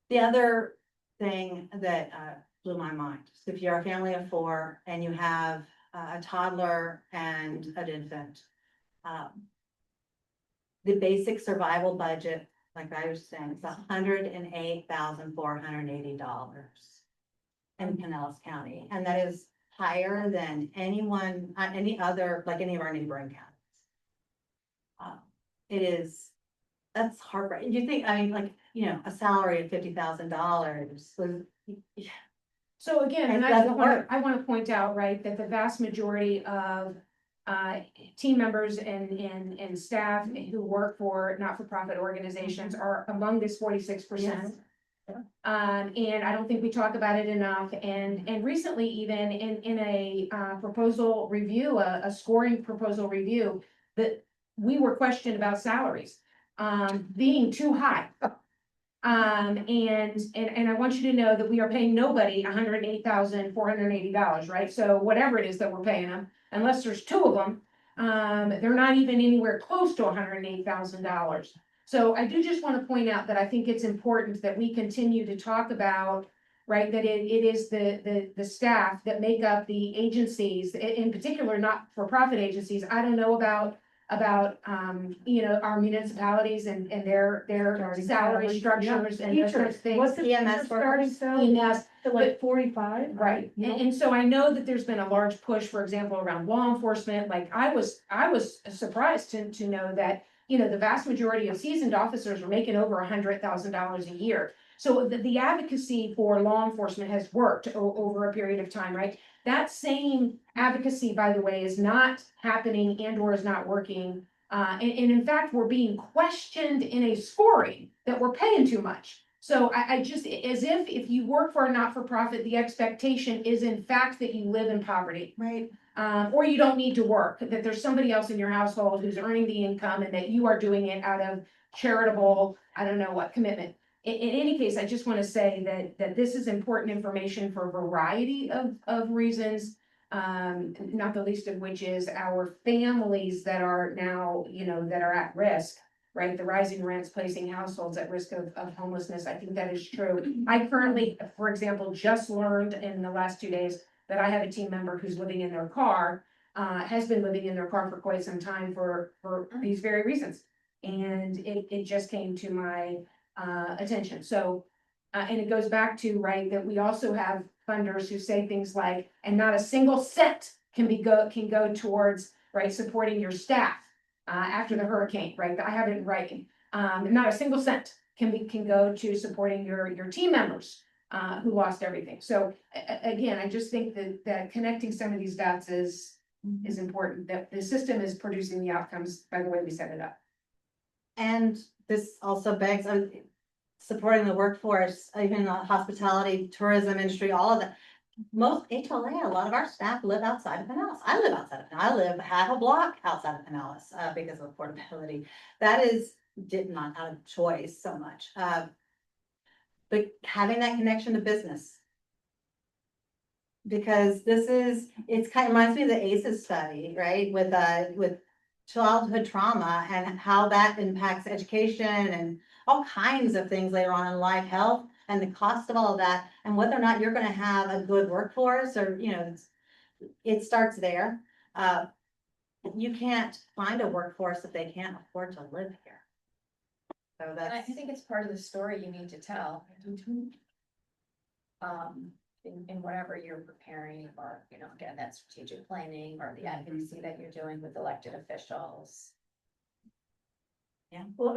The other thing that blew my mind, so if you're a family of 4 and you have a toddler and an infant, the basic survival budget, like I was saying, it's $108,480 in Pinellas County, and that is higher than any of our neighboring counties. That's heartbreaking. You think, a salary of $50,000 So again, and doesn't work. I want to point out, right, that the vast majority of team members and staff who work for not-for-profit organizations are among this 46%. And I don't think we talk about it enough. And recently, even in a proposal review, a scoring proposal review, that we were questioned about salaries being too high. And I want you to know that we are paying nobody $108,480, right? So whatever it is that we're paying them, unless there's 2 of them, they're not even anywhere close to $108,000. So I do just want to point out that I think it's important that we continue to talk about, right, that it is the staff that make up the agencies, in particular, not-for-profit agencies. I don't know about our municipalities and their salary structures and those sorts of things. What's the EMS starting workers? salary? EMS, Like 45? right. And so I know that there's been a large push, for example, around law enforcement. Like I was surprised to know that, the vast majority of seasoned officers are making over $100,000 a year. So the advocacy for law enforcement has worked over a period of time, right? That same advocacy, by the way, is not happening and or is not working. And in fact, we're being questioned in a scoring that we're paying too much. So I just, as if you work for a not-for-profit, the expectation is in fact that you live in poverty. Right. Or you don't need to work, that there's somebody else in your household who's earning the income and that you are doing it out of charitable, I don't know what, commitment. In any case, I just want to say that this is important information for a variety of reasons, not the least of which is our families that are now, that are at risk, right? The rising rents placing households at risk of homelessness. I think that is true. I currently, for example, just learned in the last 2 days that I have a team member who's living in their car, has been living in their car for quite some time for these very reasons. And it just came to my attention. So, and it goes back to, right, that we also have funders who say things like, and not a single cent can go towards, right, supporting your staff after the hurricane, right? I have it in writing. Not a single cent can go to supporting your team members who lost everything. So again, I just think that connecting some of these dots is important, that the system is producing the outcomes by the way we set it up. And this also begs, supporting the workforce, even the hospitality, tourism industry, all of that. Most HLA, a lot of our staff live outside of Pinellas. I live outside of Pinellas. I live half a block outside of Pinellas because of affordability. That is not out of choice so much. But having that connection to business. Because it's kind of reminds me of the ACEs study, right? With childhood trauma and how that impacts education and all kinds of things later on in life, health, and the cost of all of that, and whether or not you're going to have a good workforce or, it starts there. You can't find a workforce if they can't afford to live here. So And I think it's part of the story you need to tell. In whatever you're preparing, or, again, that strategic planning or the advocacy that you're doing with elected officials. Yeah. Well,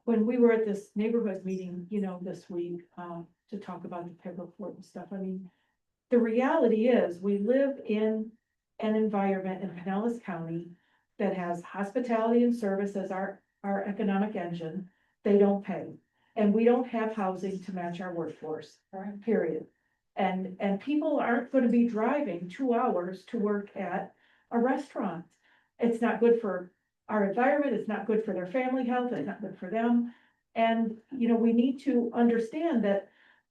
when we were at this neighborhood meeting, this week, to talk about the peg report and stuff, I mean, the reality is we live in an environment in Pinellas County that has hospitality and service as our economic engine. They don't pay, and we don't have housing to match our workforce, period. And people aren't going to be driving 2 hours to work at a restaurant. It's not good for our environment. It's not good for their family health. It's not good for them. And, we need to understand that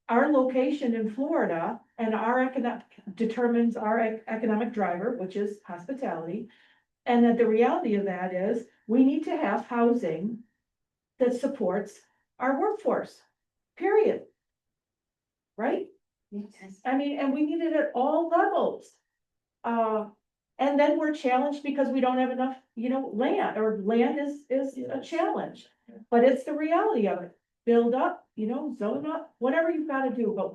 our location in Florida and our economic determines our economic driver, which is hospitality. And that the reality of that is we need to have housing that supports our workforce, period. Right? Yes. I mean, and we need it at all levels. And then we're challenged because we don't have enough, land, or land is a challenge. But it's the reality of it. Build up, zone up, whatever you've got to do, but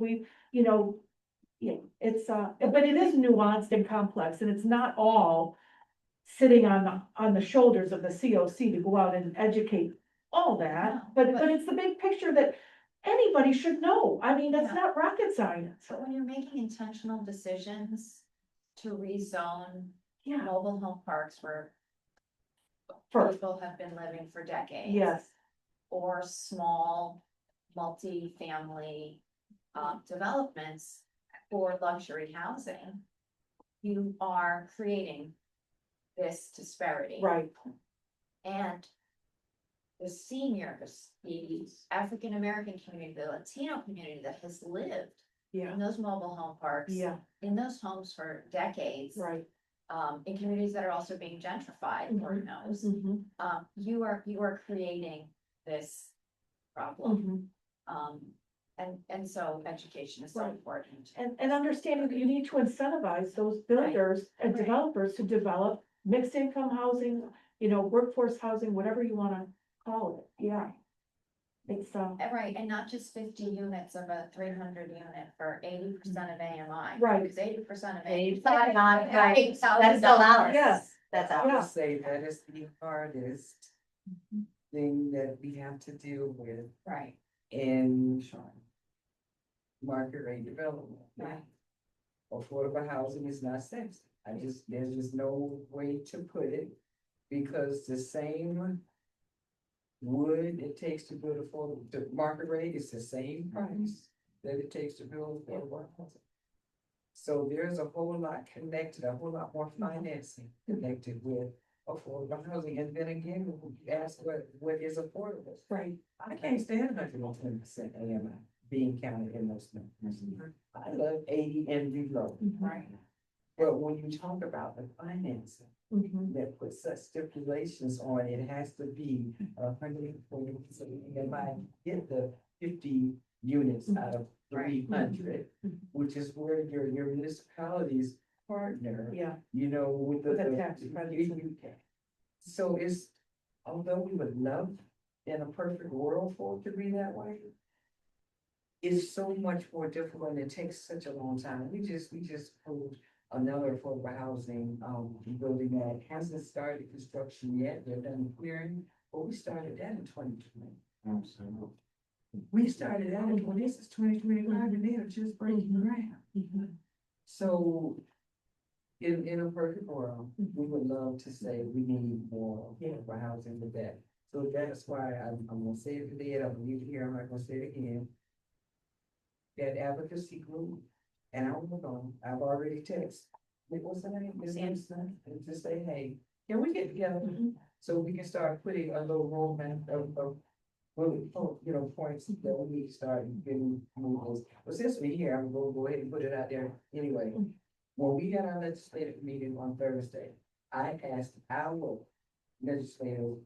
it's but it is nuanced and complex, and it's not all sitting on the shoulders of the CoC to go out and educate all that, but it's the big picture that anybody should know. I mean, that's not rocket science. But when you're making intentional decisions to rezone mobile home parks where people have been living for decades. Yes. Or small multi-family developments for luxury housing, you are creating this disparity. Right. And the seniors, the African American community, the Latino community that has lived in those mobile home parks, in those homes for decades, right? In communities that are also being gentrified, Lord knows, you are creating this problem. And so education is so important. And understanding that you need to incentivize those builders and developers to develop mixed income housing, workforce housing, whatever you want to call it. Yeah. It's right, and not just 50 units of a 300 unit for 80% of AMI. Right. Because 80% of AMI, AMI, right. That's still ours. Yes. That's I would ours. say that is the hardest thing that we have to deal with. Right. In market rate development. Right. Affordable housing is not sexy. There's just no way to put it, because the same wood it takes to build affordable, the market rate is the same price that it takes to build affordable housing. So there's a whole lot connected, a whole lot more financing connected with affordable housing. And then again, when you ask what is affordable, right? I can't stand 120% AMI being counted in those numbers. I love 80 and below. Right. But when you talk about the financing that puts such stipulations on, it has to be 120% AMI, get the 50 units out of 300, which is where your municipalities partner. With the tax credits. So although we would love in a perfect world for it to be that way, it's so much more difficult, and it takes such a long time. We just approved another affordable housing building that hasn't started construction yet. They're done clearing, but we started that in 2020. Absolutely. We started that in this is 2025, and they are just breaking ground. So in a perfect world, we would love to say we need more affordable housing with that So that's why I'm gonna say it today, and I'm gonna leave it here, I'm not gonna say it again. That advocacy group, and I will go, I've already texted. What's her name? Ms. Anderson, and just say, hey, can we get together? So we can start putting a little roadmap of points that we need to start getting moving. But since we're here, I'm gonna go ahead and put it out there anyway. When we had our legislative meeting on Thursday, I asked our legislators,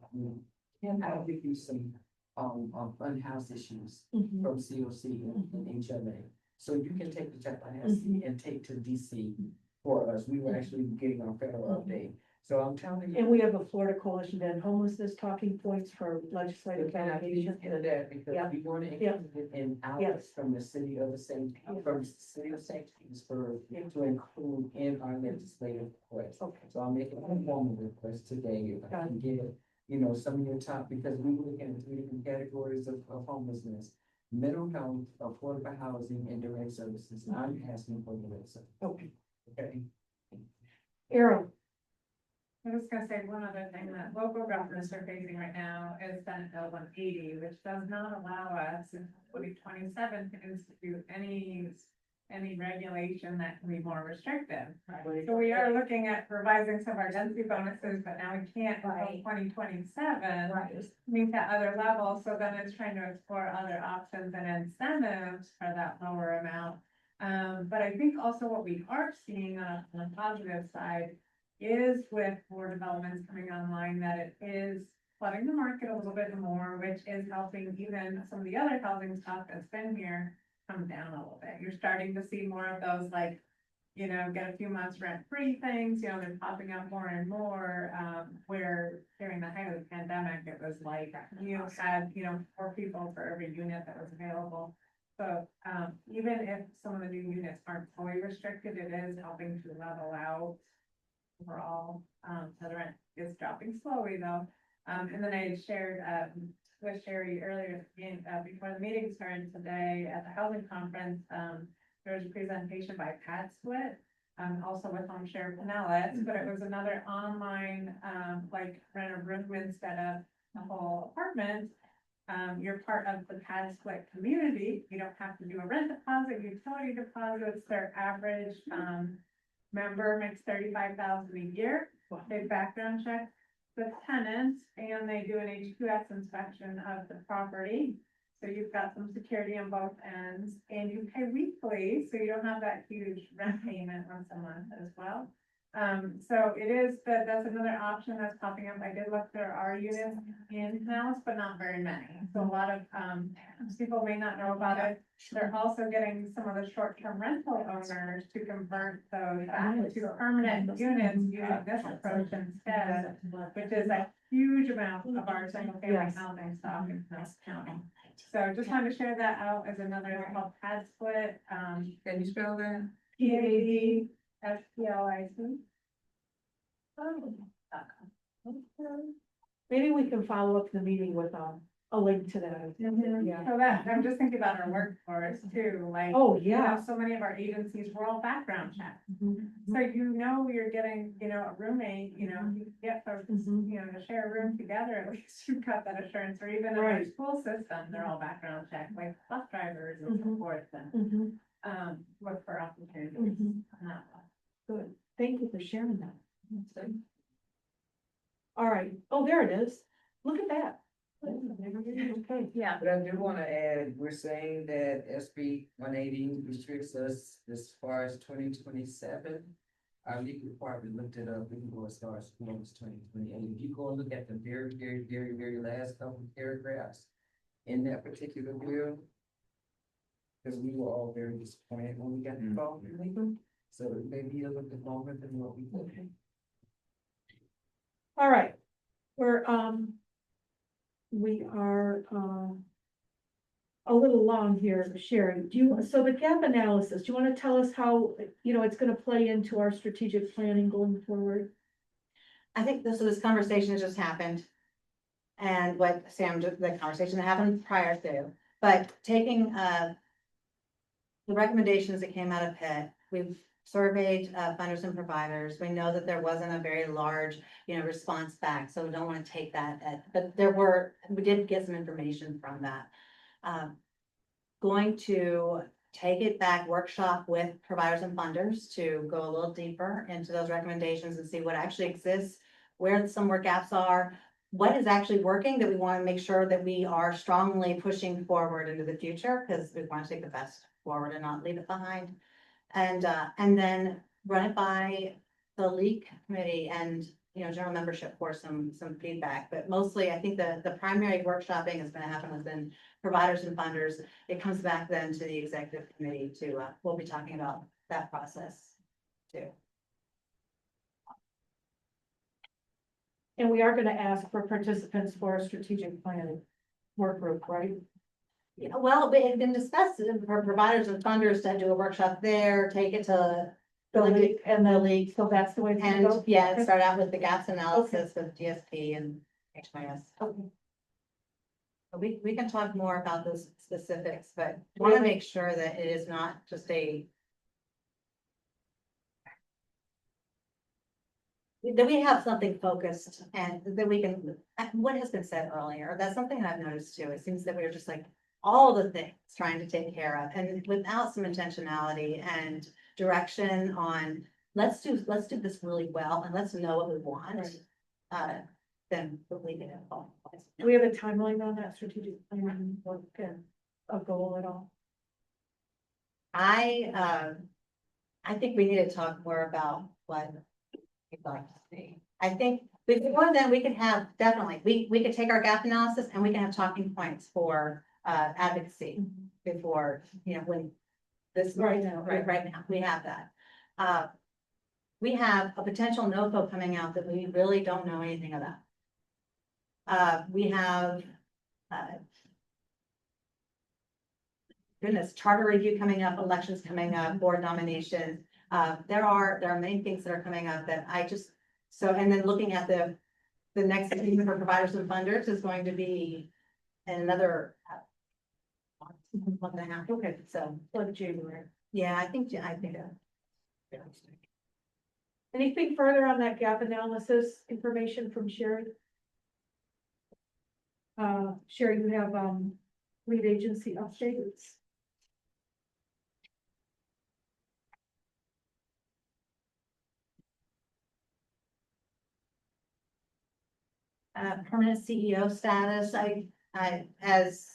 can I give you some unhoused issues from CoC and HMA? So you can take the Tallahassee and take to DC for us. We were actually getting our federal update. So I'm telling you. And we have a Florida Coalition to End Homelessness talking points for legislative Can I get validation. into that because we want to include it in ours from the city of St. Petersburg to include in our legislative request. Okay. So I'm making a formal request today. If I can get, some of your top, because we look at 3 different categories of homelessness: mental health, affordable housing, and direct services. I'm asking for direct services. Okay. Okay. Aaron. I was gonna say one other thing that local governments are facing right now is Senate Bill 180, which does not allow us in 2027 to institute any regulation that can be more restrictive. Right. So we are looking at revising some of our density bonuses, but now we can't until 2027 meet that other level. So then it's trying to explore other options and incentives for that lower amount. But I think also what we are seeing on the positive side is with more developments coming online, that it is flooding the market a little bit more, which is helping even some of the other housing stuff that's been here come down a little bit. You're starting to see more of those, like, get a few months rent-free things, they're popping up more and more, where during the height of the pandemic, it was like, you had, 4 people for every unit that was available. So, even if some of the new units aren't fully restricted, it is helping to level out overall. So the rent is dropping slowly though. And then I shared with Sherry earlier before the meeting started today at the housing conference. There was a presentation by Pad Split, also with Home Share Pinellas, but it was another online like rent a room instead of a whole apartment. You're part of the Pad Split community. You don't have to do a rent deposit, utility deposits. Their average member makes $35,000 a year. They background check the tenant and they do an H2S inspection of the property. So you've got some security on both ends and you pay weekly, so you don't have that huge rent payment once a month as well. So it is that's another option that's popping up. I did look, there are units in house, but not very many. So a lot of people may not know about it. They're also getting some of the short-term rental owners to convert those back to permanent units using this approach instead, which is a huge amount of our single-family housing stock in Pinellas County. So just wanted to share that out as another called Pad Split. Can you spell that? PADSPLIC. Maybe we can follow up the meeting with a link to that. Yeah. So that, I'm just thinking about our workforce too, like. Oh, yeah. So many of our agencies were all background checked. So you're getting, a roommate, you get folks, to share a room together, at least you've got that assurance, or even in our school system, they're all background checked, like bus drivers and so forth, and look for opportunities. Good, thank you for sharing that. All right, oh, there it is, look at that. Okay, yeah. But I do want to add, we're saying that SB 180 restricts us as far as 2027. Our legal department looked it up, we can go as far as 2028. If you go and look at the very, very, very, very last couple of paragraphs in that particular bill, because we were all very disappointed when we got involved in legal. So it may be a little bit longer than what we thought. All right, we are a little long here, Sharon. So the gap analysis, do you want to tell us how, it's going to play into our strategic planning going forward? I think this conversation has just happened. And what the conversation that happened prior to, but taking the recommendations that came out of PIT, we've surveyed funders and providers. We know that there wasn't a very large, response back, so we don't want to take that. But we did get some information from that. Going to take it back, workshop with providers and funders to go a little deeper into those recommendations and see what actually exists, where some more gaps are, what is actually working that we want to make sure that we are strongly pushing forward into the future, because we want to take the best forward and not leave it behind. And then run it by the league committee and, general membership for some feedback. But mostly, I think the primary workshopping is going to happen within providers and funders. It comes back then to the executive committee we'll be talking about that process too. And we are gonna ask for participants for a strategic planning work group, right? Yeah, well, it had been discussed for providers and funders to do a workshop there, take it to The league and the league. So that's the way. it's gonna And go? yeah, Okay. start out with the gaps analysis with DSP and HMIS. Okay. We can talk more about those specifics, but want to make sure that it is not just that we have something focused and that we can, what has been said earlier, that's something I've noticed too. It seems that we're just like all the things trying to take care of and without some intentionality and direction on, let's do this really well and let's know what we want. Then we can involve. Do we have a timeline on that strategic plan work and a goal at all? I think we need to talk more about what we'd like to see. I think before then, we could have, definitely, we could take our gap analysis and we can have talking points for advocacy before, when this. Right now, Right now, we have that. We have a potential NOFO coming out that we really don't know anything about. We have charter review coming up, elections coming up, board nominations. There are many things that are coming up that and then looking at the next meeting for providers and funders is going to be another month and a half. Okay, So like January. yeah, I think. Anything further on that gap analysis information from Sherry? Sherry, you have lead agency updates. Permanent CEO status, as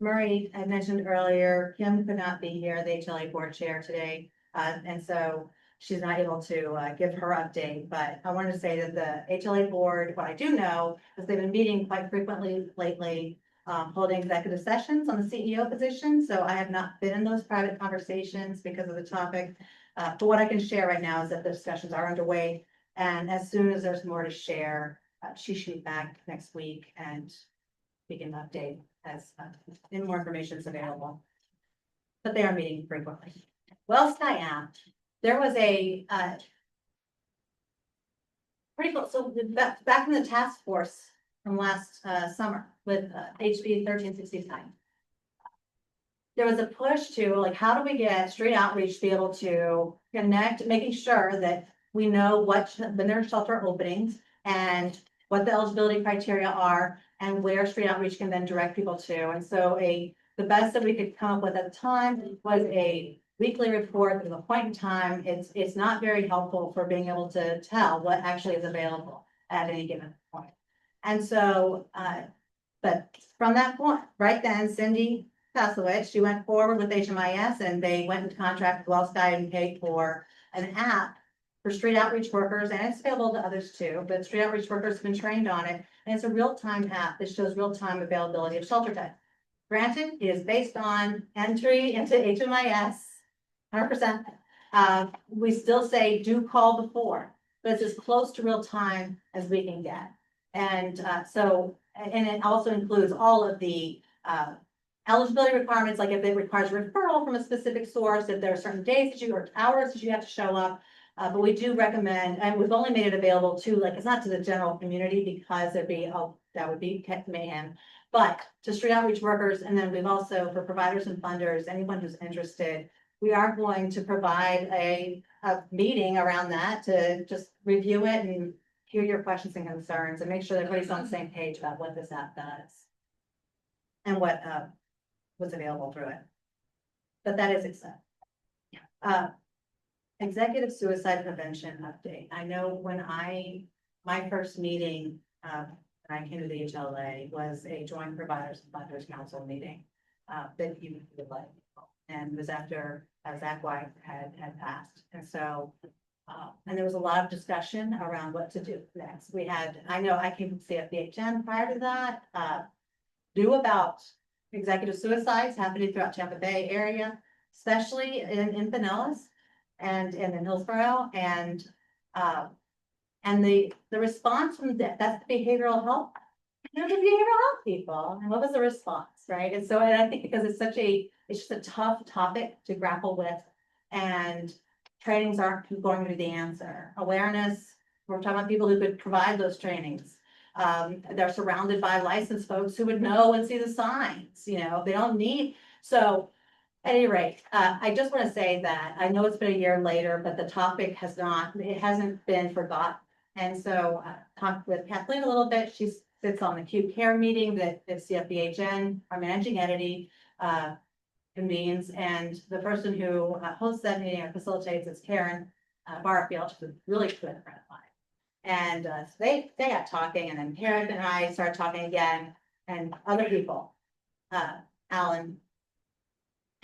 Murray had mentioned earlier, Kim could not be here, the HLA board chair today. And so she's not able to give her update, but I wanted to say that the HLA board, what I do know is they've been meeting quite frequently lately, holding executive sessions on the CEO position. So I have not been in those private conversations because of the topic. But what I can share right now is that the discussions are underway. And as soon as there's more to share, she should be back next week and we can update as more information is available. But they are meeting frequently. Well, Sky app, there was a pretty cool. So back in the task force from last summer with HB 1369. There was a push to like, how do we get street outreach to be able to connect, making sure that we know when there are shelter openings and what the eligibility criteria are and where street outreach can then direct people to. And so the best that we could come up with at the time was a weekly report. There's a point in time. It's not very helpful for being able to tell what actually is available at any given point. And so, but from that point, right then, Cindy Pasowicz, she went forward with HMIS and they went into contract with WellSky and paid for an app for street outreach workers, and it's available to others too, but street outreach workers have been trained on it. And it's a real-time app that shows real-time availability of shelter type. Granted, it is based on entry into HMIS, 100%. We still say do call before, but it's as close to real time as we can get. And and it also includes all of the eligibility requirements, like if it requires referral from a specific source, if there are certain days or hours that you have to show up. But we do recommend, and we've only made it available to, like, it's not to the general community because that would be mayhem, but to street outreach workers. And then we've also, for providers and funders, anyone who's interested, we are going to provide a meeting around that to just review it and hear your questions and concerns and make sure that everybody's on the same page about what this app does and what was available through it. But that is exciting. Executive suicide prevention update. I know when my first meeting, when I came to the HLA was a joint providers and funders council meeting that you would like, and was after Zach White had passed, and so and there was a lot of discussion around what to do next. We had, I know I came from CFBHN prior to that, knew about executive suicides happening throughout Tampa Bay area, especially in Pinellas and in Hillsborough, and the response from that's the behavioral health, the behavioral health people. And what was the response, right? And so, and I think because it's just a tough topic to grapple with, and trainings aren't going to be the answer. Awareness, we're talking about people who could provide those trainings. They're surrounded by licensed folks who would know and see the signs, you know, they don't need, so at any rate, I just want to say that I know it's been a year later, but the topic hasn't been forgotten. And so I talked with Kathleen a little bit. She sits on the CoC Care meeting that CFBHN, our managing entity, convenes, and the person who hosts that meeting or facilitates is Karen Barfield. She's a really good friend of mine. And so they got talking, and then Karen and I started talking again, and other people, Alan.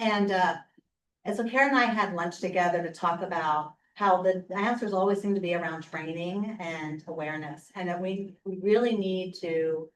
And so Karen and I had lunch together to talk about how the answers always seem to be around training and awareness, and that we really need to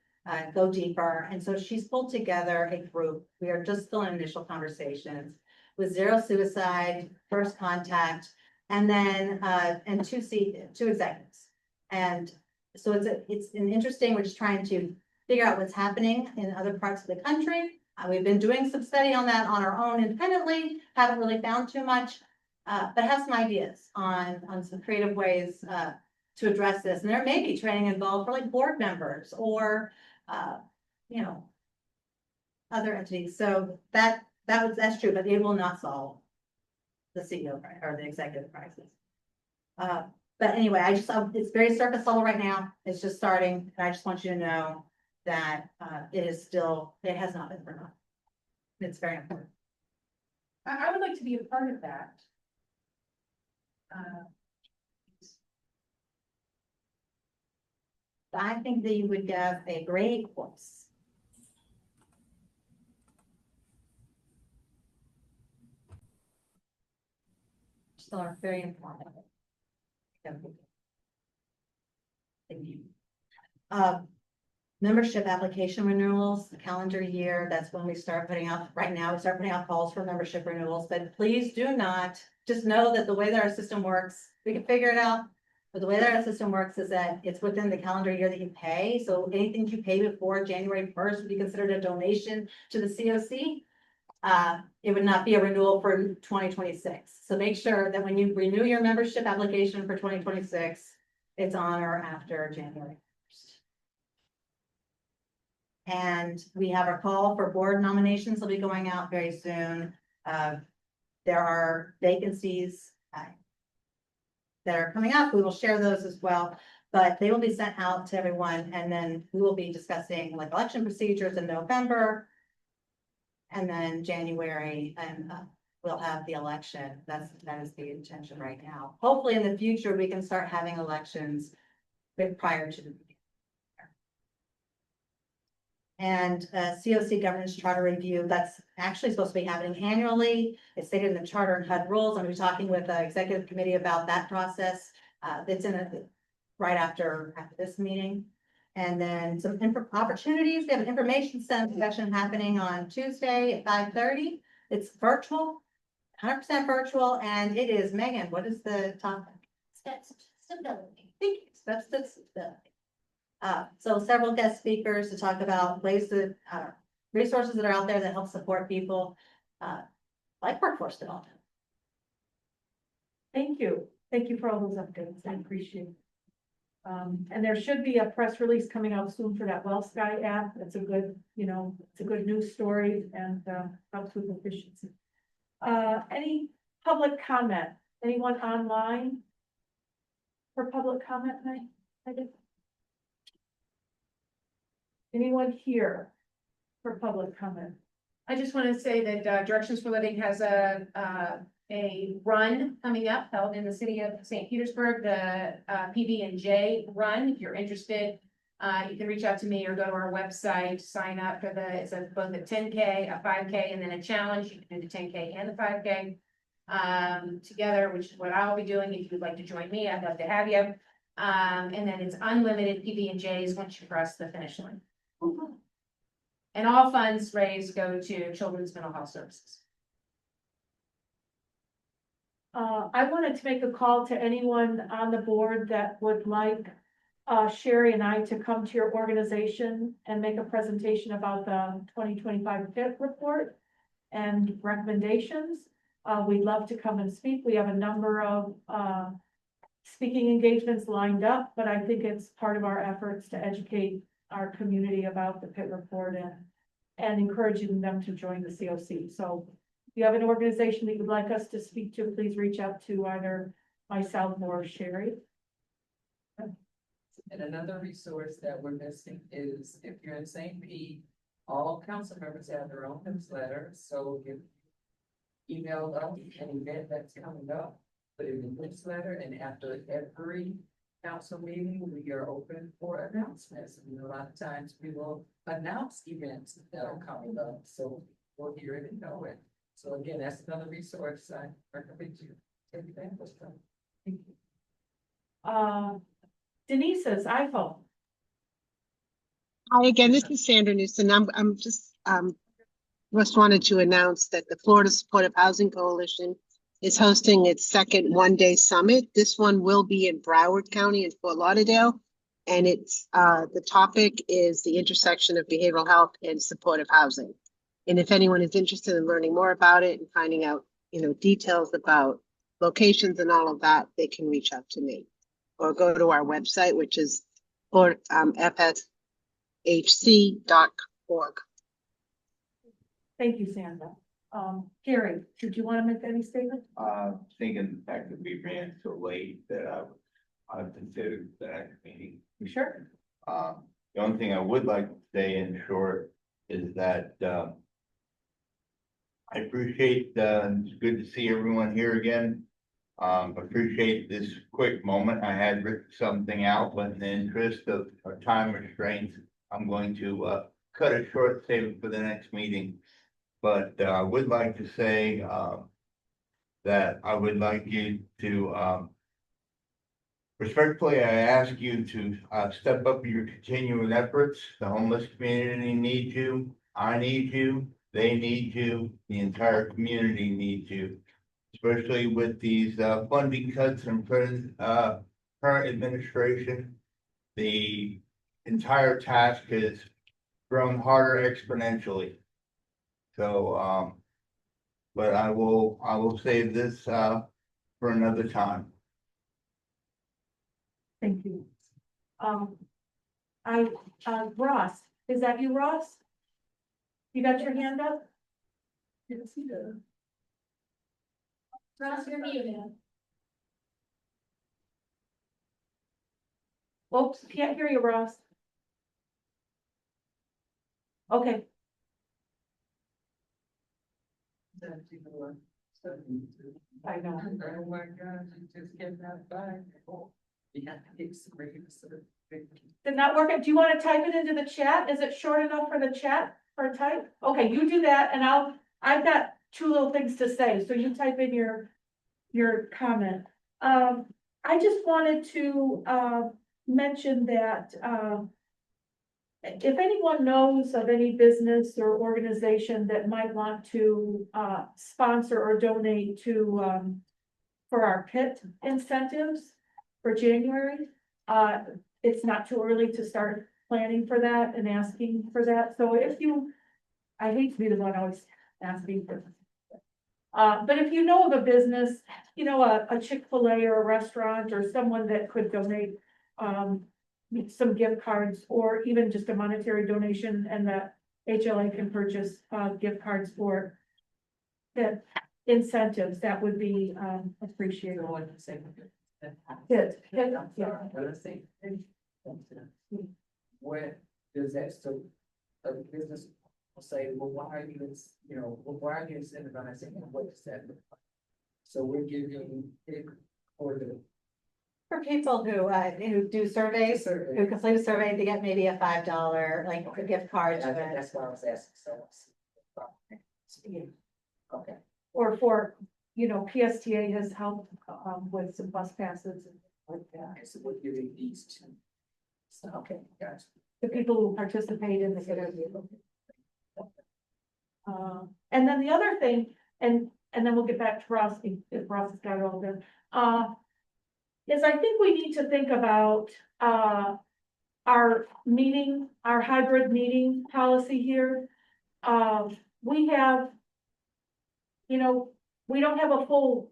go deeper. And so she's pulled together a group. We are just still in initial conversations with Zero Suicide, First Contact, and then and two executives. And so it's an interesting. We're just trying to figure out what's happening in other parts of the country. We've been doing some study on that on our own independently. Haven't really found too much, but have some ideas on some creative ways to address this. And there may be training involved for like board members or you know, other entities. So that's true, but it will not solve the CEO or the executive crisis. But anyway, it's very surface level right now. It's just starting, and I just want you to know that it has not been forgotten. It's very important. I would like to be a part of that. I think that you would give a great voice. Still are very informative. Thank you. Membership application renewals, the calendar year, that's when we start putting out, right now, we start putting out calls for membership renewals, but please do not, just know that the way that our system works, we can figure it out. But the way that our system works is that it's within the calendar year that you pay. So anything you pay before January 1st would be considered a donation to the CoC. It would not be a renewal for 2026. So make sure that when you renew your membership application for 2026, it's on or after January 1st. And we have a call for board nominations will be going out very soon. There are vacancies that are coming up. We will share those as well, but they will be sent out to everyone. And then we will be discussing like election procedures in November. And then January, and we'll have the election. That is the intention right now. Hopefully in the future, we can start having elections prior to the meeting. And CoC governance charter review, that's actually supposed to be happening annually. It's stated in the charter and HUD rules. I'm going to be talking with the executive committee about that process. That's right after this meeting. And then some opportunities. We have an information session happening on Tuesday at 5:30. It's virtual, 100% virtual, and it is, Megan, what is the topic? Stability. Thank you. Stability. So several guest speakers to talk about ways that resources that are out there that help support people like workforce development. Thank you. Thank you for all those updates. I appreciate it. And there should be a press release coming out soon for that WellSky app. It's a good, it's a good news story and helps with efficiency. Any public comment? Anyone online? For public comment, Megan? Anyone here for public comment? I just want to say that Directions for Living has a run coming up held in the city of St. Petersburg, the PB&J run. If you're interested, you can reach out to me or go to our website, sign up for it's both a 10K, a 5K, and then a challenge. You can do the 10K and the 5K together, which is what I'll be doing. If you'd like to join me, I'd love to have you. And then it's unlimited PB&Js once you cross the finish line. And all funds raised go to Children's Mental Health Services. I wanted to make a call to anyone on the board that would like Sherry and I to come to your organization and make a presentation about the 2025 PIP report and recommendations. We'd love to come and speak. We have a number of speaking engagements lined up, but I think it's part of our efforts to educate our community about the PIP report and encouraging them to join the CoC. So if you have an organization that you'd like us to speak to, please reach out to either myself or Sherry. And another resource that we're missing is if you're in St. Pete, all council members have their own newsletter. So if you email us an event that's coming up, put it in the newsletter, and after every council meeting, we are open for announcements. And a lot of times we will announce events that are coming up, so we'll hear it and know it. So again, that's another resource I recommend you take advantage of. Thank you. Denise's iPhone. Hi again, this is Sandra Newsom. I'm just wanted to announce that the Florida Supportive Housing Coalition is hosting its second one-day summit. This one will be in Broward County in Fort Lauderdale. And it's the topic is the intersection of behavioral health and supportive housing. And if anyone is interested in learning more about it and finding out, details about locations and all of that, they can reach out to me or go to our website, which is fshc.org. Thank you, Sandra. Gary, did you want to make any statement? Thinking the fact that we ran so late that I considered that meeting. Sure. The only thing I would like to say in short is that I appreciate it's good to see everyone here again. Appreciate this quick moment. I had written something out, but in the interest of our time restraints, I'm going to cut it short, save it for the next meeting. But I would like to say that I would like you to respectfully, I ask you to step up your continuing efforts. The homeless community needs you. I need you. They need you. The entire community needs you, especially with these funding cuts and current administration. The entire task has grown harder exponentially. So, but I will save this for another time. Thank you. Ross, is that you, Ross? You got your hand up? Didn't see the. Ross, you're muted. Oops, can't hear you, Ross. Okay. I know. Oh my God, you just get that back. You have to get some Did not work. Do you want to type it into the chat? Is it short enough for the chat for a type? Okay, you do that, and I've got two little things to say, so you type in your comment. I just wanted to mention that if anyone knows of any business or organization that might want to sponsor or donate to for our PIT incentives for January, it's not too early to start planning for that and asking for that. So if you, I hate to be the one always asking for, but if you know of a business, a Chick-fil-A or a restaurant or someone that could donate some gift cards or even just a monetary donation, and that HLA can purchase gift cards for that, incentives, that would be, appreciated. Hit, yeah. Where does that, so a business will say, well, why are you, why are you incentivizing, and what does that look like? So we're giving it for the. For people who do surveys, who complete a survey to get maybe a $5, like a gift card to it. That's what I was asking, so. Okay. Or for, PSTA has helped, with some bus passes and like that. Okay, so we're giving these two. So, okay, gotcha. The people who participate in the interview. And then the other thing, and then we'll get back to Ross, if Ross has got it all done. Is I think we need to think about, our hybrid meeting policy here. We have, we don't have a full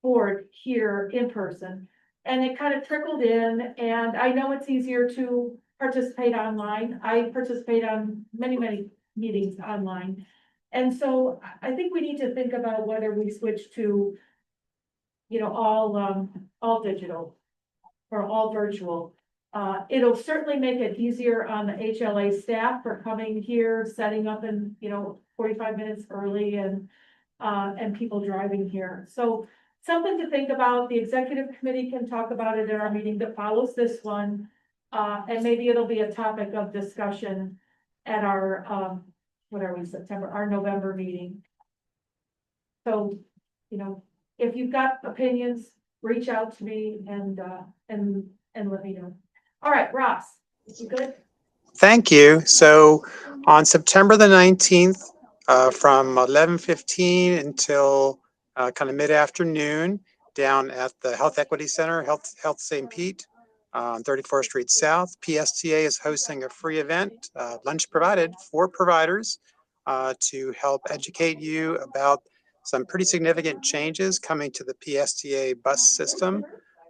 board here in person. And it kind of trickled in, and I know it's easier to participate online. I participate on many, many meetings online. And so I think we need to think about whether we switch to, all digital or all virtual. It'll certainly make it easier on the HLA staff for coming here, setting up in, 45 minutes early and people driving here. So something to think about. The executive committee can talk about it at our meeting that follows this one. And maybe it'll be a topic of discussion at our, our November meeting. So, if you've got opinions, reach out to me and let me know. All right, Ross, you good? Thank you. So on September the 19th, from 11:15 until kind of mid-afternoon, down at the Health Equity Center, Health St. Pete, on 34th Street South, PSTA is hosting a free event, lunch provided for providers, to help educate you about some pretty significant changes coming to the PSTA bus system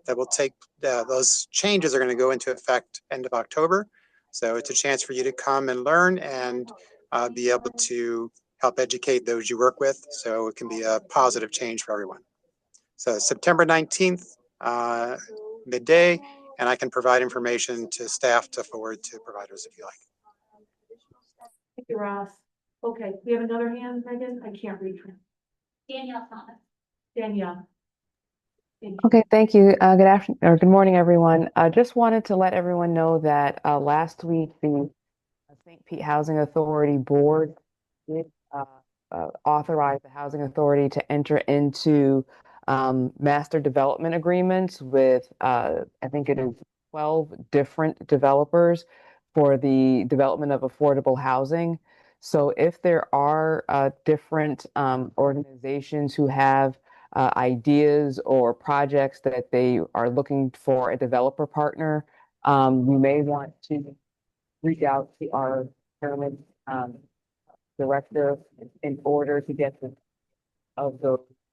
that will take, those changes are going to go into effect end of October. So it's a chance for you to come and learn and be able to help educate those you work with. So it can be a positive change for everyone. So September 19th, midday, and I can provide information to staff to forward to providers if you like. Thank you, Ross. Okay, we have another hand, Megan? I can't read her. Danielle Thomas. Danielle. Okay, thank you. Good afternoon or good morning, everyone. I just wanted to let everyone know that last week the St. Pete Housing Authority Board did authorize the Housing Authority to enter into master development agreements with I think it is 12 different developers for the development of affordable housing. So if there are different organizations who have ideas or projects that they are looking for a developer partner, you may want to reach out to our procurement director in order to get the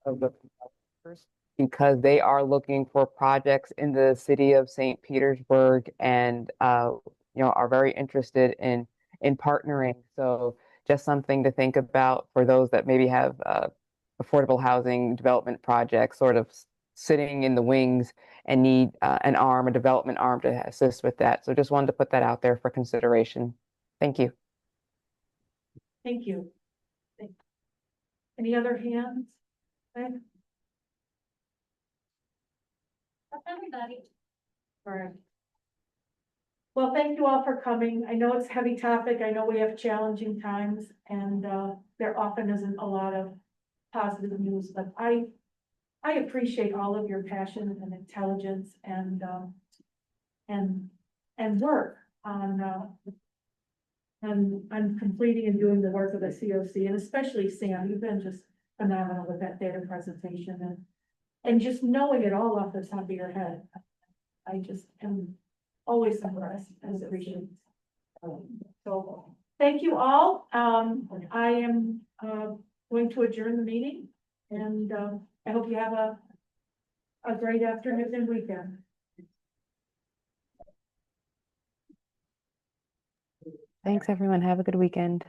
developers, because they are looking for projects in the city of St. Petersburg and are very interested in partnering. So just something to think about for those that maybe have affordable housing development projects sort of sitting in the wings and need a development arm to assist with that. So just wanted to put that out there for consideration. Thank you. Thank you. Any other hands? Okay. That's everybody. All right. Well, thank you all for coming. I know it's a heavy topic. I know we have challenging times, and there often isn't a lot of positive news, but I appreciate all of your passion and intelligence and work on completing and doing the work of the CoC, and especially Sam, you've been just phenomenal with that data presentation and just knowing it all off the top of your head. I just am always impressed and appreciated. So thank you all. I am going to adjourn the meeting, and I hope you have a great afternoon and weekend. Thanks, everyone. Have a good weekend.